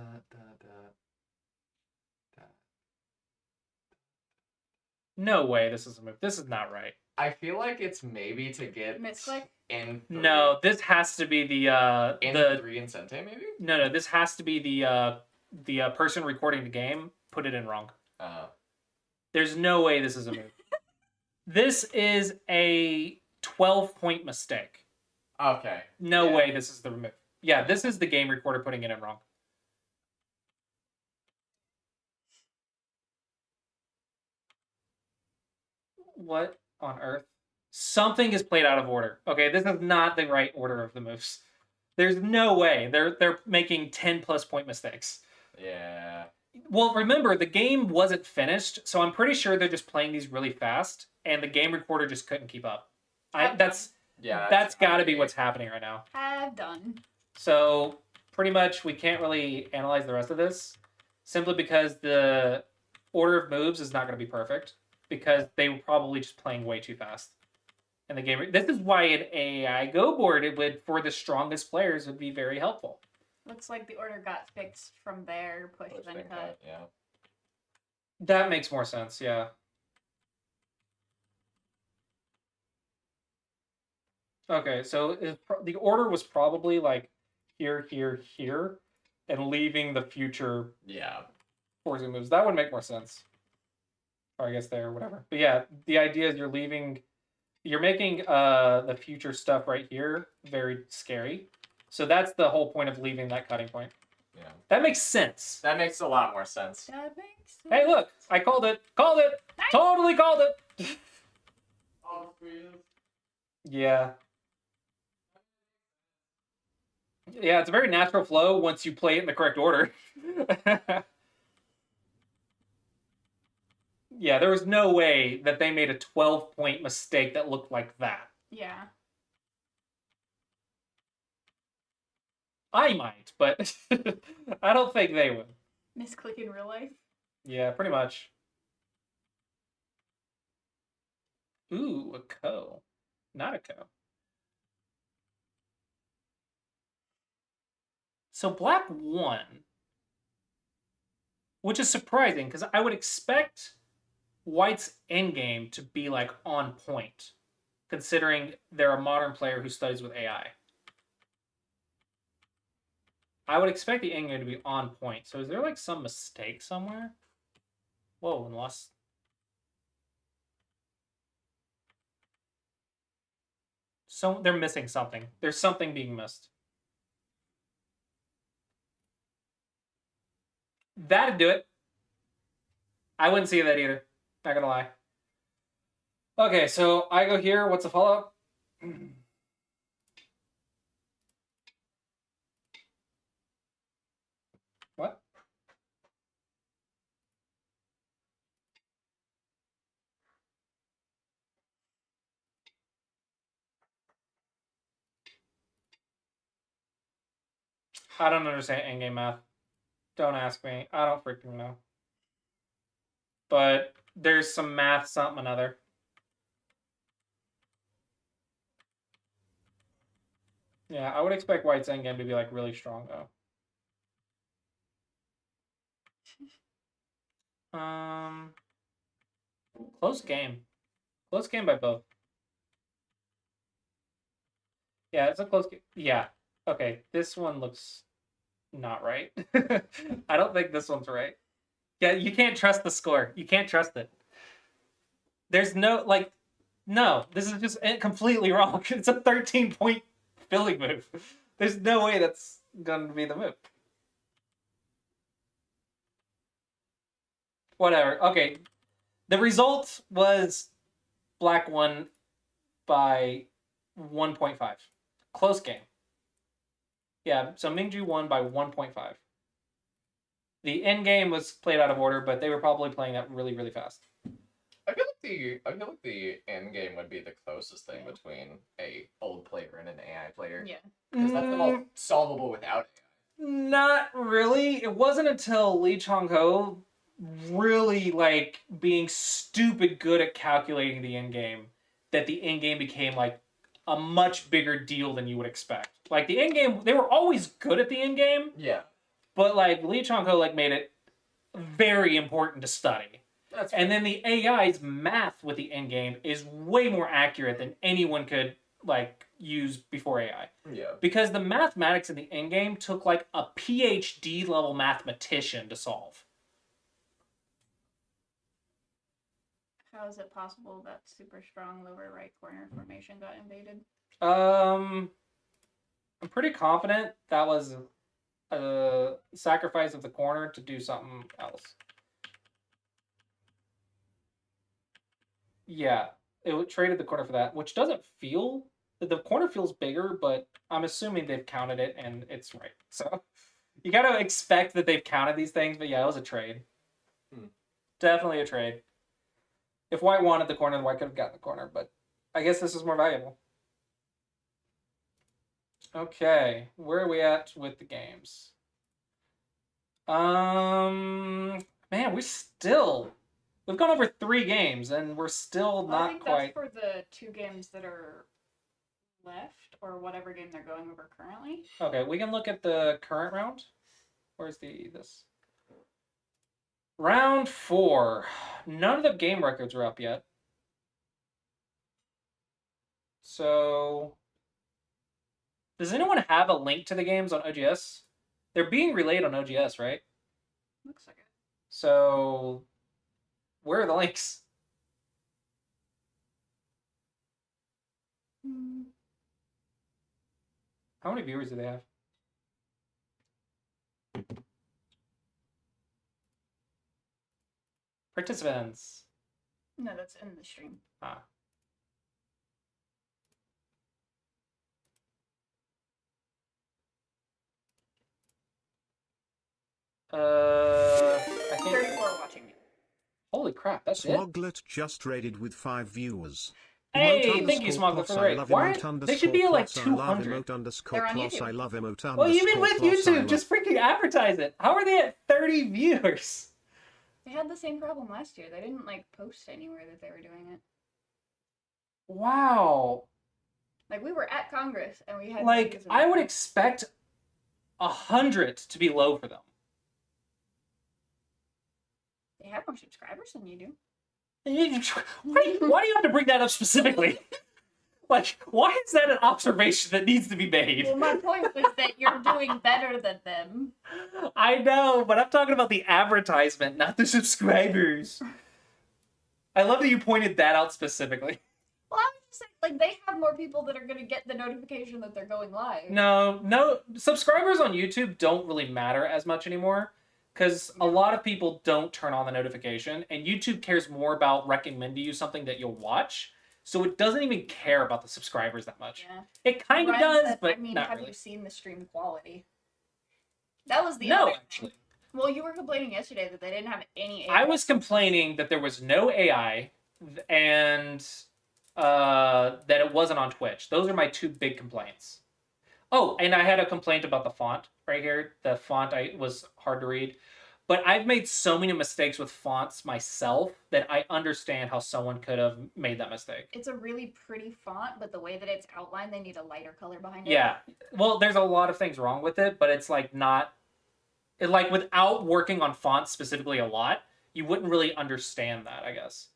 No way this is a move. This is not right. I feel like it's maybe to get Misclick? in 3. No, this has to be the in the 3 and Sente maybe? no, this has to be the person recording the game put it in wrong. There's no way this is a move. This is a 12-point mistake. Okay. No Yeah. way this is the move. Yeah, this is the game recorder putting it in wrong. What on earth? Something is played out of order. Okay, this is not the right order of the moves. There's no way. They're making 10+ point mistakes. Yeah. Well, remember, the game wasn't finished, so I'm pretty sure they're just playing these really fast, and the game recorder just couldn't keep up. That's got to be what's happening right now. Have done. So, pretty much, we can't really analyze the rest of this, simply because the order of moves is not going to be perfect, because they were probably just playing way too fast. And the game. This is why an AI Go board, it would, for the strongest players, would be very helpful. Looks like the order got fixed from there, push then cut. Yeah. That makes more sense, yeah. Okay, so the order was probably like here, here, here, and leaving the future Yeah. forcing moves. That would make more sense. Or I guess there, whatever. But yeah, the idea is you're making the future stuff right here very scary. So that's the whole point of leaving that cutting point. Yeah. That makes sense. That makes a lot more sense. That makes sense. Hey, look, I called it. Called it. Nice. Totally called it. Yeah. Yeah, it's a very natural flow once you play it in the correct order. Yeah, there was no way that they made a 12-point mistake that looked like that. Yeah. I might, but I don't think they would. Misclick in real life. Yeah, pretty much. Ooh, a co. Not a co. So black won, which is surprising because I would expect white's endgame to be like on point, considering they're a modern player who studies with AI. I would expect the endgame to be on point. So is there like some mistake somewhere? Whoa, and lost. So they're missing something. There's something being missed. That'd do it. I wouldn't see that either. Not gonna lie. Okay, so I go here. What's the follow-up? What? I don't understand endgame math. Don't ask me. I don't freaking know. But there's some math, something another. Yeah, I would expect white's endgame to be like really strong though. Close game. Close game by both. Yeah, it's a close game. Yeah. Okay, this one looks not right. I don't think this one's right. Yeah, you can't trust the score. You can't trust it. There's no, like, no, this is just completely wrong. It's a 13-point filling move. There's no way that's going to be the move. Whatever. Okay. The result was black won by 1.5. Close game. Yeah, so Mingju won by 1.5. The end game was played out of order, but they were probably playing that really, really fast. I feel like the end game would be the closest thing between a old player and an AI player. Yeah. Because that's the most solvable without AI. Not really. It wasn't until Lee Chong-ho really like being stupid good at calculating the end game that the end game became like a much bigger deal than you would expect. Like the end game, they were always good at the end game. Yeah. But like Lee Chong-ho like made it very important to study. And then the AI's math with the end game is way more accurate than anyone could like use before AI. Yeah. Because the mathematics in the end game took like a PhD level mathematician to solve. How is it possible that super strong lower right corner formation got invaded? I'm pretty confident that was a sacrifice of the corner to do something else. Yeah, it traded the corner for that, which doesn't feel... The corner feels bigger, but I'm assuming they've counted it and it's right. So you gotta expect that they've counted these things, but yeah, it was a trade. Definitely a trade. If white wanted the corner, white could have gotten the corner, but I guess this is more valuable. Okay, where are we at with the games? Man, we've gone over 3 games and we're still not I think quite. That's for the 2 games that are left, or whatever game they're going over currently. Okay, we can look at the current round. Where's this? Round 4. None of the game records are up yet. So, does anyone have a link to the games on OGS? They're being relayed on OGS, right? Looks like it. So, where are the links? How many viewers do they have? Participants. No, that's in the stream. Ah. I think 34 watching. Holy crap, that's it. Smoglet just raided with 5 viewers. Hey, thank you, Smoglet, for the raid. Why? They should be at like 200. They're on YouTube. Well, even with YouTube, just freaking advertise it. How are they at 30 viewers? They had the same problem last year. They didn't like post anywhere that they were doing it. Wow. Like, we were at Congress and we had Like, videos of I it. would expect 100 to be low for them. They have more subscribers than you do. Why do you have to bring that up specifically? Like, why is that an observation that needs to be made? Well, my point was that you're doing better than them. I know, but I'm talking about the advertisement, not the subscribers. I love that you pointed that out specifically. Well, I was just saying, like, they have more people that are going to get the notification that they're going live. No, subscribers on YouTube don't really matter as much anymore because a lot of people don't turn on the notification, and YouTube cares more about recommending you something that you'll watch. So it doesn't even care about the subscribers that much. Yeah. It kind of Ryan does, said, but I mean, not have really. you seen the stream quality? That was the No, other thing. actually. Well, you were complaining yesterday that they didn't have any AI. I was complaining that there was no AI and that it wasn't on Twitch. Those are my two big complaints. Oh, and I had a complaint about the font right here. The font was hard to read. But I've made so many mistakes with fonts myself that I understand how someone could have made that mistake. It's a really pretty font, but the way that it's outlined, they need a lighter color behind it. Yeah. Well, there's a lot of things wrong with it, but it's like not... Like, without working on fonts specifically a lot, you wouldn't really understand that, I guess.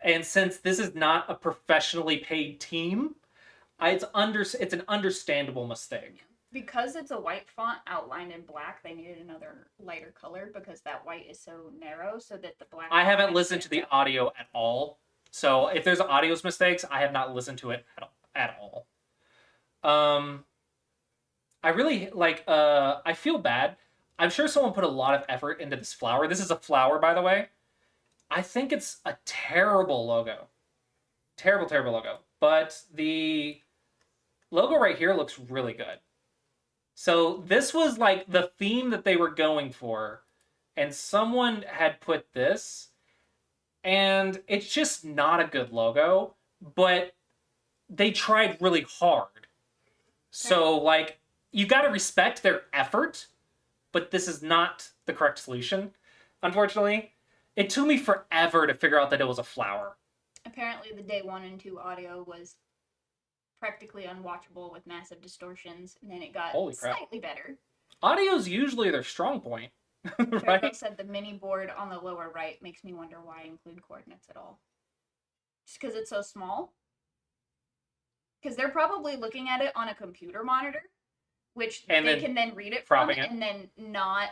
And since this is not a professionally paid team, it's an understandable mistake. Because it's a white font outlined in black, they needed another lighter color because that white is so narrow so that the black... I haven't listened to the audio at all. So if there's audio mistakes, I have not listened to it at all. I really, like, I feel bad. I'm sure someone put a lot of effort into this flower. This is a flower, by the way. I think it's a terrible logo. Terrible, terrible logo. But the logo right here looks really good. So this was like the theme that they were going for. And someone had put this. And it's just not a good logo. But they tried really hard. So, like, you got to respect their effort. But this is not the correct solution, unfortunately. It took me forever to figure out that it was a flower. Apparently the day 1 and 2 audio was practically unwatchable with massive distortions, and then it got slightly better. Audio's usually their strong point, right? They said the mini board on the lower right makes me wonder why include coordinates at all. Just because it's so small? Because they're probably looking at it on a computer monitor, which they can then read it from, and then not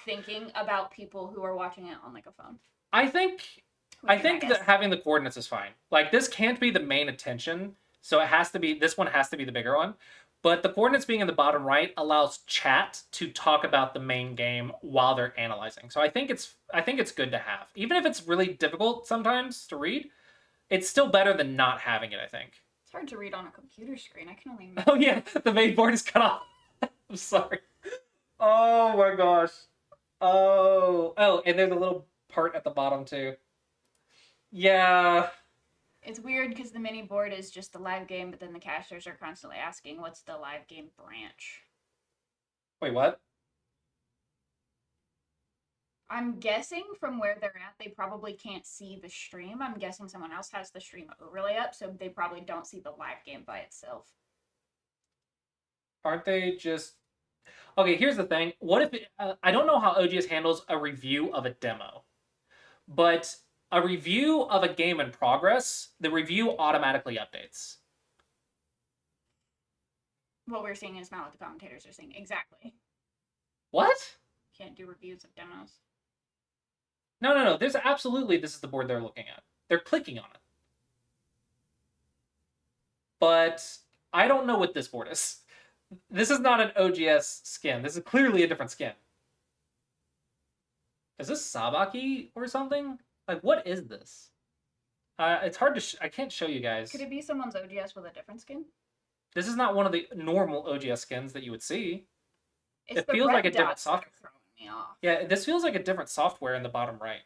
thinking about people who are watching it on like a phone. I think that having the coordinates is fine. Like, this can't be the main attention, so it has to be, this one has to be the bigger one. But the coordinates being in the bottom right allows chat to talk about the main game while they're analyzing. So I think it's good to have. Even if it's really difficult sometimes to read, it's still better than not having it, I think. It's hard to read on a computer screen. I can only... Oh yeah, the main board is cut off. I'm sorry. Oh my gosh. Oh, and there's a little part at the bottom too. Yeah. It's weird because the mini board is just the live game, but then the casters are constantly asking, what's the live game branch? Wait, what? I'm guessing from where they're at, they probably can't see the stream. I'm guessing someone else has the stream overlay up, so they probably don't see the live game by itself. Aren't they just... Okay, here's the thing. What if... I don't know how OGS handles a review of a demo, but a review of a game in progress, the review automatically updates. What we're seeing is not what the commentators are saying. Exactly. What? Can't do reviews of demos. No. There's absolutely... This is the board they're looking at. They're clicking on it. But I don't know what this board is. This is not an OGS skin. This is clearly a different skin. Is this Sabaki or something? Like, what is this? It's hard to... I can't show you guys. Could it be someone's OGS with a different skin? This is not one of the normal OGS skins that you would see. It's it feels like a different software. Throwing me off. Yeah, this feels like a different software in the bottom right.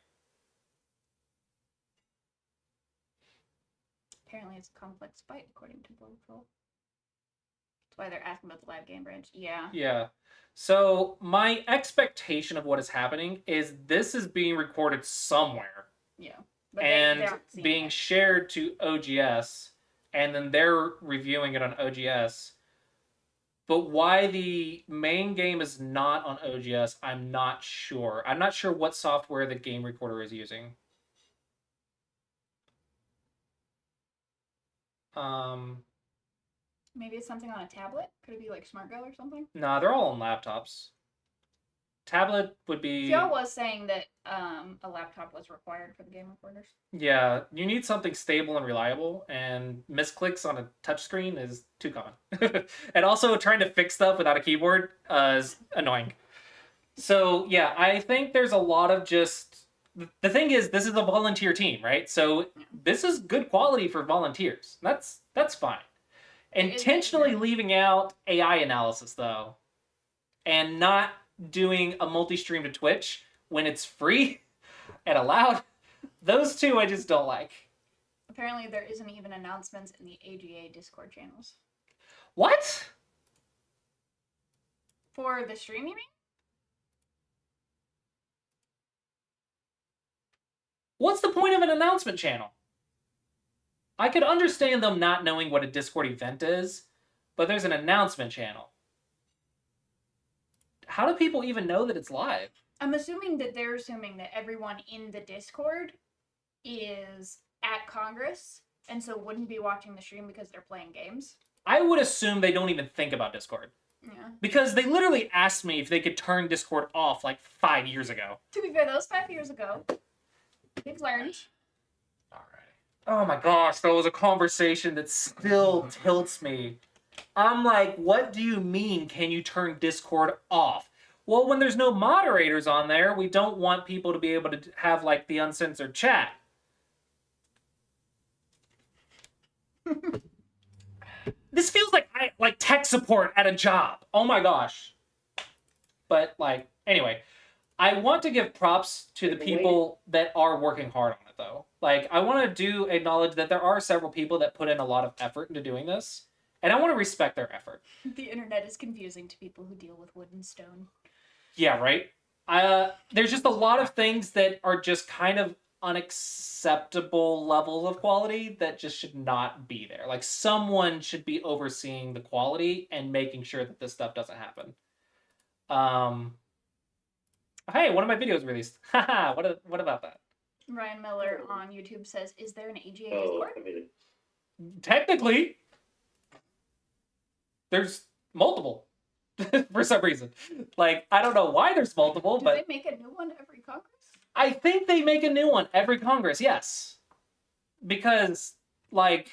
Apparently it's a complex fight, according to Board Pro. That's why they're asking about the live game branch. Yeah. Yeah. So my expectation of what is happening is this is being recorded somewhere. Yeah. And being shared to OGS and then they're reviewing it on OGS. But why the main game is not on OGS, I'm not sure. I'm not sure what software the game recorder is using. Maybe it's something on a tablet? Could it be like SmartGo or something? Nah, they're all on laptops. Tablet would be... Joe was saying that a laptop was required for the game recorders. Yeah, you need something stable and reliable, and misclicks on a touchscreen is too common. And also, trying to fix stuff without a keyboard is annoying. So, yeah, I think there's a lot of just... The thing is, this is a volunteer team, right? So, this is good quality for volunteers. That's fine. Intentionally leaving out AI analysis, though, and not doing a multi-stream to Twitch when it's free and allowed, those two I just don't like. Apparently there isn't even announcements in the AGA Discord channels. What? For the stream, you mean? What's the point of an announcement channel? I could understand them not knowing what a Discord event is, but there's an announcement channel. How do people even know that it's live? I'm assuming that they're assuming that everyone in the Discord is at Congress, and so wouldn't be watching the stream because they're playing games. I would assume they don't even think about Discord. Yeah. Because they literally asked me if they could turn Discord off like 5 years ago. To be fair, that was 5 years ago. They've learned. Alright. Oh my gosh, that was a conversation that still tilts me. I'm like, what do you mean, can you turn Discord off? Well, when there's no moderators on there, we don't want people to be able to have, like, the uncensored chat. This feels like tech support at a job. Oh my gosh. But, like, anyway, I want to give props to the people that are working hard on it, though. Like, I want to acknowledge that there are several people that put in a lot of effort into doing this. And I want to respect their effort. The internet is confusing to people who deal with wood and stone. Yeah, right? There's just a lot of things that are just kind of unacceptable levels of quality that just should not be there. Like, someone should be overseeing the quality and making sure that this stuff doesn't happen. Hey, one of my videos released. Haha, what about that? Ryan Miller on YouTube says, is there an AGA Discord? Technically, there's multiple for some reason. Like, I don't know why there's multiple, Do but they make a new one every Congress? I think they make a new one every Congress, yes. Because, like,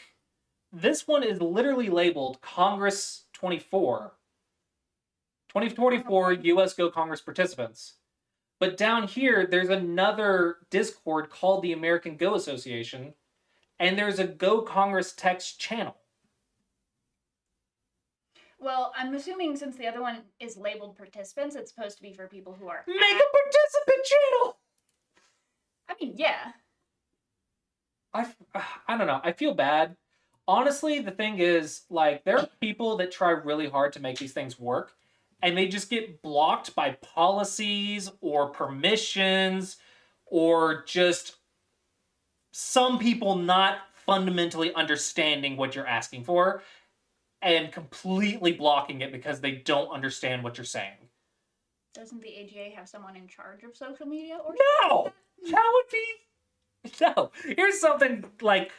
this one is literally labeled Congress 2024 U.S. Go Congress participants. But down here, there's another Discord called the American Go Association, and there's a Go Congress text channel. Well, I'm assuming since the other one is labeled participants, it's supposed to be for people who are... Make a participant channel! I mean, yeah. I don't know. I feel bad. Honestly, the thing is, like, there are people that try really hard to make these things work, and they just get blocked by policies or permissions or just some people not fundamentally understanding what you're asking for and completely blocking it because they don't understand what you're saying. Doesn't the AGA have someone in charge of social media? Or No! That would be... No. Here's something, like,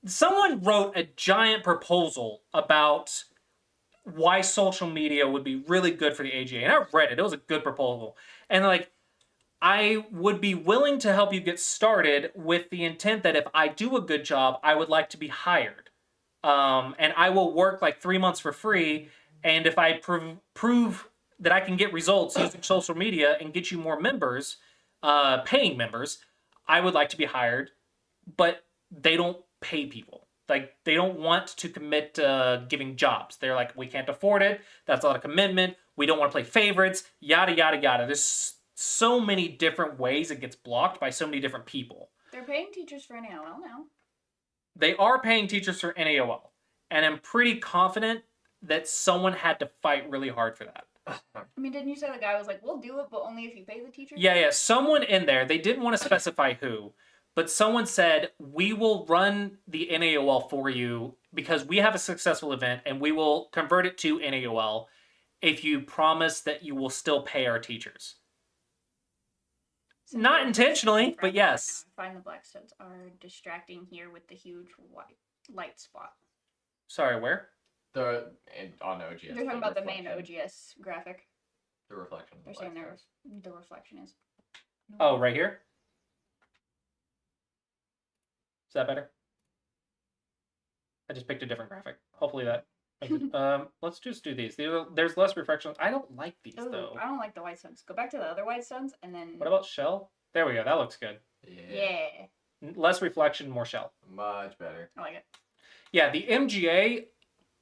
someone wrote a giant proposal about why social media would be really good for the AGA, and I read it. It was a good proposal. And, like, I would be willing to help you get started with the intent that if I do a good job, I would like to be hired. And I will work like 3 months for free, and if I prove that I can get results using social media and get you more members, paying members, I would like to be hired. But they don't pay people. Like, they don't want to commit to giving jobs. They're like, we can't afford it. That's a lot of commitment. We don't want to play favorites. Yada, yada, yada. There's so many different ways it gets blocked by so many different people. They're paying teachers for NAOL now. They are paying teachers for NAOL. And I'm pretty confident that someone had to fight really hard for that. I mean, didn't you say the guy was like, we'll do it, but only if you pay the teachers? Yeah. Someone in there, they didn't want to specify who, but someone said, we will run the NAOL for you because we have a successful event and we will convert it to NAOL if you promise that you will still pay our teachers. So Not we're intentionally, just but yes. I find the Blackstones are distracting here with the huge white light spot. Sorry, where? On OGS. They're talking about the main OGS graphic. The reflection. They're saying the reflection is. Oh, right here? Is that better? I just picked a different graphic. Hopefully that makes it. Let's just do these. There's less reflection. I don't like these, though. I don't like the white stones. Go back to the other white stones, and then... What about shell? There we go. That looks good. Yeah. Less reflection, more shell. Much better. I like it. Yeah, the MGA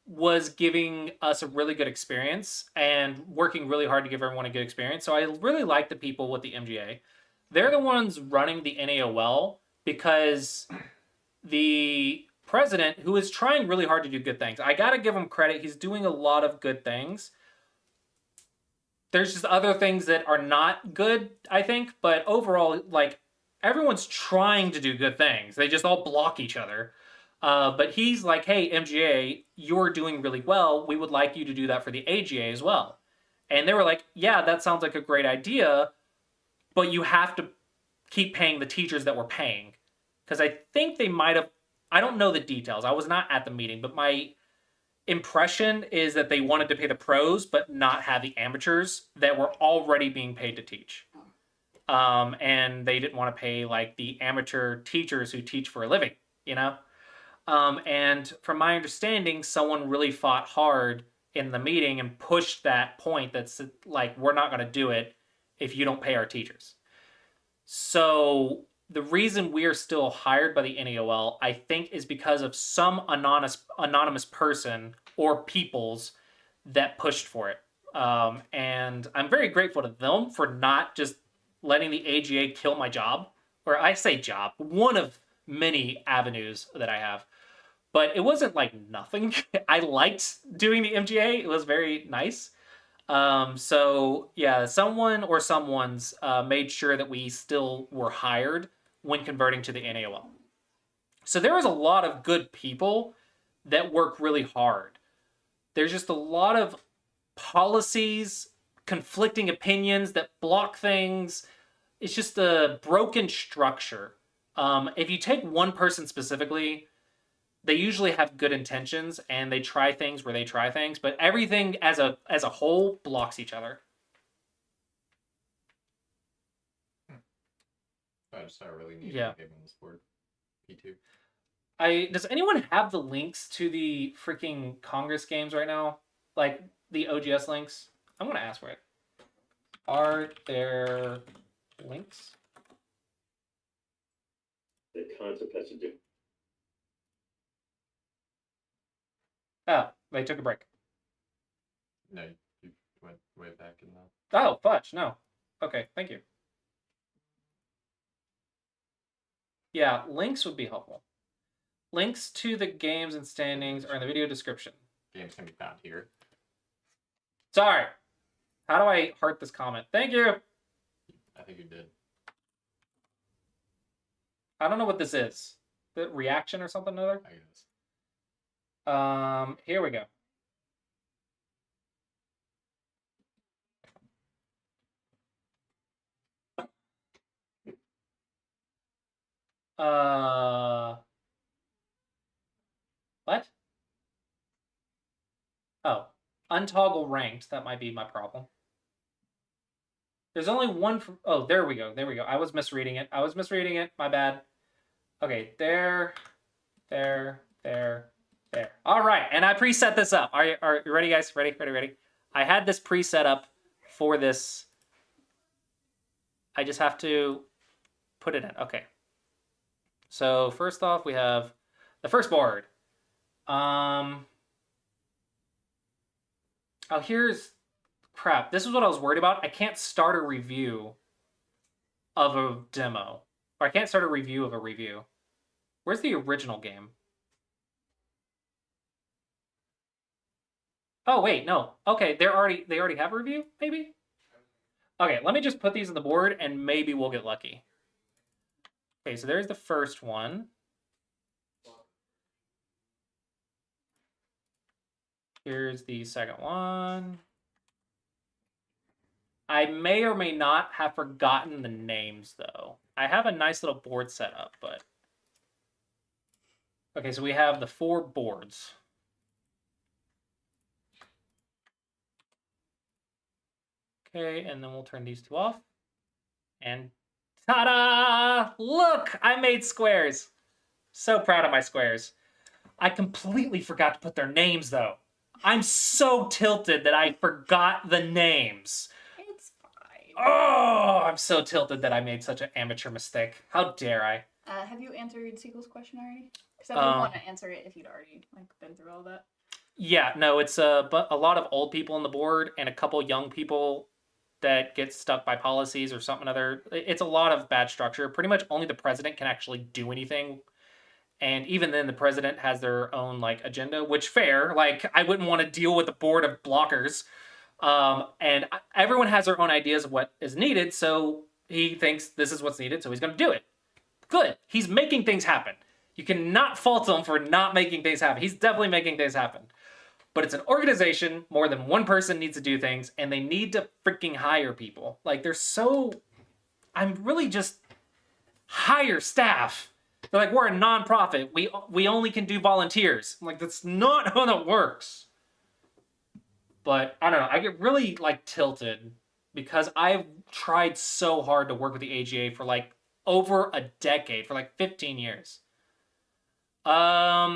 was giving us a really good experience and working really hard to give everyone a good experience. So I really like the people with the MGA. They're the ones running the NAOL because the president, who is trying really hard to do good things, I got to give him credit. He's doing a lot of good things. There's just other things that are not good, I think. But overall, like, everyone's trying to do good things. They just all block each other. But he's like, hey, MGA, you're doing really well. We would like you to do that for the AGA as well. And they were like, yeah, that sounds like a great idea, but you have to keep paying the teachers that we're paying. Because I think they might have, I don't know the details. I was not at the meeting, but my impression is that they wanted to pay the pros, but not have the amateurs that were already being paid to teach. And they didn't want to pay like the amateur teachers who teach for a living, you know? And from my understanding, someone really fought hard in the meeting and pushed that point that's like, we're not going to do it if you don't pay our teachers. So the reason we are still hired by the NAOL, I think, is because of some anonymous person or peoples that pushed for it. And I'm very grateful to them for not just letting the AGA kill my job. Or I say job, one of many avenues that I have. But it wasn't like nothing. I liked doing the MGA. It was very nice. So yeah, someone or someone's made sure that we still were hired when converting to the NAOL. So there is a lot of good people that work really hard. There's just a lot of policies, conflicting opinions that block things. It's just a broken structure. If you take one person specifically, they usually have good intentions and they try things where they try things, but everything as a whole blocks each other. I just really need Yeah. to game on this board. P2. Does anyone have the links to the freaking Congress games right now? Like the OGS links? I'm gonna ask for it. Are there links? The concept has to do. Oh, they took a break. No, you went way back in the... Oh, fudge, no. Okay, thank you. Yeah, links would be helpful. Links to the games and standings are in the video description. Games can be found here. Sorry. How do I heart this comment? Thank you. I think you did. I don't know what this is. The reaction or something or other? I guess. Here we go. What? Oh, untoggle ranked. That might be my problem. There's only one. Oh, there we go. There we go. I was misreading it. My bad. Okay, there. All right, and I preset this up. Are you ready, guys? Ready? I had this preset up for this. I just have to put it in. Okay. So first off, we have the first board. Oh, here's crap. This is what I was worried about. I can't start a review of a demo, or I can't start a review of a review. Where's the original game? Oh wait, no. Okay, they already have a review, maybe? Okay, let me just put these on the board and maybe we'll get lucky. Okay, so there's the first one. Here's the second one. I may or may not have forgotten the names, though. I have a nice little board set up, but... Okay, so we have the 4 boards. Okay, and then we'll turn these 2 off. And ta-da! Look! I made squares! So proud of my squares. I completely forgot to put their names, though. I'm so tilted that I forgot the names. It's fine. Oh, I'm so tilted that I made such an amateur mistake. How dare I? Have you answered Siegel's question already? Because I didn't want to answer it if you'd already been through all that. Yeah, no, it's but a lot of old people on the board and a couple young people that get stuck by policies or something other. It's a lot of bad structure. Pretty much only the president can actually do anything. And even then, the president has their own agenda, which fair. I wouldn't want to deal with a board of blockers. And everyone has their own ideas of what is needed, so he thinks this is what's needed, so he's going to do it. Good. He's making things happen. You cannot fault him for not making things happen. He's definitely making things happen. But it's an organization. More than one person needs to do things, and they need to freaking hire people. I'm really just hire staff. They're like, we're a nonprofit. We only can do volunteers. I'm like, that's not how that works. But I don't know. I get really tilted because I've tried so hard to work with the AGA for over a decade, for 15 years. AGA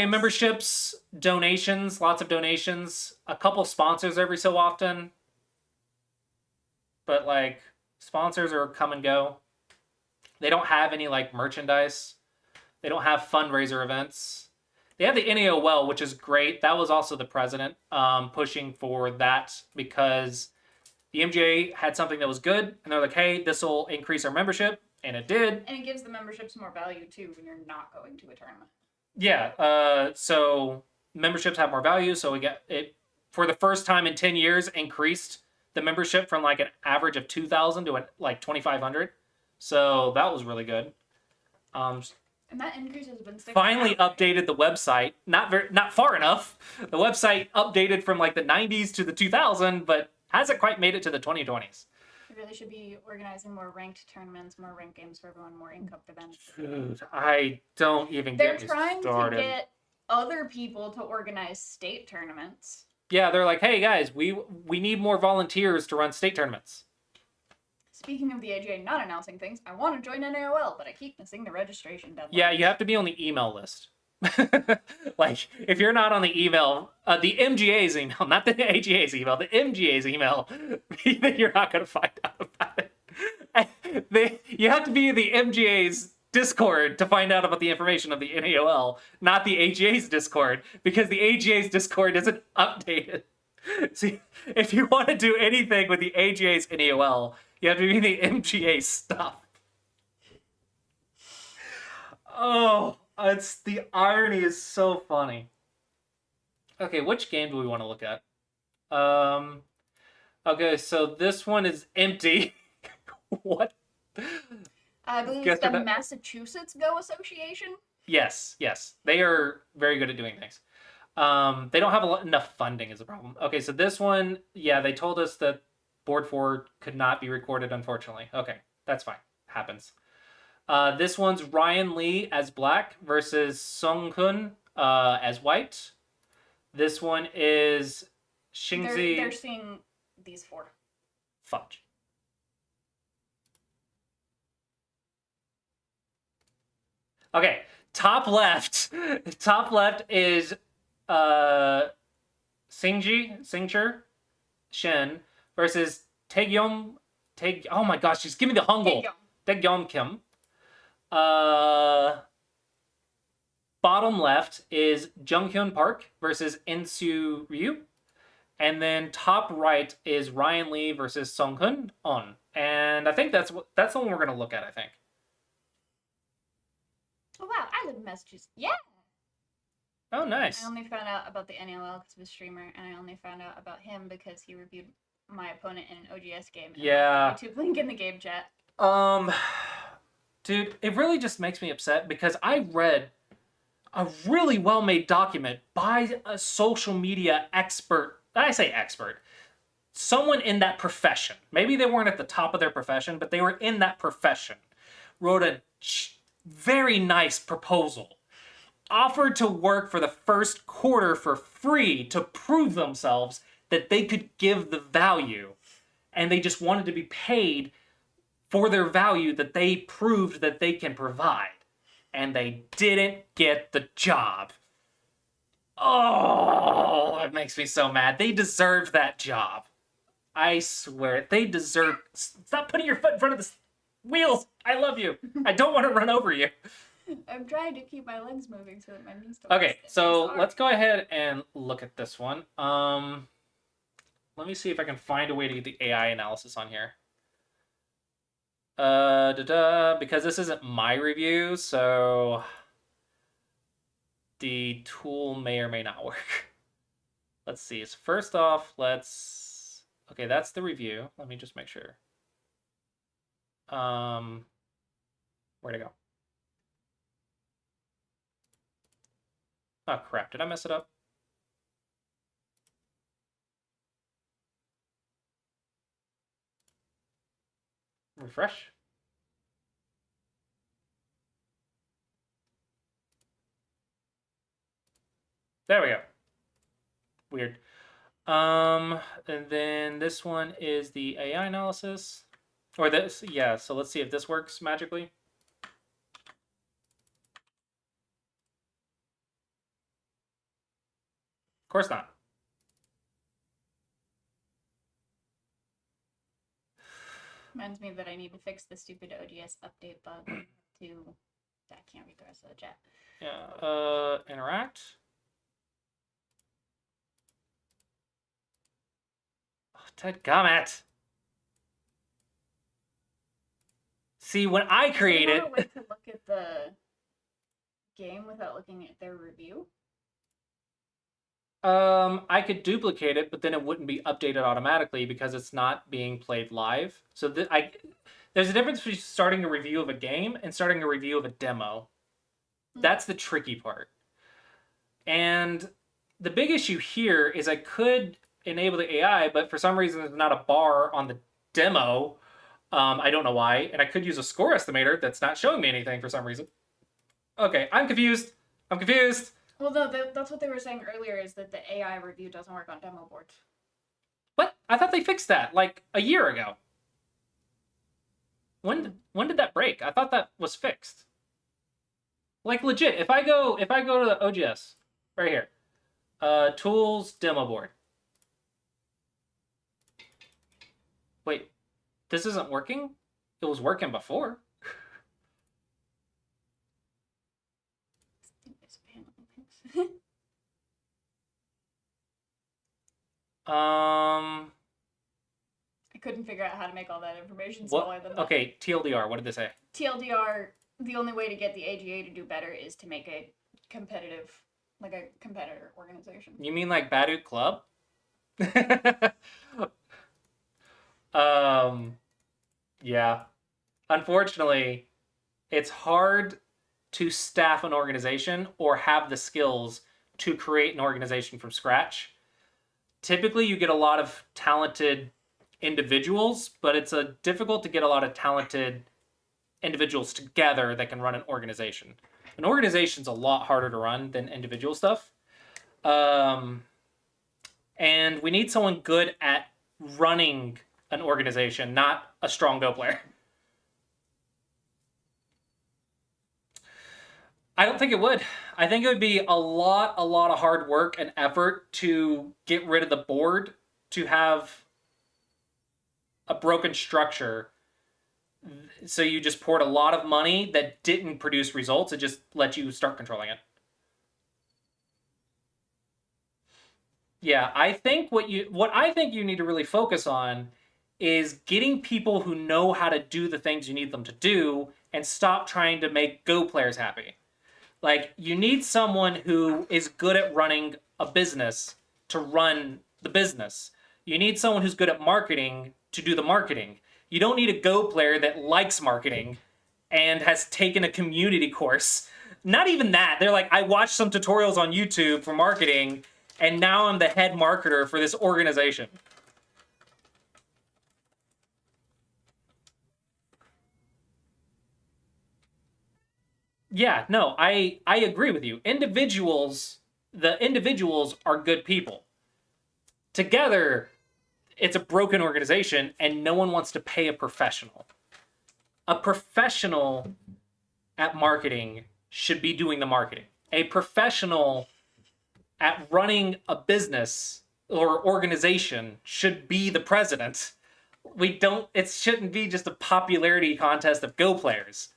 memberships, donations, lots of donations, a couple sponsors every so often. But sponsors are come and go. They don't have any merchandise. They don't have fundraiser events. They have the NAOL, which is great. That was also the president pushing for that because the MGA had something that was good, and they're like, hey, this will increase our membership, and it did. And it gives the memberships more value, too, when you're not going to a tournament. Yeah, so memberships have more value, so we get it, for the first time in 10 years, increased the membership from an average of 2,000 to 2,500. So that was really good. And that increase has been finally updated the website. Not far enough. The website updated from the 90s to the 2000, but hasn't quite made it to the 2020s. We really should be organizing more ranked tournaments, more ranked games for everyone, more in-cup events. Dude, I don't even get me started. They're trying to get other people to organize state tournaments. Yeah, they're like, hey guys, we need more volunteers to run state tournaments. Speaking of the AGA not announcing things, I want to join NAOL, but I keep missing the registration deadline. Yeah, you have to be on the email list. If you're not on the email, the MGA's email, not the AGA's email, the MGA's email, then you're not going to find out about it. You have to be in the MGA's Discord to find out about the information of the NAOL, not the AGA's Discord, because the AGA's Discord isn't updated. See, if you want to do anything with the AGA's NAOL, you have to be in the MGA stuff. Oh, the irony is so funny. Okay, which game do we want to look at? Okay, so this one is empty. What? I believe it's the Massachusetts Go Association. Yes. They are very good at doing things. They don't have enough funding is a problem. Okay, so this one, yeah, they told us that Board 4 could not be recorded, unfortunately. Okay, that's fine. Happens. This one's Ryan Lee as black versus Sung Kun as white. This one is Xingzi... They're seeing these 4. Fudge. Okay, top left. Top left is Singcher Shen versus oh my gosh, just give me the Hangul. Taegyong Kim. Bottom left is Junghyun Park versus Insu Ryu. And then top right is Ryan Lee versus Songhun On. And I think that's the one we're going to look at, I think. Oh, wow. I live in Massachusetts. Yeah. Oh, nice. I only found out about the NAOL because of a streamer, and I only found out about him because he reviewed my opponent in an OGS game. Yeah. YouTube link in the game chat. Dude, it really just makes me upset because I read a really well-made document by a social media expert. I say expert. Someone in that profession. Maybe they weren't at the top of their profession, but they were in that profession. Wrote a very nice proposal. Offered to work for the first quarter for free to prove themselves that they could give the value. And they just wanted to be paid for their value that they proved that they can provide. And they didn't get the job. Oh, it makes me so mad. They deserved that job. I swear, they deserve... Stop putting your foot in front of the wheels. I love you. I don't want to run over you. I'm trying to keep my legs moving so that my knees don't... Okay, so let's go ahead and look at this one. Let me see if I can find a way to get the AI analysis on here. Because this isn't my review, so the tool may or may not work. Let's see. So first off, let's... Okay, that's the review. Let me just make sure. Where'd it go? Oh, crap. Did I mess it up? Refresh. There we go. Weird. And then this one is the AI analysis. Or this, yeah, so let's see if this works magically. Of course not. Reminds me that I need to fix the stupid ODS update bug to... I can't read the rest of the chat. Yeah, interact. Oh, dadgummit. See, when I created... Is there a way to look at the game without looking at their review? I could duplicate it, but then it wouldn't be updated automatically because it's not being played live. So there's a difference between starting a review of a game and starting a review of a demo. That's the tricky part. And the big issue here is I could enable the AI, but for some reason there's not a bar on the demo. I don't know why. And I could use a score estimator that's not showing me anything for some reason. Okay, I'm confused. I'm confused. Well, no, that's what they were saying earlier, is that the AI review doesn't work on demo boards. What? I thought they fixed that like a year ago. When did that break? I thought that was fixed. Like legit, if I go to the OGS right here, tools demo board. Wait, this isn't working? It was working before. I couldn't figure out how to make all that information smaller than that. Okay, TLDR, what did they say? TLDR, the only way to get the AGA to do better is to make a competitive, like a competitor organization. You mean like Badut Club? Yeah. Unfortunately, it's hard to staff an organization or have the skills to create an organization from scratch. Typically, you get a lot of talented individuals, but it's difficult to get a lot of talented individuals together that can run an organization. An organization's a lot harder to run than individual stuff. And we need someone good at running an organization, not a strong Go player. I don't think it would. I think it would be a lot of hard work and effort to get rid of the board, to have a broken structure. So you just poured a lot of money that didn't produce results. It just let you start controlling it. Yeah, I think what I think you need to really focus on is getting people who know how to do the things you need them to do and stop trying to make Go players happy. Like, you need someone who is good at running a business to run the business. You need someone who's good at marketing to do the marketing. You don't need a Go player that likes marketing and has taken a community course Not even that. They're like, I watched some tutorials on YouTube for marketing, and now I'm the head marketer for this organization. Yeah, no, I agree with you. The individuals are good people. Together, it's a broken organization, and no one wants to pay a professional. A professional at marketing should be doing the marketing. A professional at running a business or organization should be the president. It shouldn't be just a popularity contest of Go players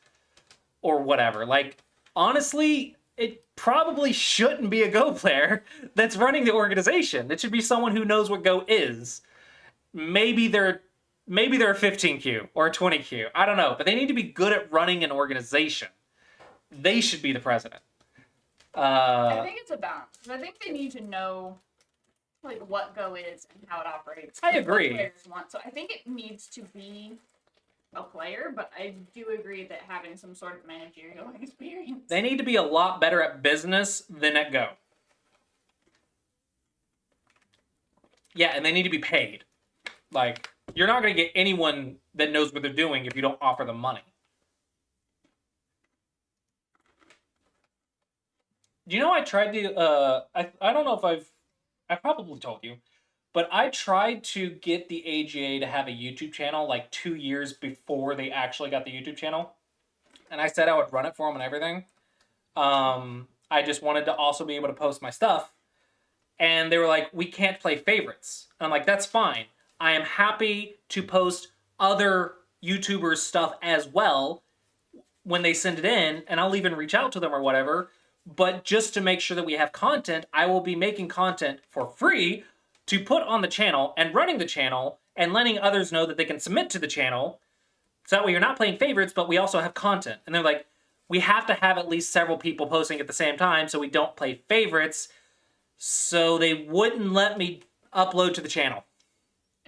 or whatever. Like, honestly, it probably shouldn't be a Go player that's running the organization. It should be someone who knows what Go is. Maybe they're a 15Q or a 20Q. I don't know, but they need to be good at running an organization. They should be the president. I think it's a balance. I think they need to know like what Go is and how it operates. I agree. What players want. So I think it needs to be a player, but I do agree that having some sort of managerial experience. They need to be a lot better at business than at Go. Yeah, and they need to be paid. Like, you're not going to get anyone that knows what they're doing if you don't offer them money. You know, I tried to, I don't know if I probably told you, but I tried to get the AGA to have a YouTube channel like 2 years before they actually got the YouTube channel. And I said I would run it for them and everything. I just wanted to also be able to post my stuff. And they were like, we can't play favorites. And I'm like, that's fine. I am happy to post other YouTubers' stuff as well when they send it in, and I'll even reach out to them or whatever. But just to make sure that we have content, I will be making content for free to put on the channel and running the channel and letting others know that they can submit to the channel. So that way you're not playing favorites, but we also have content. And they're like, we have to have at least several people posting at the same time so we don't play favorites. So they wouldn't let me upload to the channel.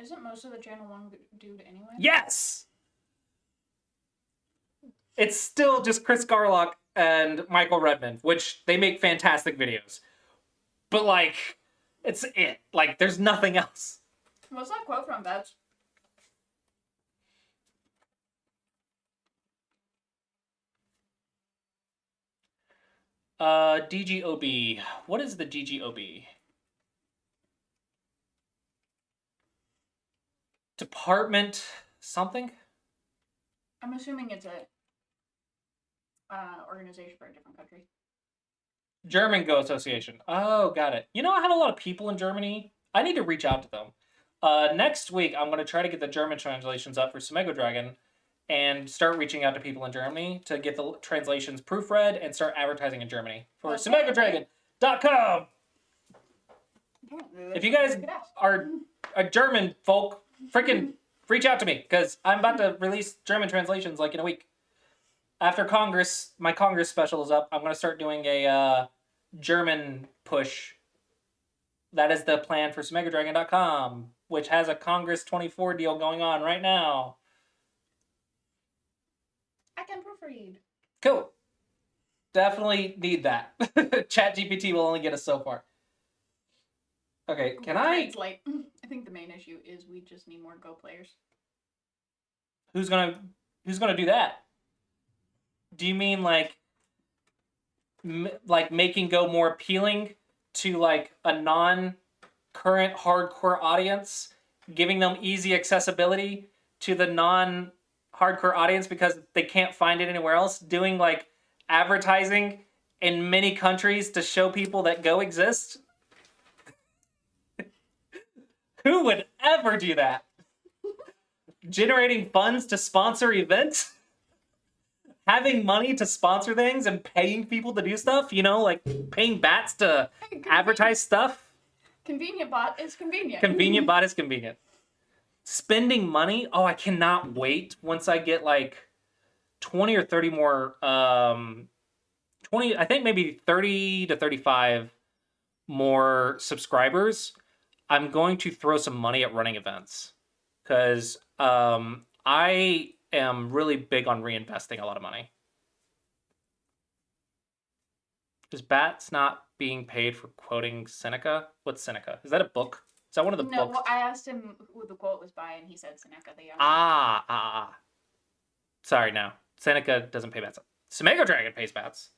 Isn't most of the channel one dude anyway? Yes! It's still just Chris Garlock and Michael Redmond, which they make fantastic videos. But, like, it's it. Like, there's nothing else. What's that quote from, Babs? DGOB. What is the DGOB? Department something? I'm assuming it's a organization for a different country. German Go Association. Oh, got it. You know, I have a lot of people in Germany. I need to reach out to them. Next week, I'm going to try to get the German translations up for Sumego Dragon and start reaching out to people in Germany to get the translations proofread and start advertising in Germany for SumegoDragon.com. If you guys are a German folk, freaking reach out to me, because I'm about to release German translations like in a week. After Congress, my Congress special is up, I'm going to start doing a German push. That is the plan for SumegoDragon.com, which has a Congress 24 deal going on right now. I can proofread. Cool. Definitely need that. ChatGPT will only get us so far. Okay, can I... Translate. I think the main issue is we just need more Go players. Who's gonna do that? Do you mean like making Go more appealing to like a non-current hardcore audience, giving them easy accessibility to the non-hardcore audience because they can't find it anywhere else, doing like advertising in many countries to show people that Go exists? Who would ever do that? Generating funds to sponsor events? Having money to sponsor things and paying people to do stuff? You know, like paying bats to advertise stuff? Convenient bot is convenient. Convenient bot is convenient. Spending money? Oh, I cannot wait once I get like 20 or 30 more, 20, I think maybe 30 to 35 more subscribers. I'm going to throw some money at running events because I am really big on reinvesting a lot of money. Is Bats not being paid for quoting Seneca? What's Seneca? Is that a book? Is that one of the No, books? I asked him who the quote was by, and he said Seneca the Younger. Ah. Sorry, no. Seneca doesn't pay Bats. Sumego Dragon pays Bats.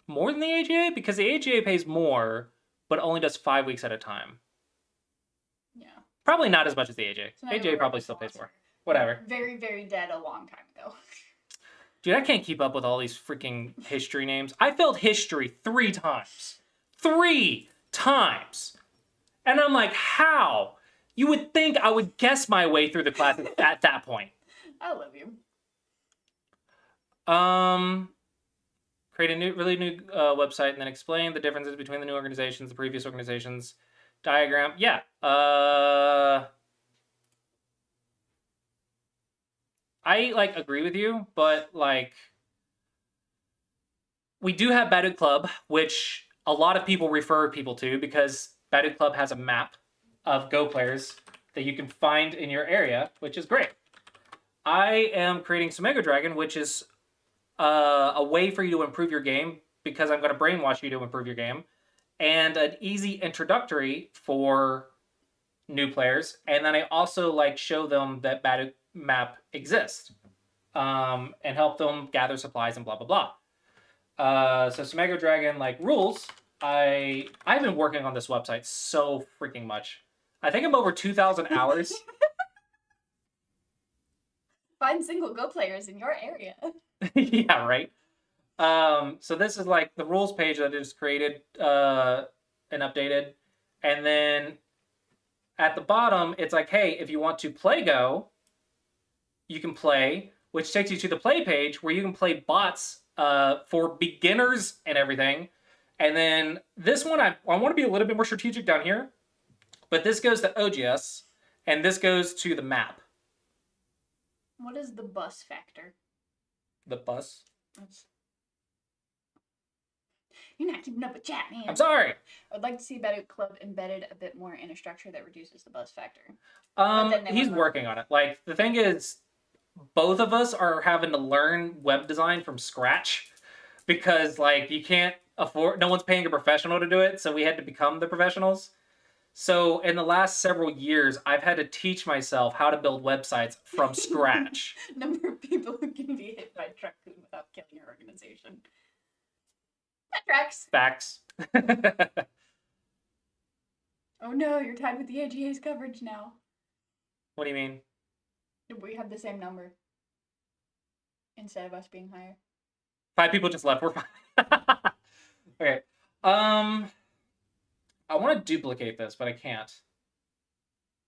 More than the AGA? Because the AGA pays more, but only does 5 weeks at a time. Yeah. Probably not as much as the AGA. So maybe AGA we're probably right still pays before. more. Whatever. Very, very dead a long time ago. Dude, I can't keep up with all these freaking history names. I failed history 3 times. 3 times! And I'm like, how? You would think I would guess my way through the class at that point. I love you. Create a really new website and then explain the differences between the new organizations, the previous organizations. Diagram. Yeah. I like agree with you, but like we do have Baduk Club, which a lot of people refer people to because Baduk Club has a map of Go players that you can find in your area, which is great. I am creating Sumego Dragon, which is a way for you to improve your game because I'm going to brainwash you to improve your game, and an easy introductory for new players. And then I also like show them that Baduk map exists and help them gather supplies and blah blah blah. So Sumego Dragon like rules. I've been working on this website so freaking much. I think I'm over 2,000 hours. Find single Go players in your area. Yeah, right. So this is like the rules page that is created and updated, and then at the bottom it's like, hey, if you want to play Go, you can play, which takes you to the play page where you can play bots for beginners and everything. And then this one, I want to be a little bit more strategic down here, but this goes to OGS, and this goes to the map. What is the bus factor? The bus? You're not keeping up with chat, man. I'm sorry. I'd like to see Baduk Club embedded a bit more in a structure that reduces the buzz factor. He's working on it. Like, the thing is, both of us are having to learn web design from scratch because, like, you can't afford, no one's paying a professional to do it, so we had to become the professionals. So in the last several years, I've had to teach myself how to build websites from scratch. Number of people who can be hit by a raccoon without killing your organization. That tracks. Facts. Oh no, you're tied with the AGA's coverage now. What do you mean? We have the same number. Instead of us being higher. 5 people just left. We're fine. Okay. I want to duplicate this, but I can't.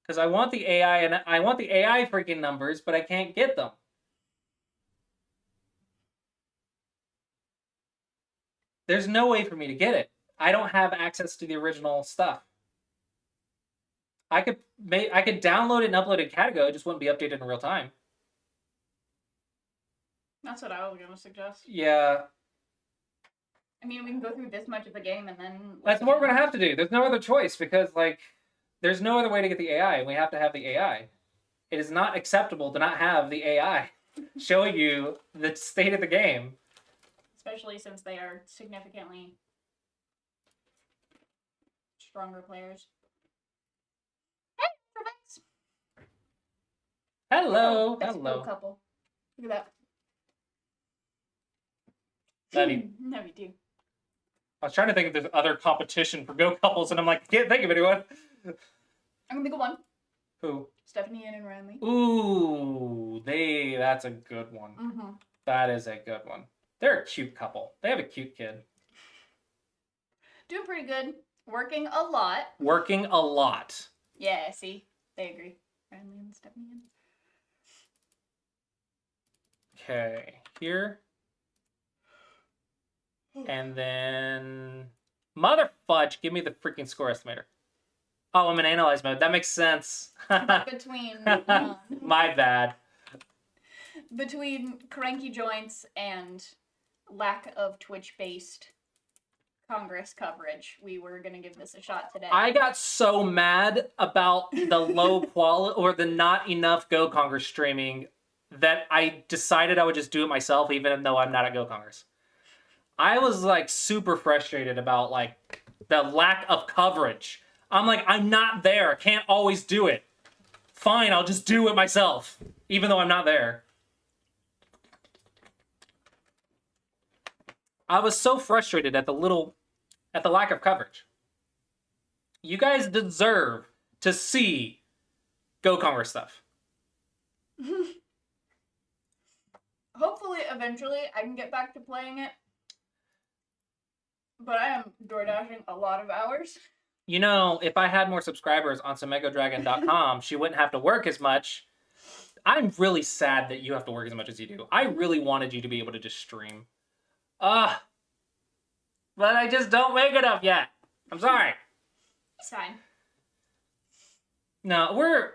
Because I want the AI, and I want the AI freaking numbers, but I can't get them. There's no way for me to get it. I don't have access to the original stuff. I could download it and upload it in Catago, it just wouldn't be updated in real time. That's what I was gonna suggest. Yeah. I mean, we can go through this much of the game and then... That's what we're going to have to do. There's no other choice because, like, there's no other way to get the AI, and we have to have the AI. It is not acceptable to not have the AI showing you the state of the game. Especially since they are significantly stronger players. Hey, perfect. Hello. Best Hello. Go couple. Look at that. Love you. Love you too. I was trying to think if there's other competition for Go couples, and I'm like, I can't think of anyone. I'm gonna think of one. Who? Stephanie Ann and Ryan Lee. Ooh, that's a good one. Mm-hmm. That is a good one. They're a cute couple. They have a cute kid. Doing pretty good. Working a lot. Working a lot. Yeah, see? They agree. Ryan Lee and Stephanie Ann. Okay, here. And then... Mother fudge, give me the freaking score estimator. Oh, I'm in analyze mode. That makes sense. Between My bad. between cranky joints and lack of Twitch-based Congress coverage, we were gonna give this a shot today. I got so mad about the low quality or the not enough Go Congress streaming that I decided I would just do it myself, even though I'm not at Go Congress. I was like super frustrated about like the lack of coverage. I'm like, I'm not there. I can't always do it. Fine, I'll just do it myself, even though I'm not there. I was so frustrated at the lack of coverage. You guys deserve to see Go Congress stuff. Hopefully, eventually, I can get back to playing it. But I am door dashing a lot of hours. You know, if I had more subscribers on SemegoDragon.com, she wouldn't have to work as much. I'm really sad that you have to work as much as you do. I really wanted you to be able to just stream. But I just don't make enough yet. I'm sorry. It's fine. No,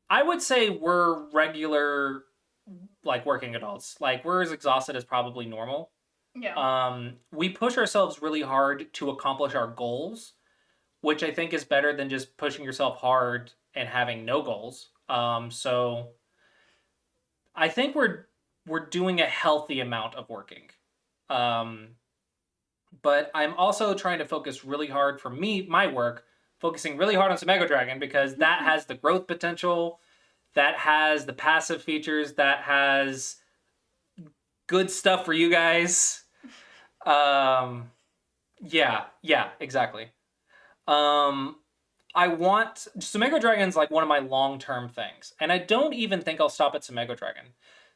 I would say we're regular, like, working adults. Like, we're as exhausted as probably normal. Yeah. We push ourselves really hard to accomplish our goals, which I think is better than just pushing yourself hard and having no goals. So I think we're doing a healthy amount of working. But I'm also trying to focus really hard for me, my work, focusing really hard on Semego Dragon because that has the growth potential, that has the passive features, that has good stuff for you guys. Yeah, exactly. Semego Dragon's like one of my long-term things, and I don't even think I'll stop at Semego Dragon.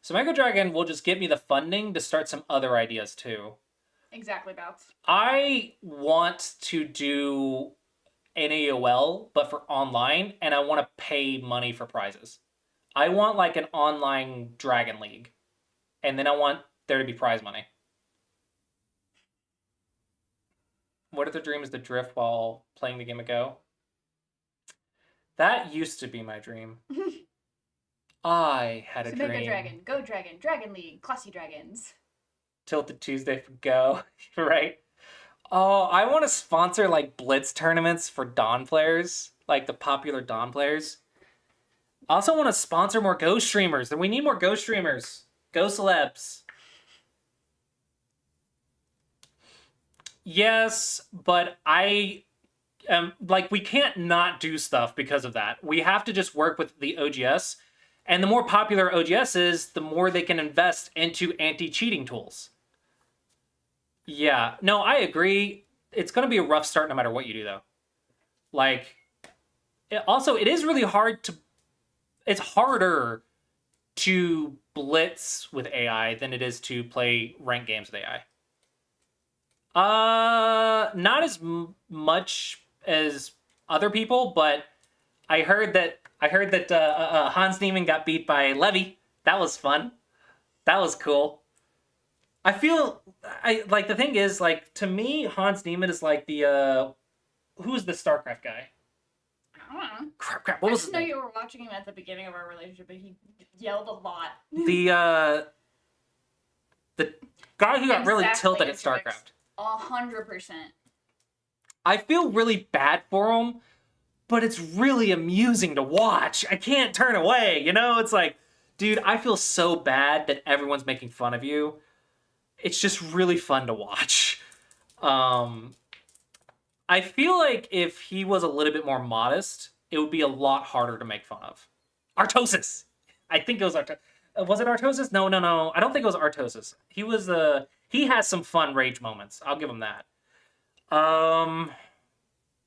Semego Dragon will just give me the funding to start some other ideas too. Exactly, Bouts. I want to do an AOL, but for online, and I want to pay money for prizes. I want like an online Dragon League, and then I want there to be prize money. What if the dream is to drift while playing the game of Go? That used to be my dream. I had a dream. Semego Dragon, Go Dragon, Dragon League, Classy Dragons. Tilted Tuesday for Go, right? Oh, I want to sponsor like Blitz tournaments for Dawn players, like the popular Dawn players. I also want to sponsor more Go streamers. We need more Go streamers. Go celebs. Yes, but I am like, we can't not do stuff because of that. We have to just work with the OGS. And the more popular OGS is, the more they can invest into anti-cheating tools. Yeah, no, I agree. It's going to be a rough start no matter what you do, though. Like, it is really hard to... It's harder to blitz with AI than it is to play ranked games with AI. Not as much as other people, but I heard that Hans Niemann got beat by Levy. That was fun. That was cool. I feel the thing is, like, to me, Hans Niemann is like the who's the StarCraft guy? I don't know. Crap. What was his I name? just know you were watching him at the beginning of our relationship, but he yelled a lot. The guy who got really Exactly, tilted at it's like StarCraft. 100%. I feel really bad for him, but it's really amusing to watch. I can't turn away, you know? It's like, dude, I feel so bad that everyone's making fun of you. It's just really fun to watch. I feel like if he was a little bit more modest, it would be a lot harder to make fun of. Artosis! I think it was Artosis. Was it Artosis? No. I don't think it was Artosis. He has some fun rage moments. I'll give him that.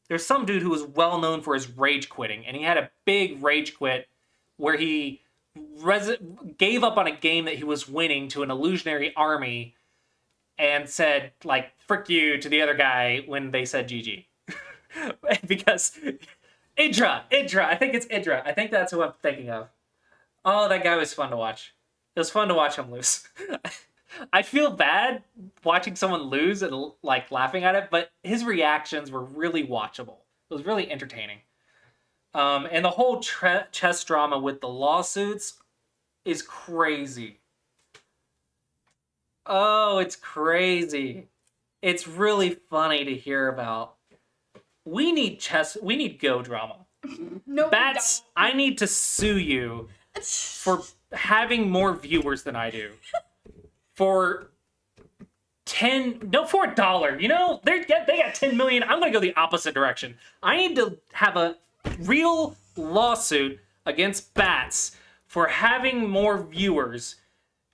There's some dude who was well known for his rage quitting, and he had a big rage quit where he gave up on a game that he was winning to an illusionary army and said, like, frick you to the other guy when they said GG. Because Idra, I think it's Idra. I think that's who I'm thinking of. Oh, that guy was fun to watch. It was fun to watch him lose. I feel bad watching someone lose and like laughing at it, but his reactions were really watchable. It was really entertaining. And the whole chess drama with the lawsuits is crazy. Oh, it's crazy. It's really funny to hear about. We need Go drama. No, Bats, I need to sue you for having more viewers than I do for for $1. You know, they got 10 million. I'm gonna go the opposite direction. I need to have a real lawsuit against Bats for having more viewers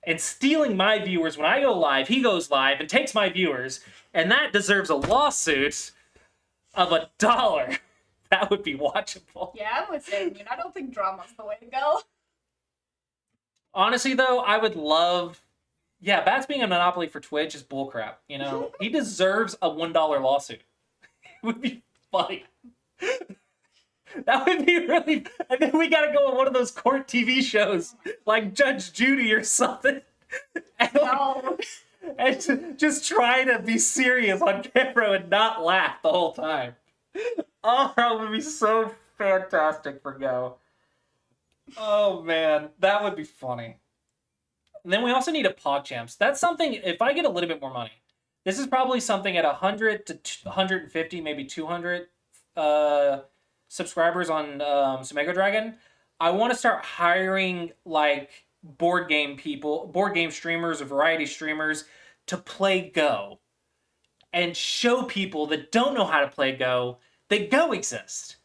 and stealing my viewers when I go live. He goes live and takes my viewers, and that deserves a lawsuit of $1. That would be watchable. Yeah, I'm with Damien. I don't think drama's the way to go. Honestly, though, I would love... Yeah, Bats being a monopoly for Twitch is bullcrap, you know? He deserves a $1 lawsuit. It would be funny. That would be really... And then we gotta go on one of those court TV shows, like Judge Judy or something. And, No. and just try to be serious on camera and not laugh the whole time. Oh, that would be so fantastic for Go. Oh, man. That would be funny. And then we also need a PogChamps. That's something, if I get a little bit more money, this is probably something at 100 to 150, maybe 200 subscribers on Sumego Dragon. I want to start hiring, like, board game people, board game streamers, or variety streamers to play Go. And show people that don't know how to play Go that Go exists.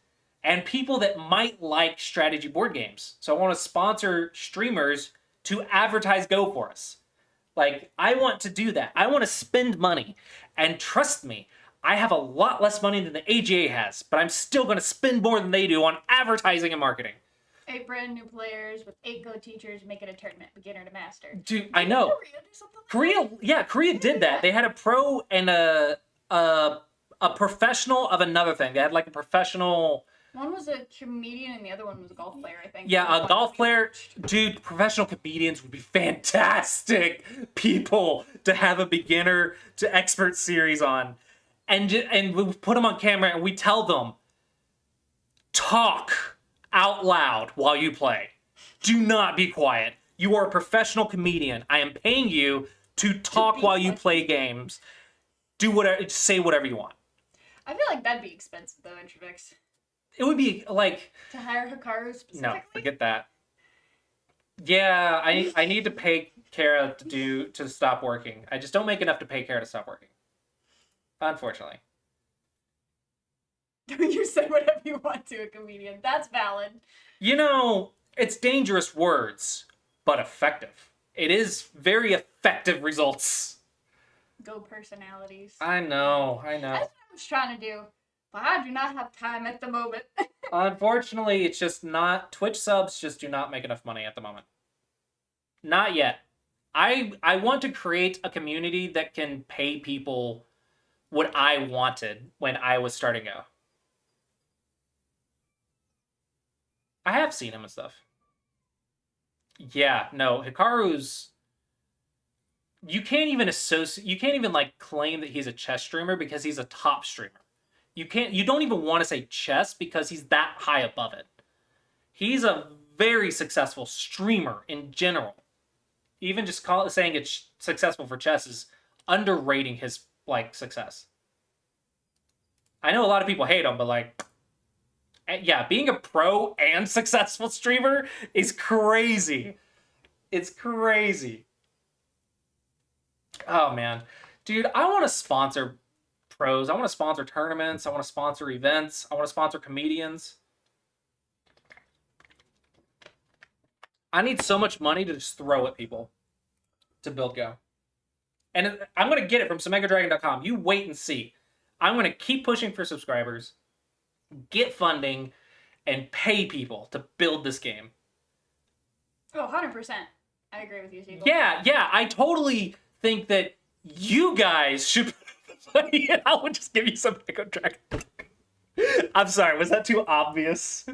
And people that might like strategy board games. So I want to sponsor streamers to advertise Go for us. Like, I want to do that. I want to spend money. And trust me, I have a lot less money than the AGA has, but I'm still going to spend more than they do on advertising and marketing. 8 brand new players with 8 Go teachers make it a tournament, beginner to master. Dude, I know. Korea do something like that? Korea did that. They had a pro and a professional of another thing. They had like a professional... One was a comedian and the other one was a golf player, I think. Yeah, a golf player. Dude, professional comedians would be fantastic people to have a beginner to expert series on. And we put them on camera and we tell them, talk out loud while you play. Do not be quiet. You are a professional comedian. I am paying you to talk while you play games. Do whatever, say whatever you want. I feel like that'd be expensive though, Introvix. It would be like... To hire Hikaru specifically? No, forget that. Yeah, I need to pay Kara to stop working. I just don't make enough to pay Kara to stop working. Unfortunately. You say whatever you want to a comedian. That's valid. You know, it's dangerous words, but effective. It is very effective results. Go personalities. I know. That's what I was trying to do. But I do not have time at the moment. Unfortunately, it's just not... Twitch subs just do not make enough money at the moment. Not yet. I want to create a community that can pay people what I wanted when I was starting out. I have seen him and stuff. Yeah, no, Hikaru's... You can't even like claim that he's a chess streamer because he's a top streamer. You don't even want to say chess because he's that high above it. He's a very successful streamer in general. Even just saying it's successful for chess is underrating his like success. I know a lot of people hate him, but like, yeah, being a pro and successful streamer is crazy. It's crazy. Oh man, dude, I want to sponsor pros. I want to sponsor tournaments. I want to sponsor events. I want to sponsor comedians. I need so much money to just throw at people to build Go. And I'm going to get it from SumegaDragon.com. You wait and see. I'm going to keep pushing for subscribers, get funding, and pay people to build this game. Oh, 100%. I agree with you, Siegel. Yeah, I totally think that you guys should... I would just give you some Echo Dragon. I'm sorry, was that too obvious?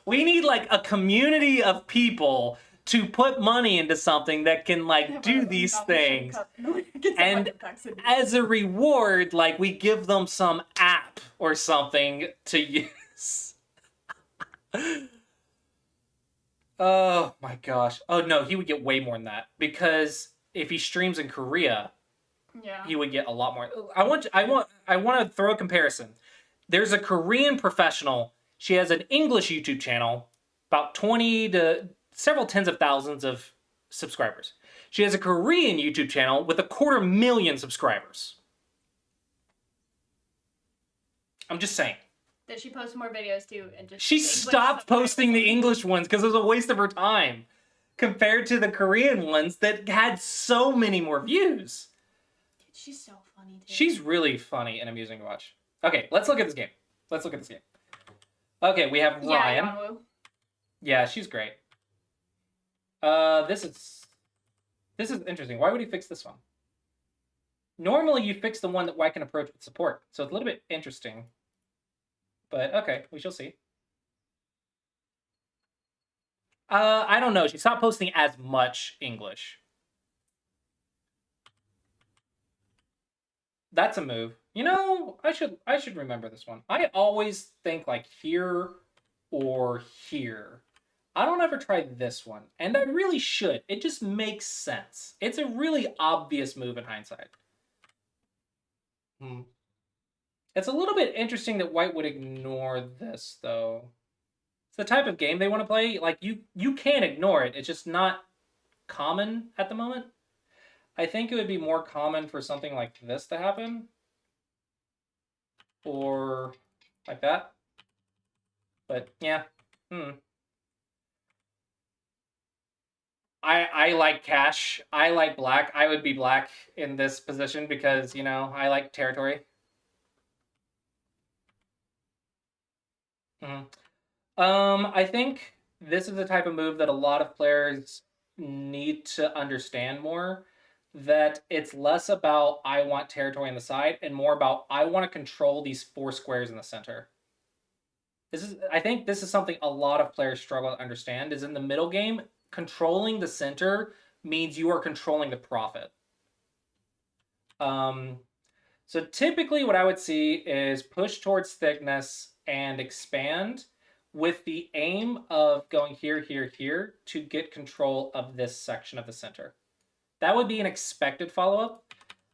We need like a community of people to put money into something that can like do these things. And as a reward, like we give them some app or something to use. Oh my gosh. Oh no, he would get way more than that because if he streams in Korea, yeah, he would get a lot more. I want to throw a comparison. There's a Korean professional. She has an English YouTube channel, about 20 to several tens of thousands of subscribers. She has a Korean YouTube channel with 250,000 subscribers. I'm just saying. That she posts more videos too, and just She the English stopped posting the subtitles. English ones because it was a waste of her time compared to the Korean ones that had so many more views. She's so funny too. She's really funny and amusing to watch. Okay, let's look at this game. Okay, we have Ryan. Yeah, Yeonwoo. Yeah, she's great. This is interesting. Why would he fix this one? Normally, you fix the one that Y can approach with support, so it's a little bit interesting. But okay, we shall see. I don't know. She stopped posting as much English. That's a move. You know, I should remember this one. I always think like here or here. I don't ever try this one, and I really should. It just makes sense. It's a really obvious move in hindsight. It's a little bit interesting that White would ignore this, though. It's the type of game they want to play. Like, you can't ignore it. It's just not common at the moment. I think it would be more common for something like this to happen. Or like that. But, yeah. I like cash. I like black. I would be black in this position because, you know, I like territory. I think this is the type of move that a lot of players need to understand more. That it's less about I want territory on the side and more about I want to control these 4 squares in the center. I think this is something a lot of players struggle to understand, is in the middle game, controlling the center means you are controlling the profit. So typically what I would see is push towards thickness and expand with the aim of going here, here, here to get control of this section of the center. That would be an expected follow-up.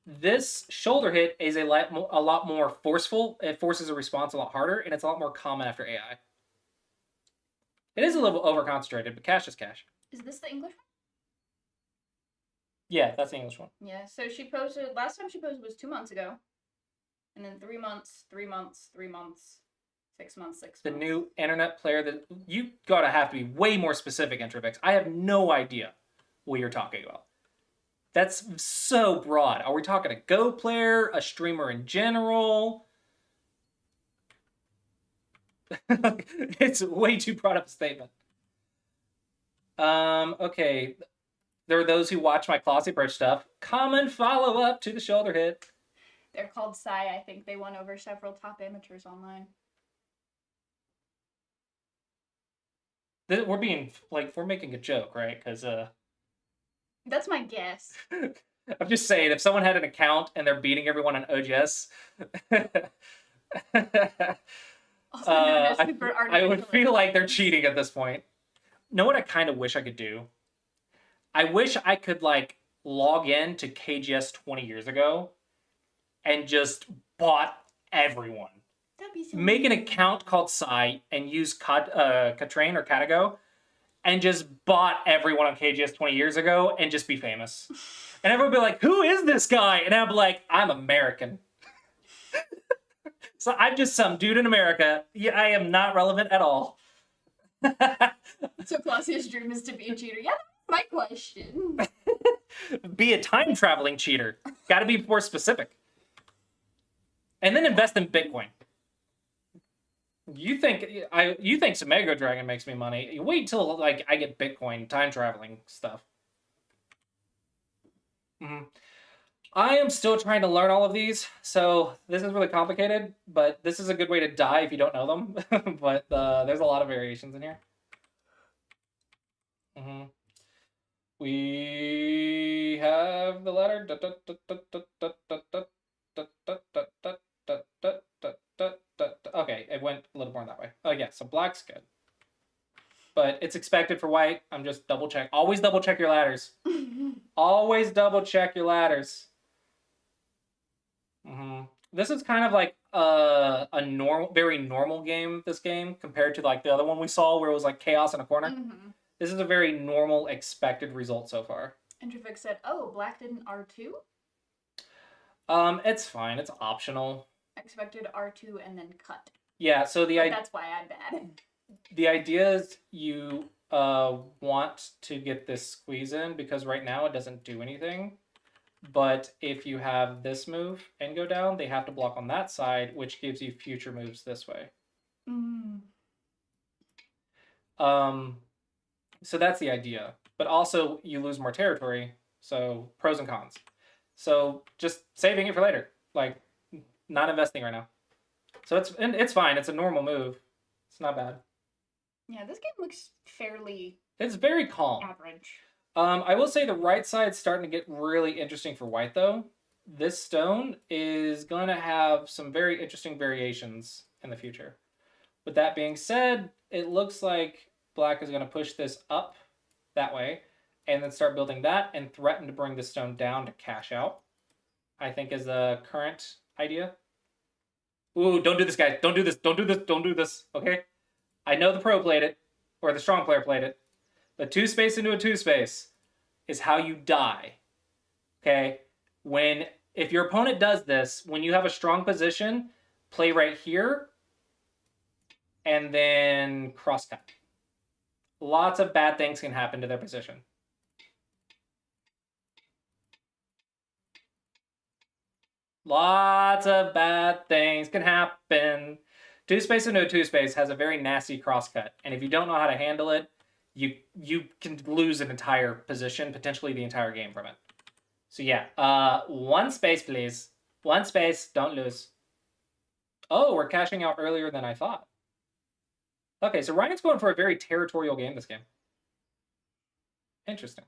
This shoulder hit is a lot more forceful. It forces a response a lot harder, and it's a lot more common after AI. It is a little over-concentrated, but cash is cash. Is this the English one? Yeah, that's the English one. Yeah, so she posted, last time she posted was 2 months ago. And then 3 months, 3 months, 3 months, 6 months, 6 months. The new internet player that you gotta have to be way more specific, Introvix. I have no idea what you're talking about. That's so broad. Are we talking a Go player, a streamer in general? It's way too broad of a statement. Okay. There are those who watch my Clossius approach stuff. Common follow-up to the shoulder hit. They're called Psy. I think they won over several top amateurs online. We're being, like, we're making a joke, right? Because, That's my guess. I'm just saying, if someone had an account and they're beating everyone on OGS, Also known as Super I would feel like they're cheating at this point. Know what I kind of wish I could do? I wish I could, like, log in to KGS 20 years ago and just bot everyone. That'd be so Make an weird. account called Psy and use Katrain or Katago and just bot everyone on KGS 20 years ago and just be famous. And everyone would be like, who is this guy? And I'd be like, I'm American. So I'm just some dude in America. Yeah, I am not relevant at all. So Clossius' dream is to be a cheater. Yeah, that's my question. Be a time traveling cheater. Gotta be more specific. And then invest in Bitcoin. You think Samego Dragon makes me money? You wait till like I get Bitcoin time traveling stuff. I am still trying to learn all of these, so this is really complicated, but this is a good way to die if you don't know them. But there's a lot of variations in here. We have the letter. Okay, it went a little more that way. Oh yeah, so black's good. But it's expected for white. I'm just double check. Always double check your ladders. Always double check your ladders. This is kind of like a very normal game, this game, compared to like the other one we saw where it was like chaos in a corner. This is a very normal, expected result so far. Interfix said, "Oh, black didn't R2. It's fine. It's optional. Expected R2 and then cut. Yeah. So that's why I'm bad. The idea is you want to get this squeeze in because right now it doesn't do anything. But if you have this move and go down, they have to block on that side, which gives you future moves this way. So that's the idea. But also you lose more territory, so pros and cons. So just saving it for later, like not investing right now. So it's fine. It's a normal move. It's not bad. Yeah, this game looks fairly. It's very calm. Average. I will say the right side's starting to get really interesting for white, though. This stone is going to have some very interesting variations in the future. With that being said, it looks like black is going to push this up that way and then start building that and threaten to bring the stone down to cash out, I think is the current idea. Ooh, don't do this, guys. Don't do this. Don't do this. Don't do this. Okay? I know the pro played it, or the strong player played it. But 2-space into a 2-space is how you die. Okay? If your opponent does this, when you have a strong position, play right here and then crosscut. Lots of bad things can happen to their position. Lots of bad things can happen. 2-space into a 2-space has a very nasty crosscut. And if you don't know how to handle it, you can lose an entire position, potentially the entire game from it. So yeah, 1 space, please. 1 space, don't lose. Oh, we're cashing out earlier than I thought. Okay, so Ryan's going for a very territorial game this game. Interesting.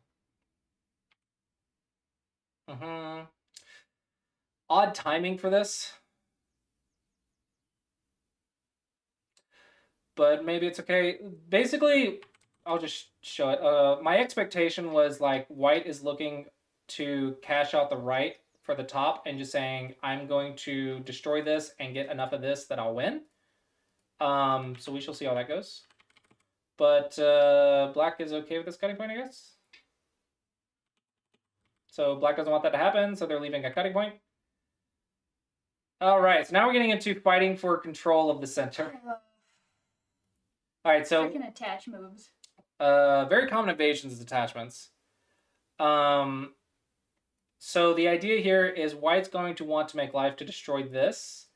Odd timing for this. But maybe it's okay. Basically, I'll just show it. My expectation was like white is looking to cash out the right for the top and just saying, I'm going to destroy this and get enough of this that I'll win. So we shall see how that goes. But black is okay with this cutting point, I guess. So black doesn't want that to happen, so they're leaving a cutting point. All right, so now we're getting into fighting for control of the center. All right, so freaking attach moves. Very common evasions is attachments. So the idea here is white's going to want to make life to destroy this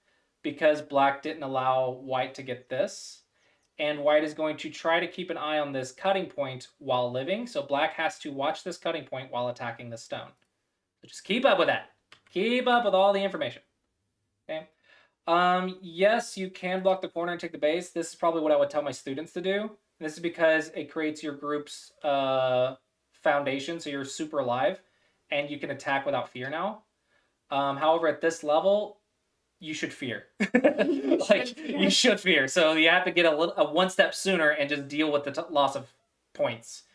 because black didn't allow white to get this. And white is going to try to keep an eye on this cutting point while living. So black has to watch this cutting point while attacking the stone. So just keep up with that. Keep up with all the information. Okay. Yes, you can block the corner and take the base. This is probably what I would tell my students to do. This is because it creates your group's foundation, so you're super alive, and you can attack without fear now. However, at this level, you should fear. You should fear. So you have to get a one step sooner and just deal with the loss of points.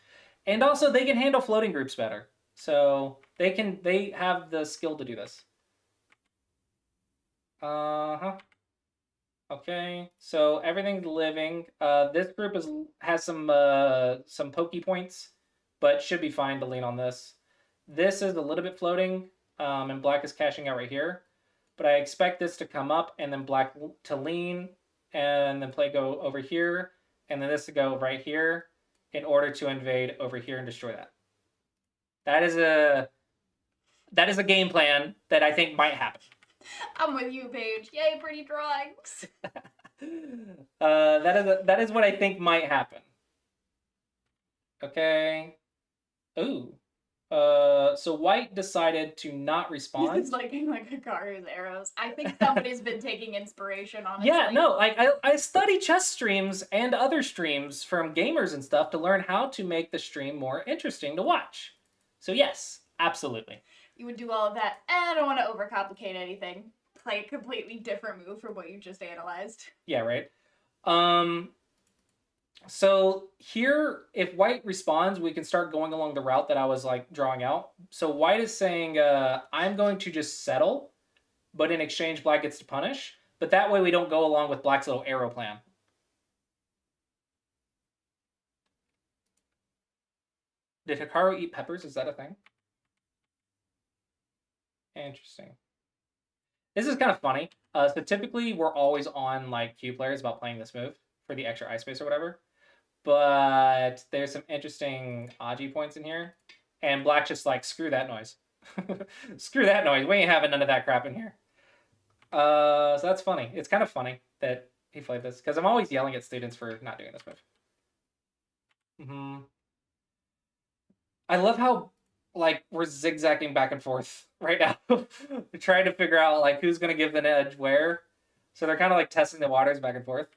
And also, they can handle floating groups better. So they have the skill to do this. Okay, so everything's living. This group has some pokey points, but should be fine to lean on this. This is a little bit floating, and black is cashing out right here. But I expect this to come up, and then black to lean, and then play go over here, and then this to go right here, in order to invade over here and destroy that. That is a game plan that I think might happen. I'm with you, Paige. Yay, pretty drawings. That is what I think might happen. Okay. Ooh. So white decided to not respond. It's like Hikaru's arrows. I think somebody's been taking inspiration, honestly. Yeah, no, like I study chess streams and other streams from gamers and stuff to learn how to make the stream more interesting to watch. So yes, absolutely. You would do all of that. And I don't want to overcomplicate anything. Play a completely different move from what you just analyzed. Yeah, right. So here, if white responds, we can start going along the route that I was like drawing out. So white is saying, I'm going to just settle, but in exchange, black gets to punish. But that way we don't go along with black's little arrow plan. Did Hikaru eat peppers? Is that a thing? Interesting. This is kind of funny. So typically we're always on like Q players about playing this move for the extra ice space or whatever. But there's some interesting Aji points in here. And Black just like, screw that noise. Screw that noise. We ain't having none of that crap in here. So that's funny. It's kind of funny that he played this. Because I'm always yelling at students for not doing this move. I love how like we're zigzagging back and forth right now. Trying to figure out like who's gonna give an edge where. So they're kind of like testing the waters back and forth.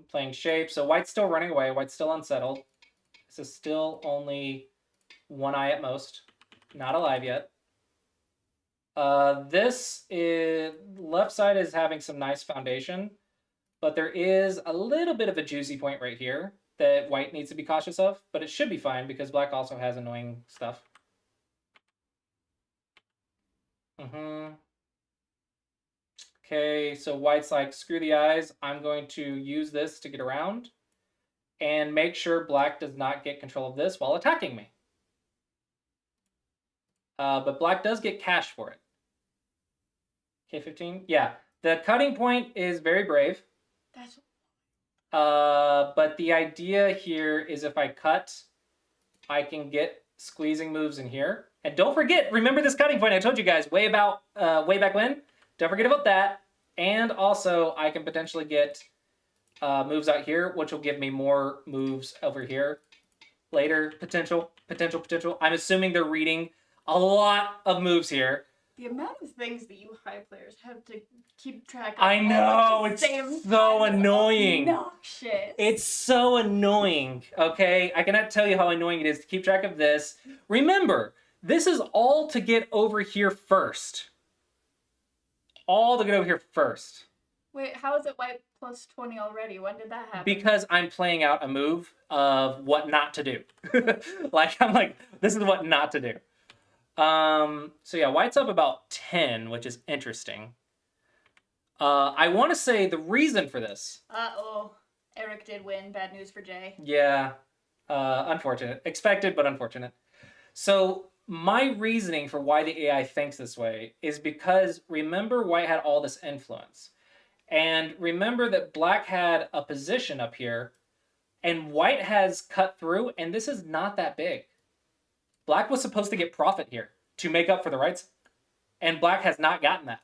Playing shape. So White's still running away. White's still unsettled. This is still only one eye at most. Not alive yet. This is left side is having some nice foundation, but there is a little bit of a juicy point right here that White needs to be cautious of, but it should be fine because Black also has annoying stuff. Okay, so White's like, screw the eyes. I'm going to use this to get around and make sure Black does not get control of this while attacking me. But Black does get cash for it. K15? Yeah, the cutting point is very brave. That's... But the idea here is if I cut, I can get squeezing moves in here. And don't forget, remember this cutting point I told you guys way back when? Don't forget about that. And also, I can potentially get moves out here, which will give me more moves over here later. Potential. I'm assuming they're reading a lot of moves here. The amount of things that you high players have to keep track of. I know, it's so annoying. Obnoxious. It's so annoying, okay? I cannot tell you how annoying it is to keep track of this. Remember, this is all to get over here first. All to get over here first. Wait, how is it White plus 20 already? When did that happen? Because I'm playing out a move of what not to do. I'm like, this is what not to do. So yeah, White's up about 10, which is interesting. I want to say the reason for this. Uh-oh. Eric did win. Bad news for Jay. Yeah. Unfortunate. Expected, but unfortunate. So my reasoning for why the AI thinks this way is because remember White had all this influence. And remember that Black had a position up here and White has cut through, and this is not that big. Black was supposed to get profit here to make up for the rights, and Black has not gotten that.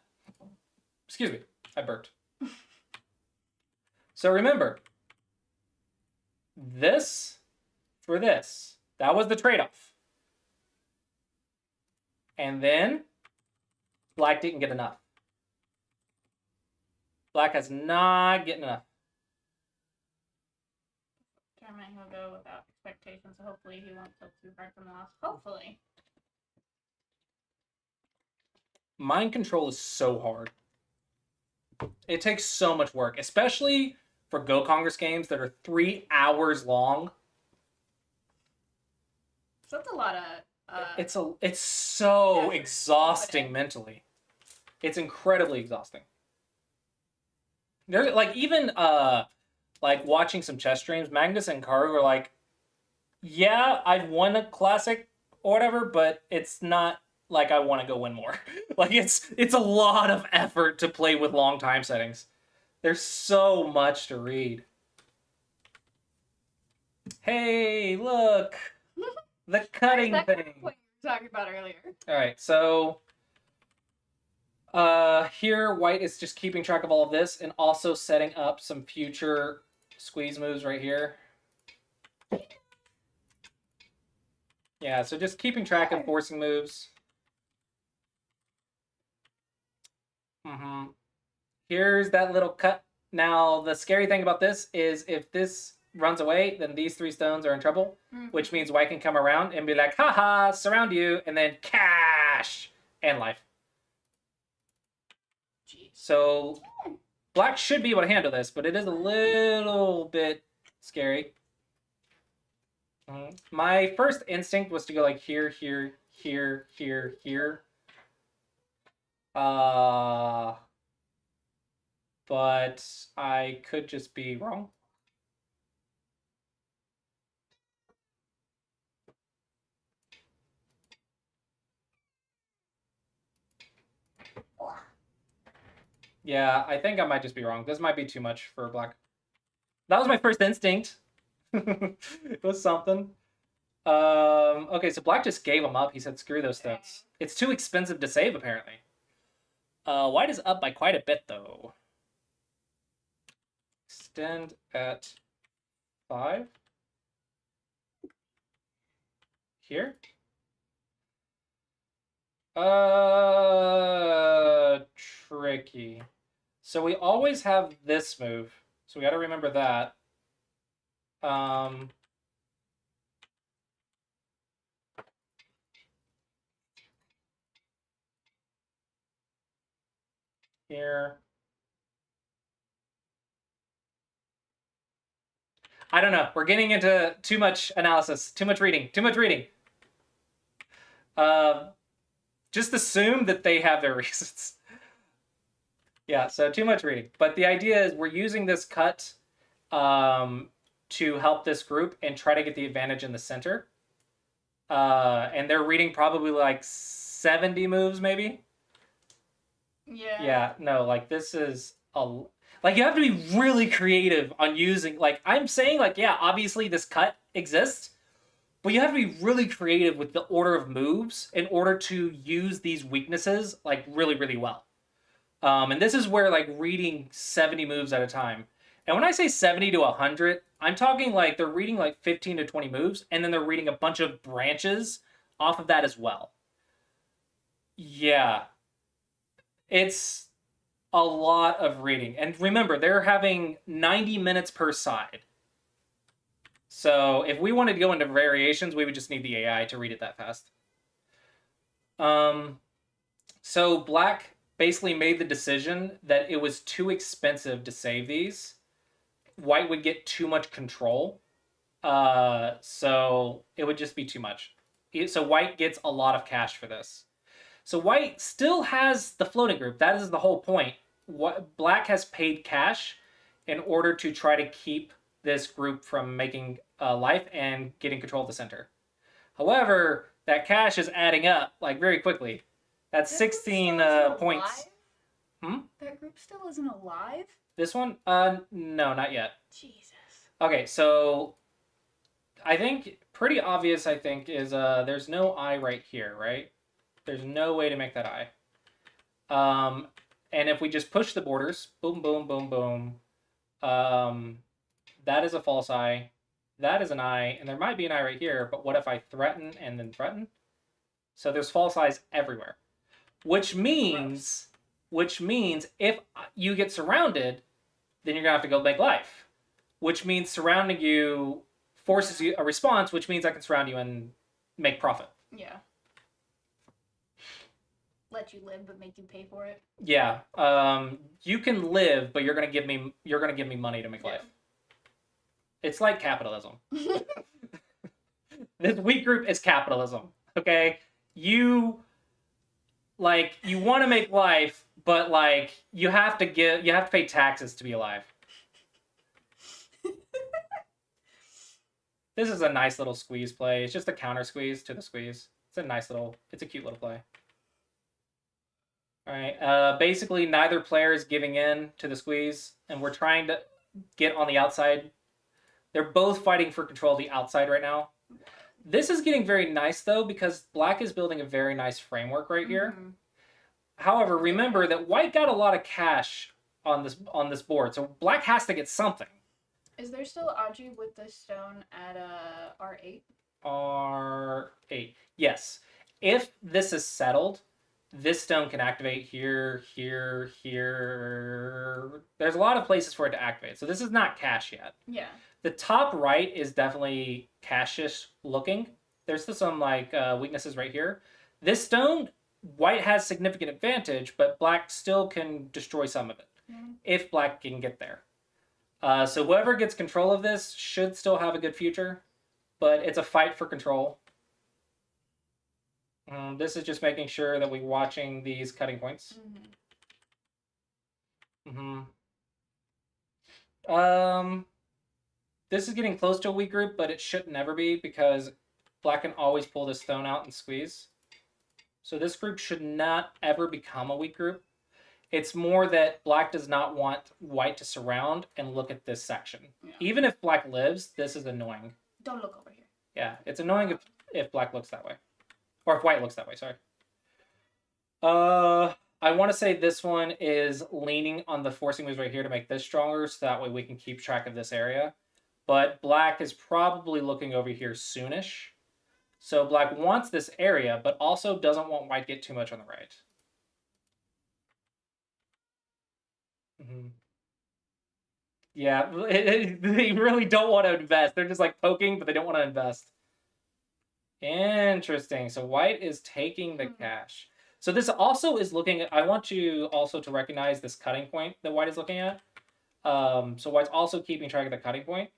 Excuse me, I burped. So remember, this for this. That was the trade-off. And then Black didn't get enough. Black has not getting enough. Tournament he'll go without expectations, so hopefully he won't feel too hard from the loss. Hopefully. Mind control is so hard. It takes so much work, especially for Go Congress games that are 3 hours long. So that's a lot of... It's so effort. exhausting mentally. It's incredibly exhausting. There's like even like watching some chess streams, Magnus and Karu are like, yeah, I've won a classic or whatever, but it's not like I want to go win more. Like it's a lot of effort to play with long time settings. There's so much to read. Hey, look. The cutting that thing. kind of point you were talking about earlier. All right, so here White is just keeping track of all of this and also setting up some future squeeze moves right here. Yeah, so just keeping track of forcing moves. Here's that little cut. Now, the scary thing about this is if this runs away, then these 3 stones are in trouble, which means White can come around and be like, haha, surround you, and then cash and life. Jeez. So Black should be able to handle this, but it is a little bit scary. My first instinct was to go like here, here, here, here, here. But I could just be wrong. Yeah, I think I might just be wrong. This might be too much for black. That was my first instinct. It was something. Okay, so black just gave him up. He said, screw those stones. It's too expensive to save, apparently. White is up by quite a bit, though. Extend at 5. Here? Tricky. So we always have this move. So we got to remember that. Here. I don't know. We're getting into too much analysis, too much reading, too much reading. Just assume that they have their reasons. Yeah, so too much reading. But the idea is we're using this cut to help this group and try to get the advantage in the center. And they're reading probably like 70 moves, maybe. Yeah. Yeah, no, like this is like you have to be really creative on using, like I'm saying, like, yeah, obviously this cut exists, but you have to be really creative with the order of moves in order to use these weaknesses like really, really well. And this is where like reading 70 moves at a time. And when I say 70 to 100, I'm talking like they're reading like 15 to 20 moves, and then they're reading a bunch of branches off of that as well. Yeah. It's a lot of reading. And remember, they're having 90 minutes per side. So if we wanted to go into variations, we would just need the AI to read it that fast. So black basically made the decision that it was too expensive to save these. White would get too much control. So it would just be too much. So white gets a lot of cash for this. So white still has the floating group. That is the whole point. What black has paid cash in order to try to keep this group from making life and getting control of the center. However, that cash is adding up like very quickly. That's 16 points. That group still isn't alive? This one? No, not yet. Jesus. Okay, so I think pretty obvious, I think, is there's no eye right here, right? There's no way to make that eye. And if we just push the borders, boom, boom, boom, boom, that is a false eye. That is an eye, and there might be an eye right here, but what if I threaten and then threaten? So there's false eyes everywhere. Which means if you get surrounded, then you're going to have to go make life. Which means surrounding you forces you a response, which means I can surround you and make profit. Yeah. Let you live, but make you pay for it. Yeah. You can live, but you're gonna give me money to make life. It's like capitalism. This weak group is capitalism. Okay? You want to make life, but like you have to pay taxes to be alive. This is a nice little squeeze play. It's just a counter squeeze to the squeeze. It's a cute little play. All right. Basically, neither player is giving in to the squeeze, and we're trying to get on the outside. They're both fighting for control of the outside right now. This is getting very nice, though, because black is building a very nice framework right here. Mm-hmm. However, remember that white got a lot of cash on this board, so black has to get something. Is there still Aji with the stone at R8? R8. Yes. If this is settled, this stone can activate here, here, here. There's a lot of places for it to activate. So this is not cash yet. Yeah. The top right is definitely cashish looking. There's still some like weaknesses right here. This stone, white has significant advantage, but black still can destroy some of it. Mm-hmm. If black can get there. So whoever gets control of this should still have a good future, but it's a fight for control. This is just making sure that we're watching these cutting points. This is getting close to a weak group, but it should never be because black can always pull this stone out and squeeze. So this group should not ever become a weak group. It's more that black does not want white to surround and look at this section. Yeah. Even if black lives, this is annoying. Don't look over here. Yeah, it's annoying if black looks that way. Or if white looks that way, sorry. I want to say this one is leaning on the forcing moves right here to make this stronger, so that way we can keep track of this area. But black is probably looking over here soonish. So black wants this area, but also doesn't want white to get too much on the right. Mm-hmm. Yeah, they really don't want to invest. They're just like poking, but they don't want to invest. Interesting. So white is taking the cash. So this also is looking at, I want you also to recognize this cutting point that white is looking at. So white's also keeping track of the cutting point,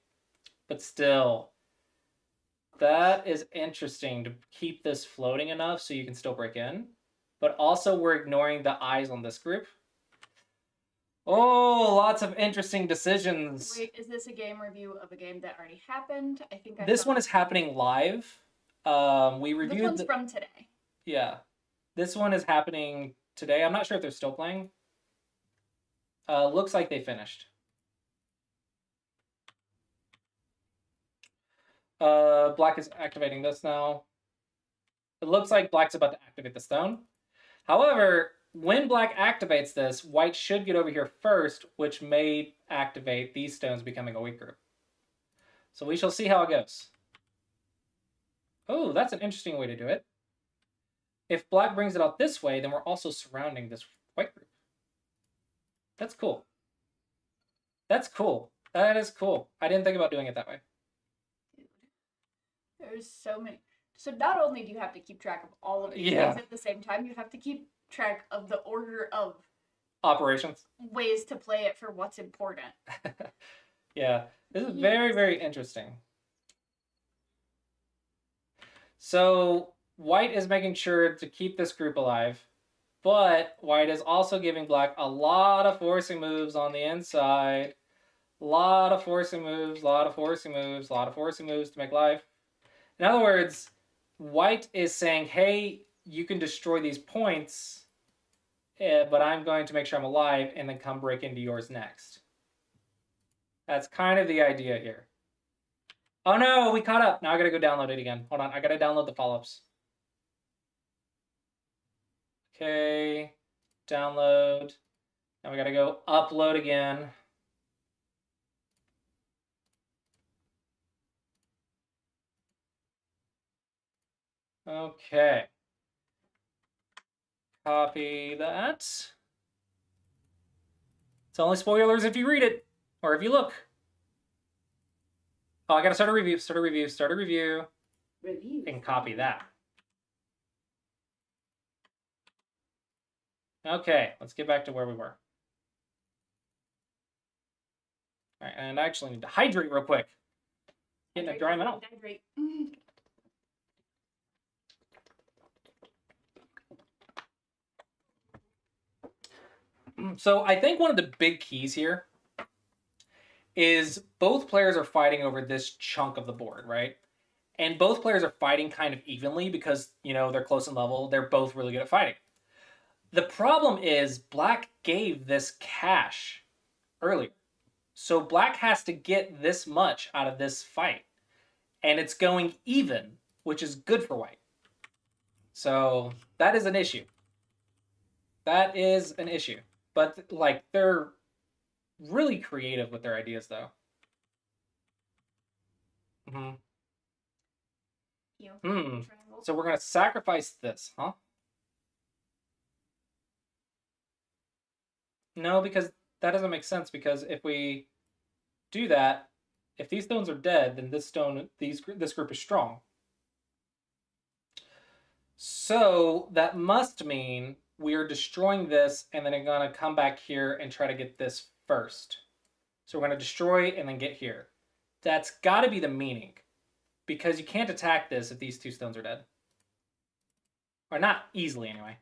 but still, that is interesting to keep this floating enough so you can still break in. But also we're ignoring the eyes on this group. Oh, lots of interesting decisions. Wait, is this a game review of a game that already happened? I think this one is happening live. We reviewed. This one's from today. Yeah, this one is happening today. I'm not sure if they're still playing. Looks like they finished. Black is activating this now. It looks like black's about to activate the stone. However, when black activates this, white should get over here first, which may activate these stones becoming a weak group. So we shall see how it goes. Oh, that's an interesting way to do it. If black brings it out this way, then we're also surrounding this white group. That's cool. That's cool. That is cool. I didn't think about doing it that way. Dude, there's so many. So not only do you have to keep track of all of these things at the same time, you have to keep track of the order of operations, ways to play it for what's important. Yeah, this is very, very interesting. So white is making sure to keep this group alive, but white is also giving black a lot of forcing moves on the inside. A lot of forcing moves, a lot of forcing moves, a lot of forcing moves to make life. In other words, white is saying, hey, you can destroy these points, but I'm going to make sure I'm alive and then come break into yours next. That's kind of the idea here. Oh no, we caught up. Now I gotta go download it again. Hold on, I gotta download the follow-ups. Okay, download. Now we gotta go upload again. Okay. Copy that. It's only spoilers if you read it, or if you look. Oh, I gotta start a review, Review. and copy that. Okay, let's get back to where we were. All right, and I actually need to hydrate real quick. Getting a dry mouth. Hydrate. So I think one of the big keys here is both players are fighting over this chunk of the board, right? And both players are fighting kind of evenly because, you know, they're close in level. They're both really good at fighting. The problem is black gave this cash earlier. So black has to get this much out of this fight. And it's going even, which is good for white. So that is an issue. That is an issue. But, like, they're really creative with their ideas, though. So we're going to sacrifice this, huh? No, because that doesn't make sense, because if we do that, if these stones are dead, then this group is strong. So that must mean we are destroying this, and then I'm going to come back here and try to get this first. So we're going to destroy and then get here. That's got to be the meaning, because you can't attack this if these two stones are dead. Or not easily, anyway.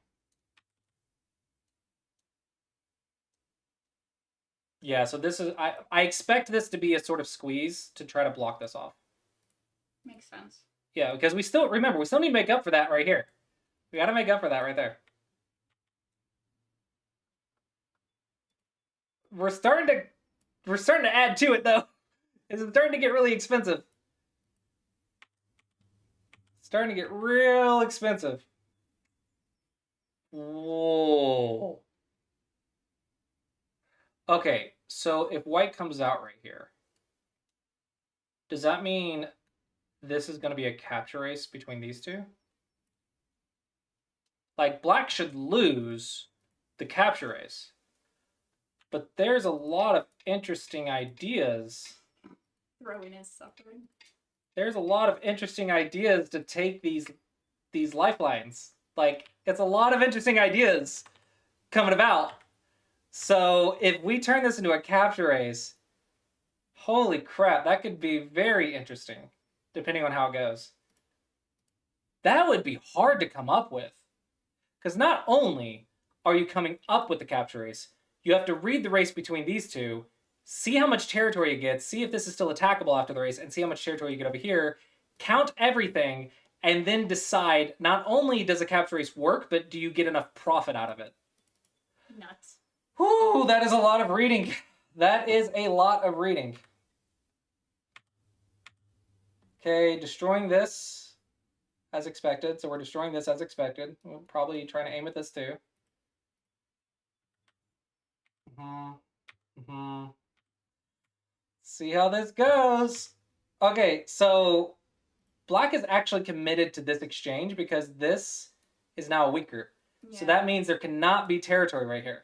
Yeah, so this is... I expect this to be a sort of squeeze to try to block this off. Makes sense. Yeah, because we still... Remember, we still need to make up for that right here. We got to make up for that right there. we're starting to add to it though. It's starting to get really expensive. Starting to get real expensive. Whoa. Okay, so if white comes out right here, does that mean this is going to be a capture race between these two? Like, black should lose the capture race. But there's a lot of interesting ideas. Throwing is suffering. There's a lot of interesting ideas to take these lifelines. Like, it's a lot of interesting ideas coming about. So if we turn this into a capture race, holy crap, that could be very interesting, depending on how it goes. That would be hard to come up with. Because not only are you coming up with the capture race, you have to read the race between these two, see how much territory you get, see if this is still attackable after the race, and see how much territory you get over here, count everything, and then decide not only does a capture race work, but do you get enough profit out of it? Nuts. Whew, that is a lot of reading. That is a lot of reading. Okay, destroying this as expected. So we're destroying this as expected. We're probably trying to aim at this too. See how this goes. Okay, so black is actually committed to this exchange because this is now weaker. Yeah. So that means there cannot be territory right here.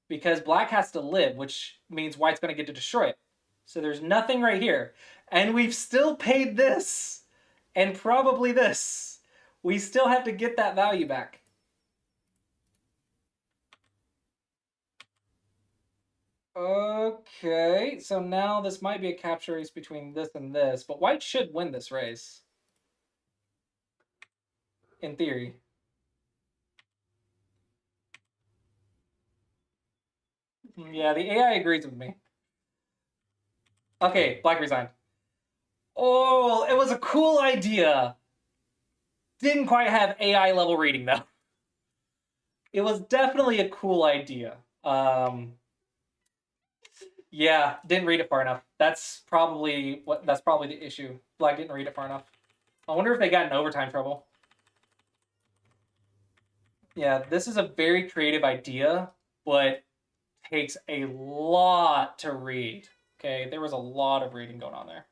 Because black has to live, which means white's going to get to destroy it. So there's nothing right here. And we've still paid this. And probably this. We still have to get that value back. Okay, so now this might be a capture race between this and this, but white should win this race. In theory. Yeah, the AI agrees with me. Okay, black resigned. Oh, it was a cool idea. Didn't quite have AI level reading though. It was definitely a cool idea. Yeah, didn't read it far enough. That's probably the issue. Black didn't read it far enough. I wonder if they got in overtime trouble. Yeah, this is a very creative idea, but takes a lot to read. Okay, there was a lot of reading going on there.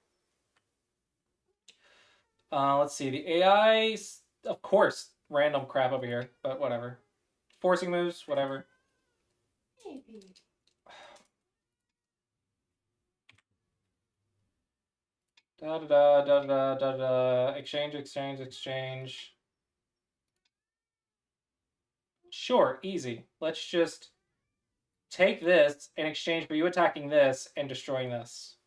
Let's see, the AI, of course, random crap over here, but whatever. Forcing moves, whatever. Da da da da da da da. Exchange, exchange, exchange. Sure, easy. Let's just take this in exchange for you attacking this and destroying this.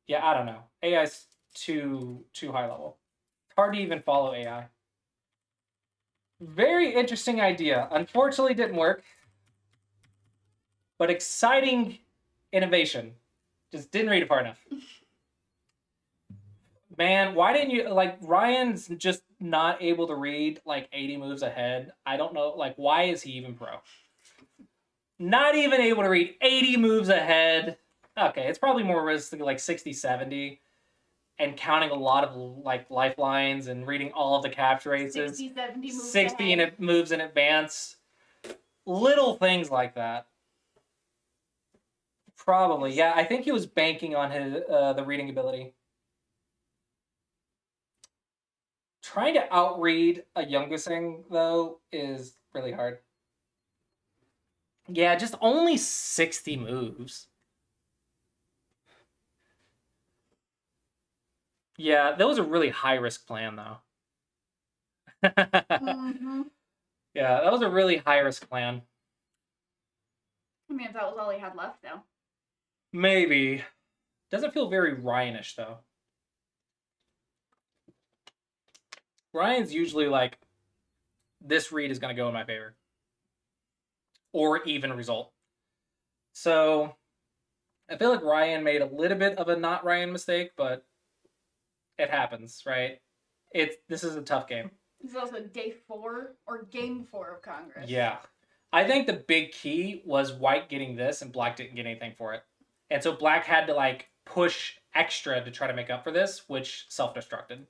Yeah, I don't know. AI's too high level. Hard to even follow AI. Very interesting idea. Unfortunately, didn't work. But exciting innovation. Just didn't read it far enough. Man, why didn't you, like, Ryan's just not able to read, like, 80 moves ahead. I don't know, like, why is he even pro? Not even able to read 80 moves ahead. Okay, it's probably more realistic, like 60, 70. And counting a lot of, like, lifelines and reading all of the capture races. 60, 70 moves 60 ahead. moves in advance. Little things like that. Probably, yeah. I think he was banking on his the reading ability. Trying to outread a Youngusing, though, is really hard. Yeah, just only 60 moves. Yeah, that was a really high-risk plan, though. Mm-hmm. Yeah, that was a really high-risk plan. I mean, if that was all he had left, though. Maybe. Doesn't feel very Ryanish, though. Ryan's usually like, this read is going to go in my favor. Or even result. So, I feel like Ryan made a little bit of a not Ryan mistake, but it happens, right? This is a tough game. This is also day 4 or game 4 of Congress. Yeah. I think the big key was white getting this and black didn't get anything for it. And so black had to like push extra to try to make up for this, which self-destructed.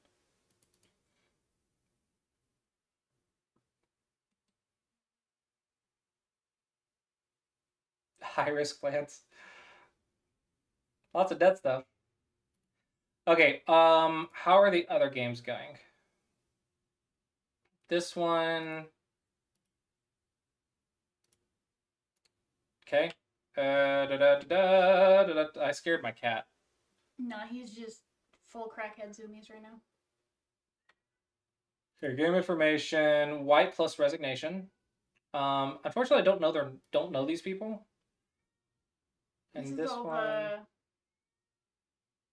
High risk plants. Lots of dead stuff. Okay, how are the other games going? This one. Okay. I scared my cat. No, he's just full crackhead zoomies right now. Okay, game information. White plus resignation. Unfortunately, I don't know these people. And this one.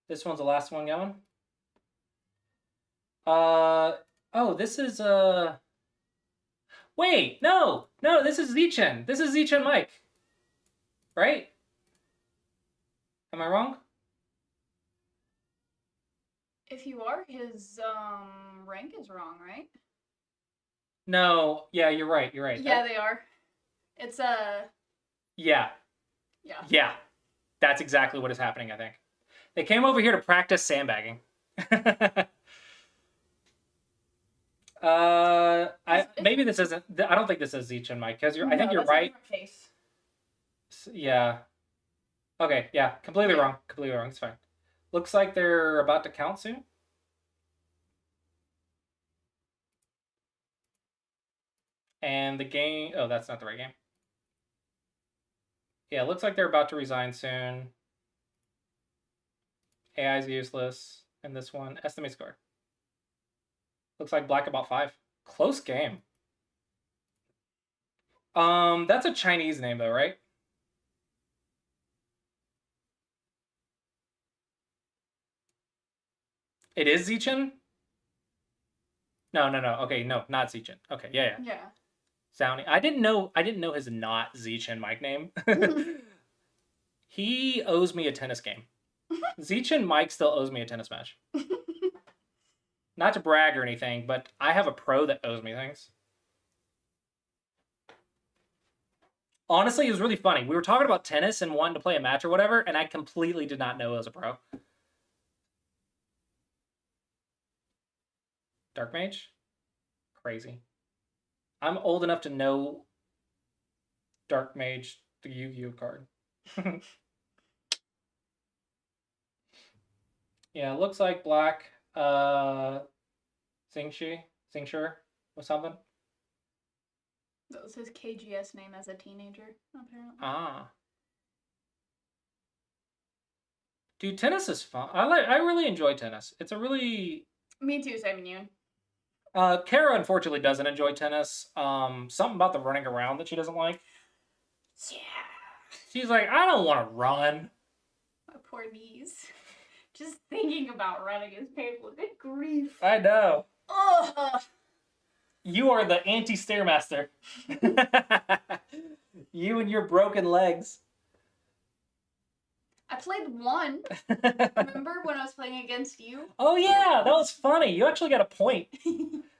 This one's the last one going. Oh, this is Wait, no, this is Zichen. This is Zichen Mike. Right? Am I wrong? If you are, his rank is wrong, right? No, yeah, you're right. You're right. Yeah, they are. It's Yeah. Yeah. Yeah. That's exactly what is happening, I think. They came over here to practice sandbagging. Maybe this isn't. I don't think this is Zichen, Mike, because I think you're right. Case. Yeah. Okay. Yeah. Completely wrong. Completely wrong. It's fine. Looks like they're about to count soon. And the game. Oh, that's not the right game. Yeah, looks like they're about to resign soon. AI is useless. And this one, estimate score. Looks like black about 5. Close game. That's a Chinese name though, right? It is Zichen? No. Okay, no, not Zichen. Okay, yeah. Yeah. Sounding. I didn't know his not Zichen mic name. He owes me a tennis game. Zichen Mike still owes me a tennis match. Not to brag or anything, but I have a pro that owes me things. Honestly, it was really funny. We were talking about tennis and wanting to play a match or whatever, and I completely did not know it was a pro. Dark Mage? Crazy. I'm old enough to know Dark Mage, the Yu-Gi-Oh card. Yeah, it looks like black Xingshi or something. That was his KGS name as a teenager, apparently. Ah. Dude, tennis is fun. I really enjoy tennis. It's a really... Me too, Simon Yoon. Kara unfortunately doesn't enjoy tennis. Something about the running around that she doesn't like. Yeah. She's like, I don't want to run. My poor knees. Just thinking about running is painful. Good grief. I know. Ugh. You are the anti-stairmaster. You and your broken legs. I played one. Remember when I was playing against you? Oh yeah, that was funny. You actually got a point.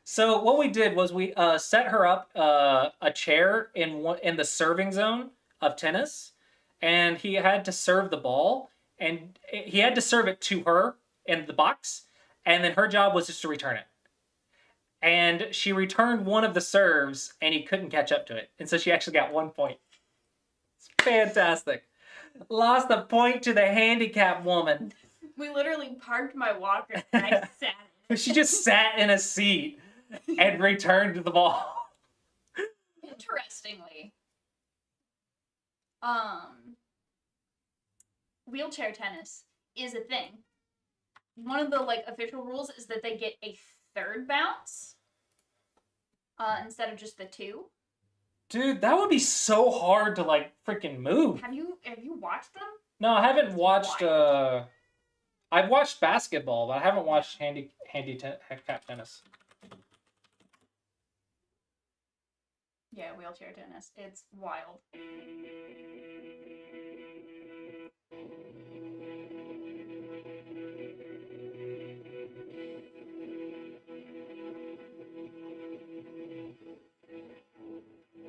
So what we did was we set her up a chair in the serving zone of tennis, and he had to serve the ball, and he had to serve it to her in the box, and then her job was just to return it. And she returned one of the serves, and he couldn't catch up to it, and so she actually got 1 point. It's fantastic. Lost a point to the handicapped woman. We literally parked my walker and I sat in it. She just sat in a seat and returned the ball. Interestingly, wheelchair tennis is a thing. One of the official rules is that they get a third bounce instead of just the 2. Dude, that would be so hard to freaking move. Have you watched them? No, I haven't watched. I've watched basketball, but I haven't watched handicap tennis. Yeah, wheelchair tennis. It's wild.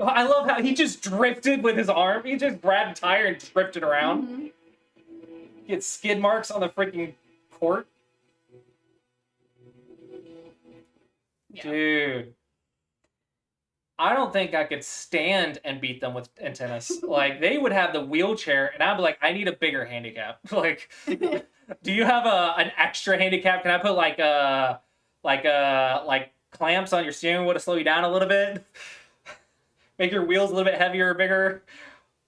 I love how he just drifted with his arm. He just grabbed a tire and drifted around. Mm-hmm. Get skid marks on the freaking court. Yeah. Dude. I don't think I could stand and beat them in tennis. Like, they would have the wheelchair, and I'd be like, I need a bigger handicap. Like, do you have an extra handicap? Can I put like clamps on your steering wheel to slow you down a little bit? Make your wheels a little bit heavier or bigger?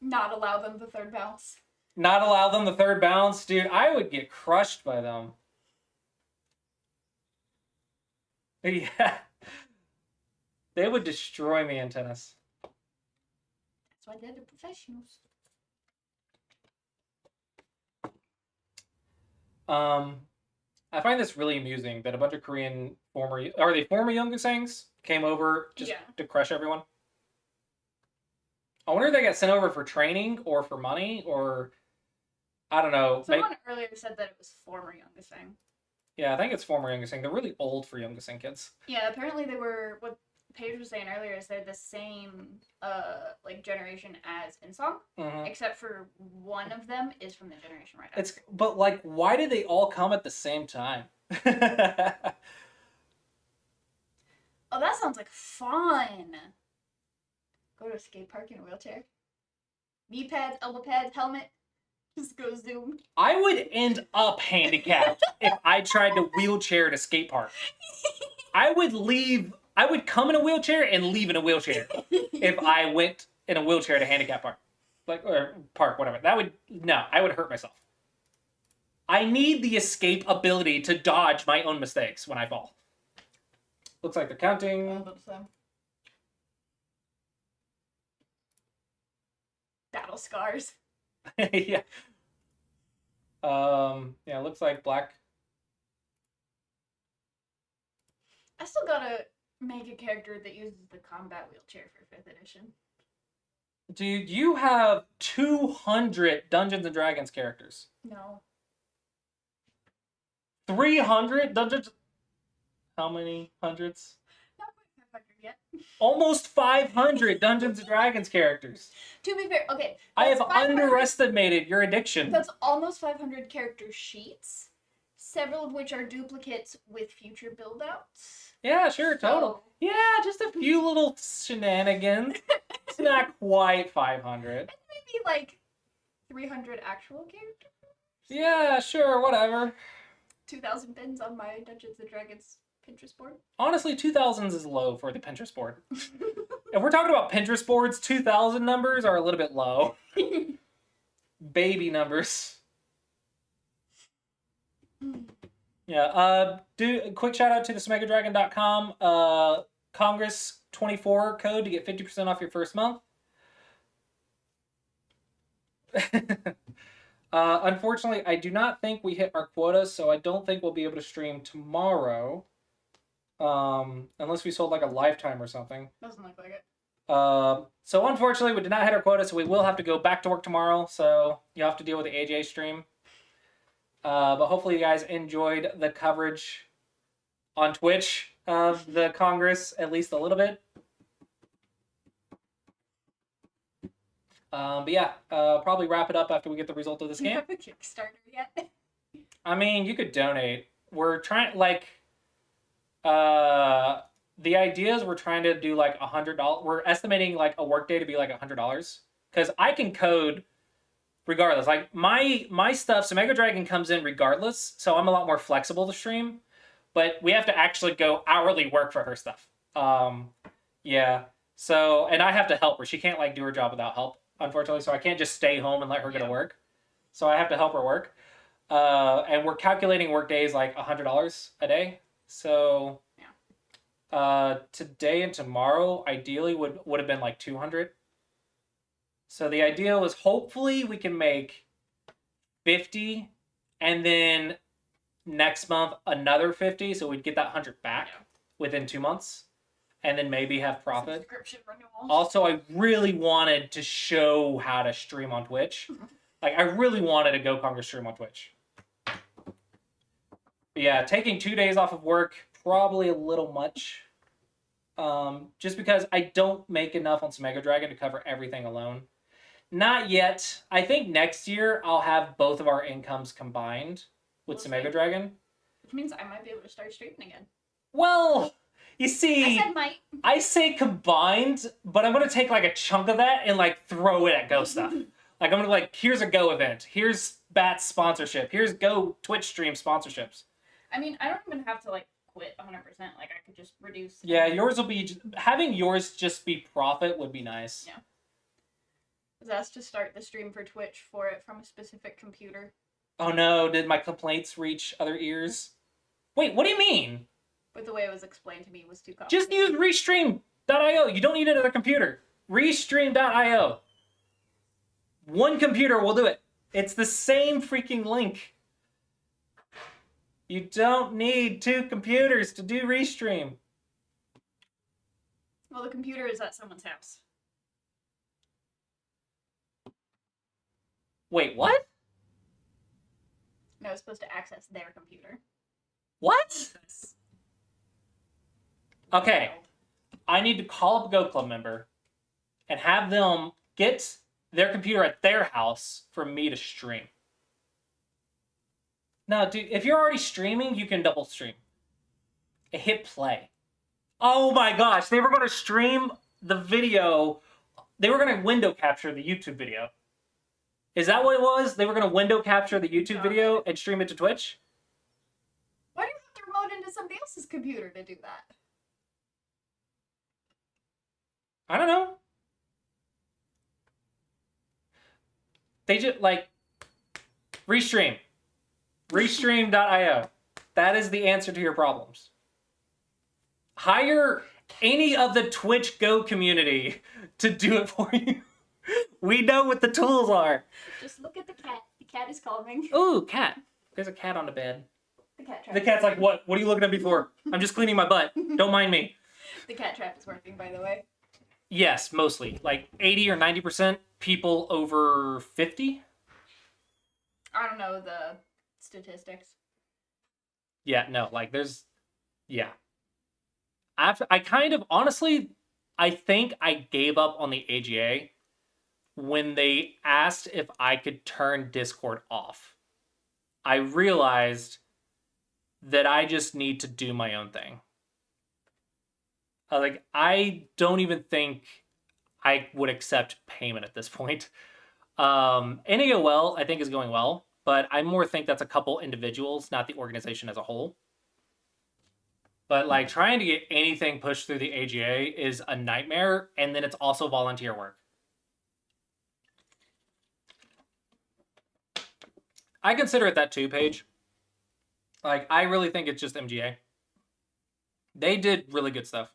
Not allow them the third bounce. Not allow them the third bounce? Dude, I would get crushed by them. Yeah. They would destroy me in tennis. That's why they're the professionals. I find this really amusing that a bunch of Korean former Youngsangs came over just to crush everyone. I wonder if they got sent over for training or for money or I don't know. Someone earlier said that it was former Youngsangs. Yeah, I think it's former Youngsangs. They're really old for Youngsangs kids. Yeah, apparently they were what Paige was saying earlier is they're the same like generation as Insong, except for one of them is from the generation right after. But like, why did they all come at the same time? Oh, that sounds like fun. Go to a skate park in a wheelchair. Knee pads, elbow pads, helmet. Just go zoom. I would end up handicapped if I tried to wheelchair at a skate park. I would come in a wheelchair and leave in a wheelchair if I went in a wheelchair at a handicap park. Or park, whatever. I would hurt myself. I need the escape ability to dodge my own mistakes when I fall. Looks like they're counting. Battle scars. Yeah. Yeah, looks like black. I still gotta make a character that uses the combat wheelchair for 5th edition. Dude, you have 200 Dungeons and Dragons characters. No. 300 Dungeons? How many hundreds? Not quite 500 yet. Almost 500 Dungeons and Dragons characters. To be fair, okay. I have underestimated your addiction. That's almost 500 character sheets, several of which are duplicates with future build-outs. Yeah, sure, total. Yeah, just a few little shenanigans. It's not quite 500. And maybe like 300 actual characters. Yeah, sure, whatever. 2,000 pins on my Dungeons and Dragons Pinterest board. Honestly, 2000s is low for the Pinterest board. If we're talking about Pinterest boards, 2000 numbers are a little bit low. Baby numbers. Yeah, do a quick shout out to the SmegaDragon.com Congress 24 code to get 50% off your first month. Unfortunately, I do not think we hit our quota, so I don't think we'll be able to stream tomorrow. Unless we sold like a lifetime or something. Doesn't look like it. So unfortunately, we did not hit our quota, so we will have to go back to work tomorrow. So you'll have to deal with the AJ stream. But hopefully you guys enjoyed the coverage on Twitch of the Congress, at least a little bit. But yeah, probably wrap it up after we get the result of this Do you game. have a Kickstarter yet? I mean, you could donate. We're trying, like, the idea is we're trying to do like $100. We're estimating like a workday to be like $100 because I can code regardless. Like my stuff, so Mega Dragon comes in regardless, so I'm a lot more flexible to stream. But we have to actually go hourly work for her stuff. Yeah. So, and I have to help her. She can't like do her job without help, unfortunately. So I can't just stay home and let her go to work. So I have to help her work. And we're calculating work days like $100 a day. So today and tomorrow ideally would have been like 200. So the idea was hopefully we can make 50 and then next month another 50, so we'd get that 100 back within 2 months and then maybe have profit. Subscription renewal. Also, I really wanted to show how to stream on Twitch. Like, I really wanted to go Congress stream on Twitch. But yeah, taking 2 days off of work, probably a little much. Just because I don't make enough on Mega Dragon to cover everything alone. Not yet. I think next year I'll have both of our incomes combined with Mega Dragon. Which means I might be able to start streaming again. Well, you see, I said might. I say combined, but I'm gonna take like a chunk of that and like throw it at Go stuff. Like I'm gonna like, here's a Go event, here's Bat's sponsorship, here's Go Twitch stream sponsorships. I mean, I don't even have to like quit 100%. Like I could just reduce. Yeah, yours will be having yours just be profit would be nice. Yeah. I was asked to start the stream for Twitch for it from a specific computer. Oh no, did my complaints reach other ears? Wait, what do you mean? But the way it was explained to me was too complicated. Just use Restream.io. You don't need another computer. Restream.io. One computer will do it. It's the same freaking link. You don't need 2 computers to do Restream. Well, the computer is at someone's house. Wait, what? No, it's supposed to access their computer. What? Okay. I need to call up a Go Club member and have them get their computer at their house for me to stream. No, dude, if you're already streaming, you can double stream. Hit play. Oh my gosh, they were going to stream the video. They were going to window capture the YouTube video. Is that what it was? They were going to window capture the YouTube video and stream it to Twitch? Why do you have to remote into somebody else's computer to do that? I don't know. They just, like, Restream. Restream.io. That is the answer to your problems. Hire any of the Twitch Go community to do it for you. We know what the tools are. Just look at the cat. The cat is calming. Ooh, cat. There's a cat on the bed. The cat trap. The cat's like, what? What are you looking at me for? I'm just cleaning my butt. Don't mind me. The cat trap is working, by the way. Yes, mostly. Like 80 or 90% people over 50. I don't know the statistics. Yeah, no, like there's, yeah. I kind of, honestly, I think I gave up on the AGA when they asked if I could turn Discord off. I realized that I just need to do my own thing. Like, I don't even think I would accept payment at this point. NAOL, I think, is going well, but I more think that's a couple individuals, not the organization as a whole. But, like, trying to get anything pushed through the AGA is a nightmare, and then it's also volunteer work. I consider it that too, Paige. Like, I really think it's just MGA. They did really good stuff.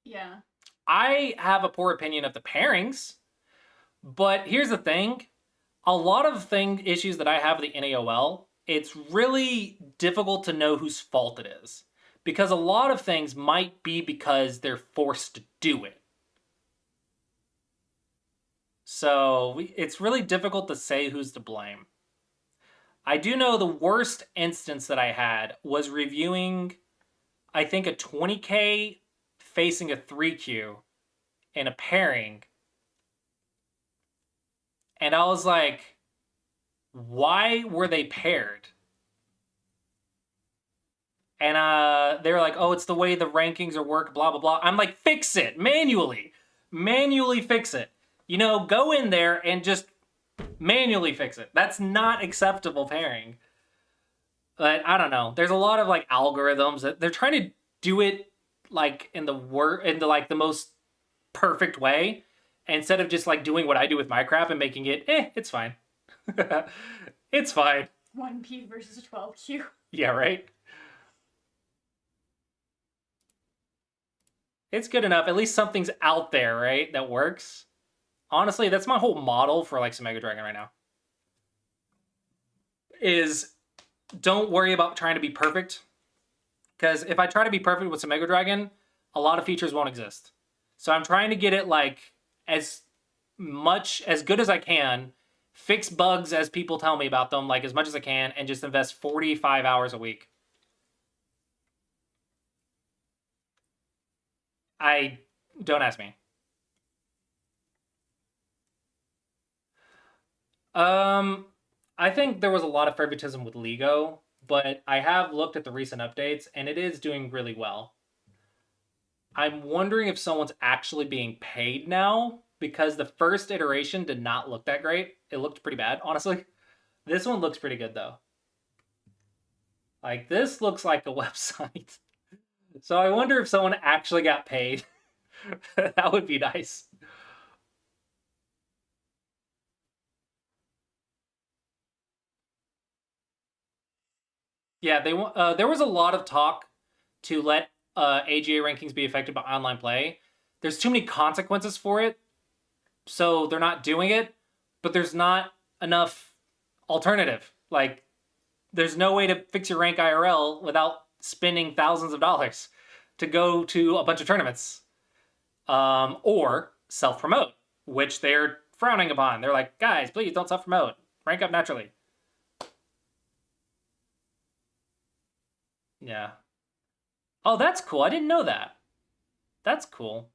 Yeah. I have a poor opinion of the pairings, but here's the thing. A lot of issues that I have with the NAOL, it's really difficult to know whose fault it is. Because a lot of things might be because they're forced to do it. So it's really difficult to say who's to blame. I do know the worst instance that I had was reviewing, I think, a 20K facing a 3Q in a pairing. And I was like, why were they paired? And they were like, oh, it's the way the rankings are work, blah, blah, blah. I'm like, fix it manually. Manually fix it. You know, go in there and just manually fix it. That's not acceptable pairing. But I don't know. There's a lot of like algorithms that they're trying to do it like in the most perfect way, instead of just like doing what I do with Minecraft and making it, it's fine. It's fine. 1P versus 12Q. Yeah, right? It's good enough. At least something's out there, right? That works. Honestly, that's my whole model for like some Mega Dragon right now. Is don't worry about trying to be perfect. Because if I try to be perfect with some Mega Dragon, a lot of features won't exist. So I'm trying to get it like as good as I can fix bugs as people tell me about them, like as much as I can, and just invest 45 hours a week. Don't ask me. I think there was a lot of favoritism with Lego, but I have looked at the recent updates, and it is doing really well. I'm wondering if someone's actually being paid now, because the first iteration did not look that great. It looked pretty bad, honestly. This one looks pretty good, though. Like, this looks like a website. So I wonder if someone actually got paid. That would be nice. Yeah, there was a lot of talk to let AGA rankings be affected by online play. There's too many consequences for it, so they're not doing it, but there's not enough alternative. Like, there's no way to fix your rank IRL without spending thousands of dollars to go to a bunch of tournaments. Or self-promote, which they're frowning upon. They're like, guys, please don't self-promote. Rank up naturally. Yeah. Oh, that's cool. I didn't know that. That's cool.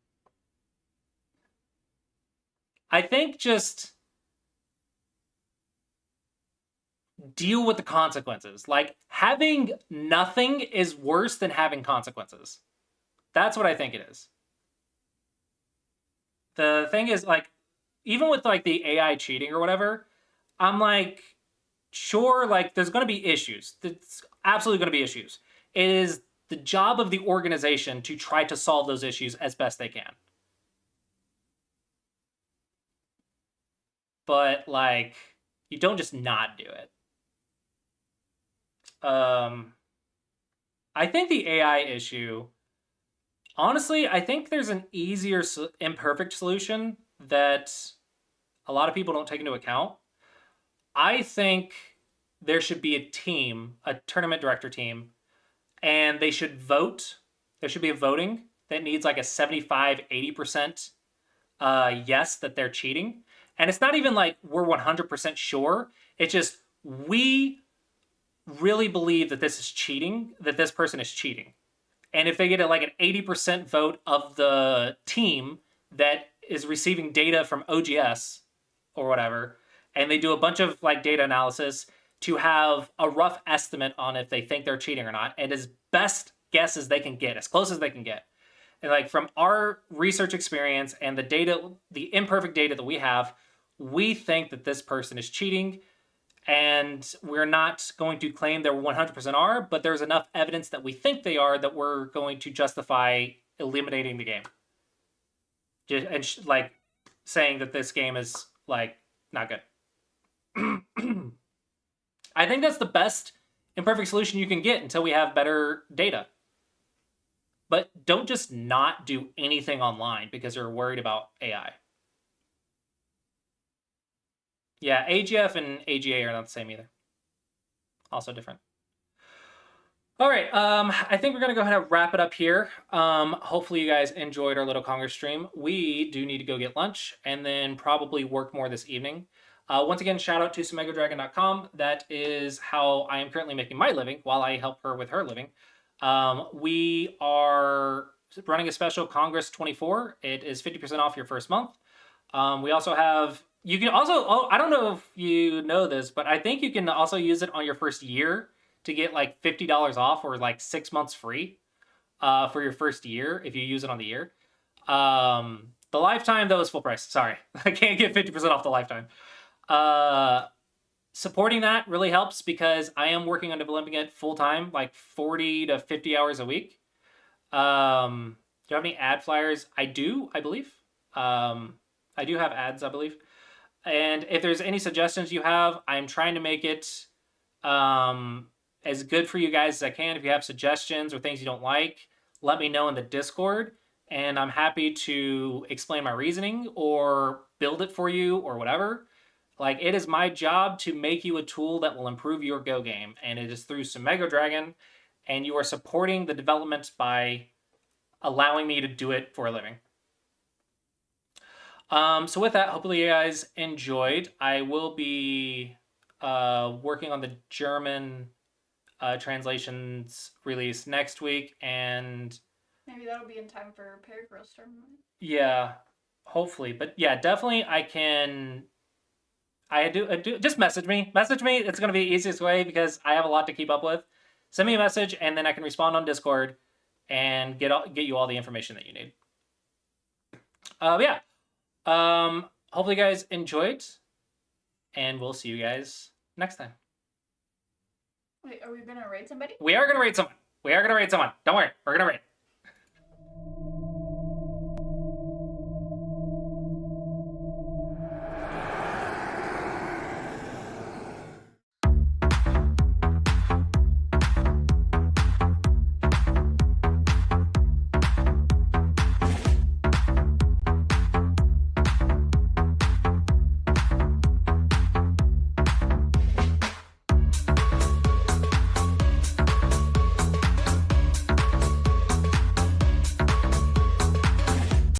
I think just deal with the consequences. Like, having nothing is worse than having consequences. That's what I think it is. The thing is, like, even with like the AI cheating or whatever, I'm like, sure, like there's going to be issues. There's absolutely going to be issues. It is the job of the organization to try to solve those issues as best they can. But like, you don't just not do it. I think the AI issue, honestly, I think there's an easier imperfect solution that a lot of people don't take into account. I think there should be a team, a tournament director team, and they should vote. There should be a voting that needs like a 75, 80% yes that they're cheating. And it's not even like we're 100% sure. It's just we really believe that this is cheating, that this person is cheating. And if they get like an 80% vote of the team that is receiving data from OGS or whatever, and they do a bunch of like data analysis to have a rough estimate on if they think they're cheating or not, and as best guess as they can get, as close as they can get. And like from our research experience and the data, the imperfect data that we have, we think that this person is cheating, and we're not going to claim they're 100% are, but there's enough evidence that we think they are that we're going to justify eliminating the game. And like saying that this game is like not good. I think that's the best imperfect solution you can get until we have better data. But don't just not do anything online because you're worried about AI. Yeah, AGF and AGA are not the same either. Also different. All right, I think we're going to go ahead and wrap it up here. Hopefully you guys enjoyed our little Congress stream. We do need to go get lunch and then probably work more this evening. Once again, shout out to SumegoDragon.com. That is how I am currently making my living while I help her with her living. We are running a special Congress 24. It is 50% off your first month. We also have, you can also, I don't know if you know this, but I think you can also use it on your first year to get like $50 off or like 6 months free for your first year if you use it on the year. The lifetime, though, is full price. Sorry, I can't get 50% off the lifetime. Supporting that really helps because I am working on developing it full-time, like 40 to 50 hours a week. Do you have any ad flyers? I do, I believe. I do have ads, I believe. And if there's any suggestions you have, I'm trying to make it as good for you guys as I can. If you have suggestions or things you don't like, let me know in the Discord, and I'm happy to explain my reasoning or build it for you or whatever. Like, it is my job to make you a tool that will improve your Go game, and it is through Sumego Dragon, and you are supporting the development by allowing me to do it for a living. So with that, hopefully you guys enjoyed. I will be working on the German translations release next week, and Maybe that'll be in time for Paragraph tournament. yeah, hopefully. But yeah, definitely I can. I do. Just message me. Message me. It's gonna be the easiest way because I have a lot to keep up with. Send me a message, and then I can respond on Discord and get you all the information that you need. Yeah. Hopefully you guys enjoyed, and we'll see you guys next time. Wait, are we gonna rate somebody? We are gonna rate someone. Don't worry, we're gonna rate.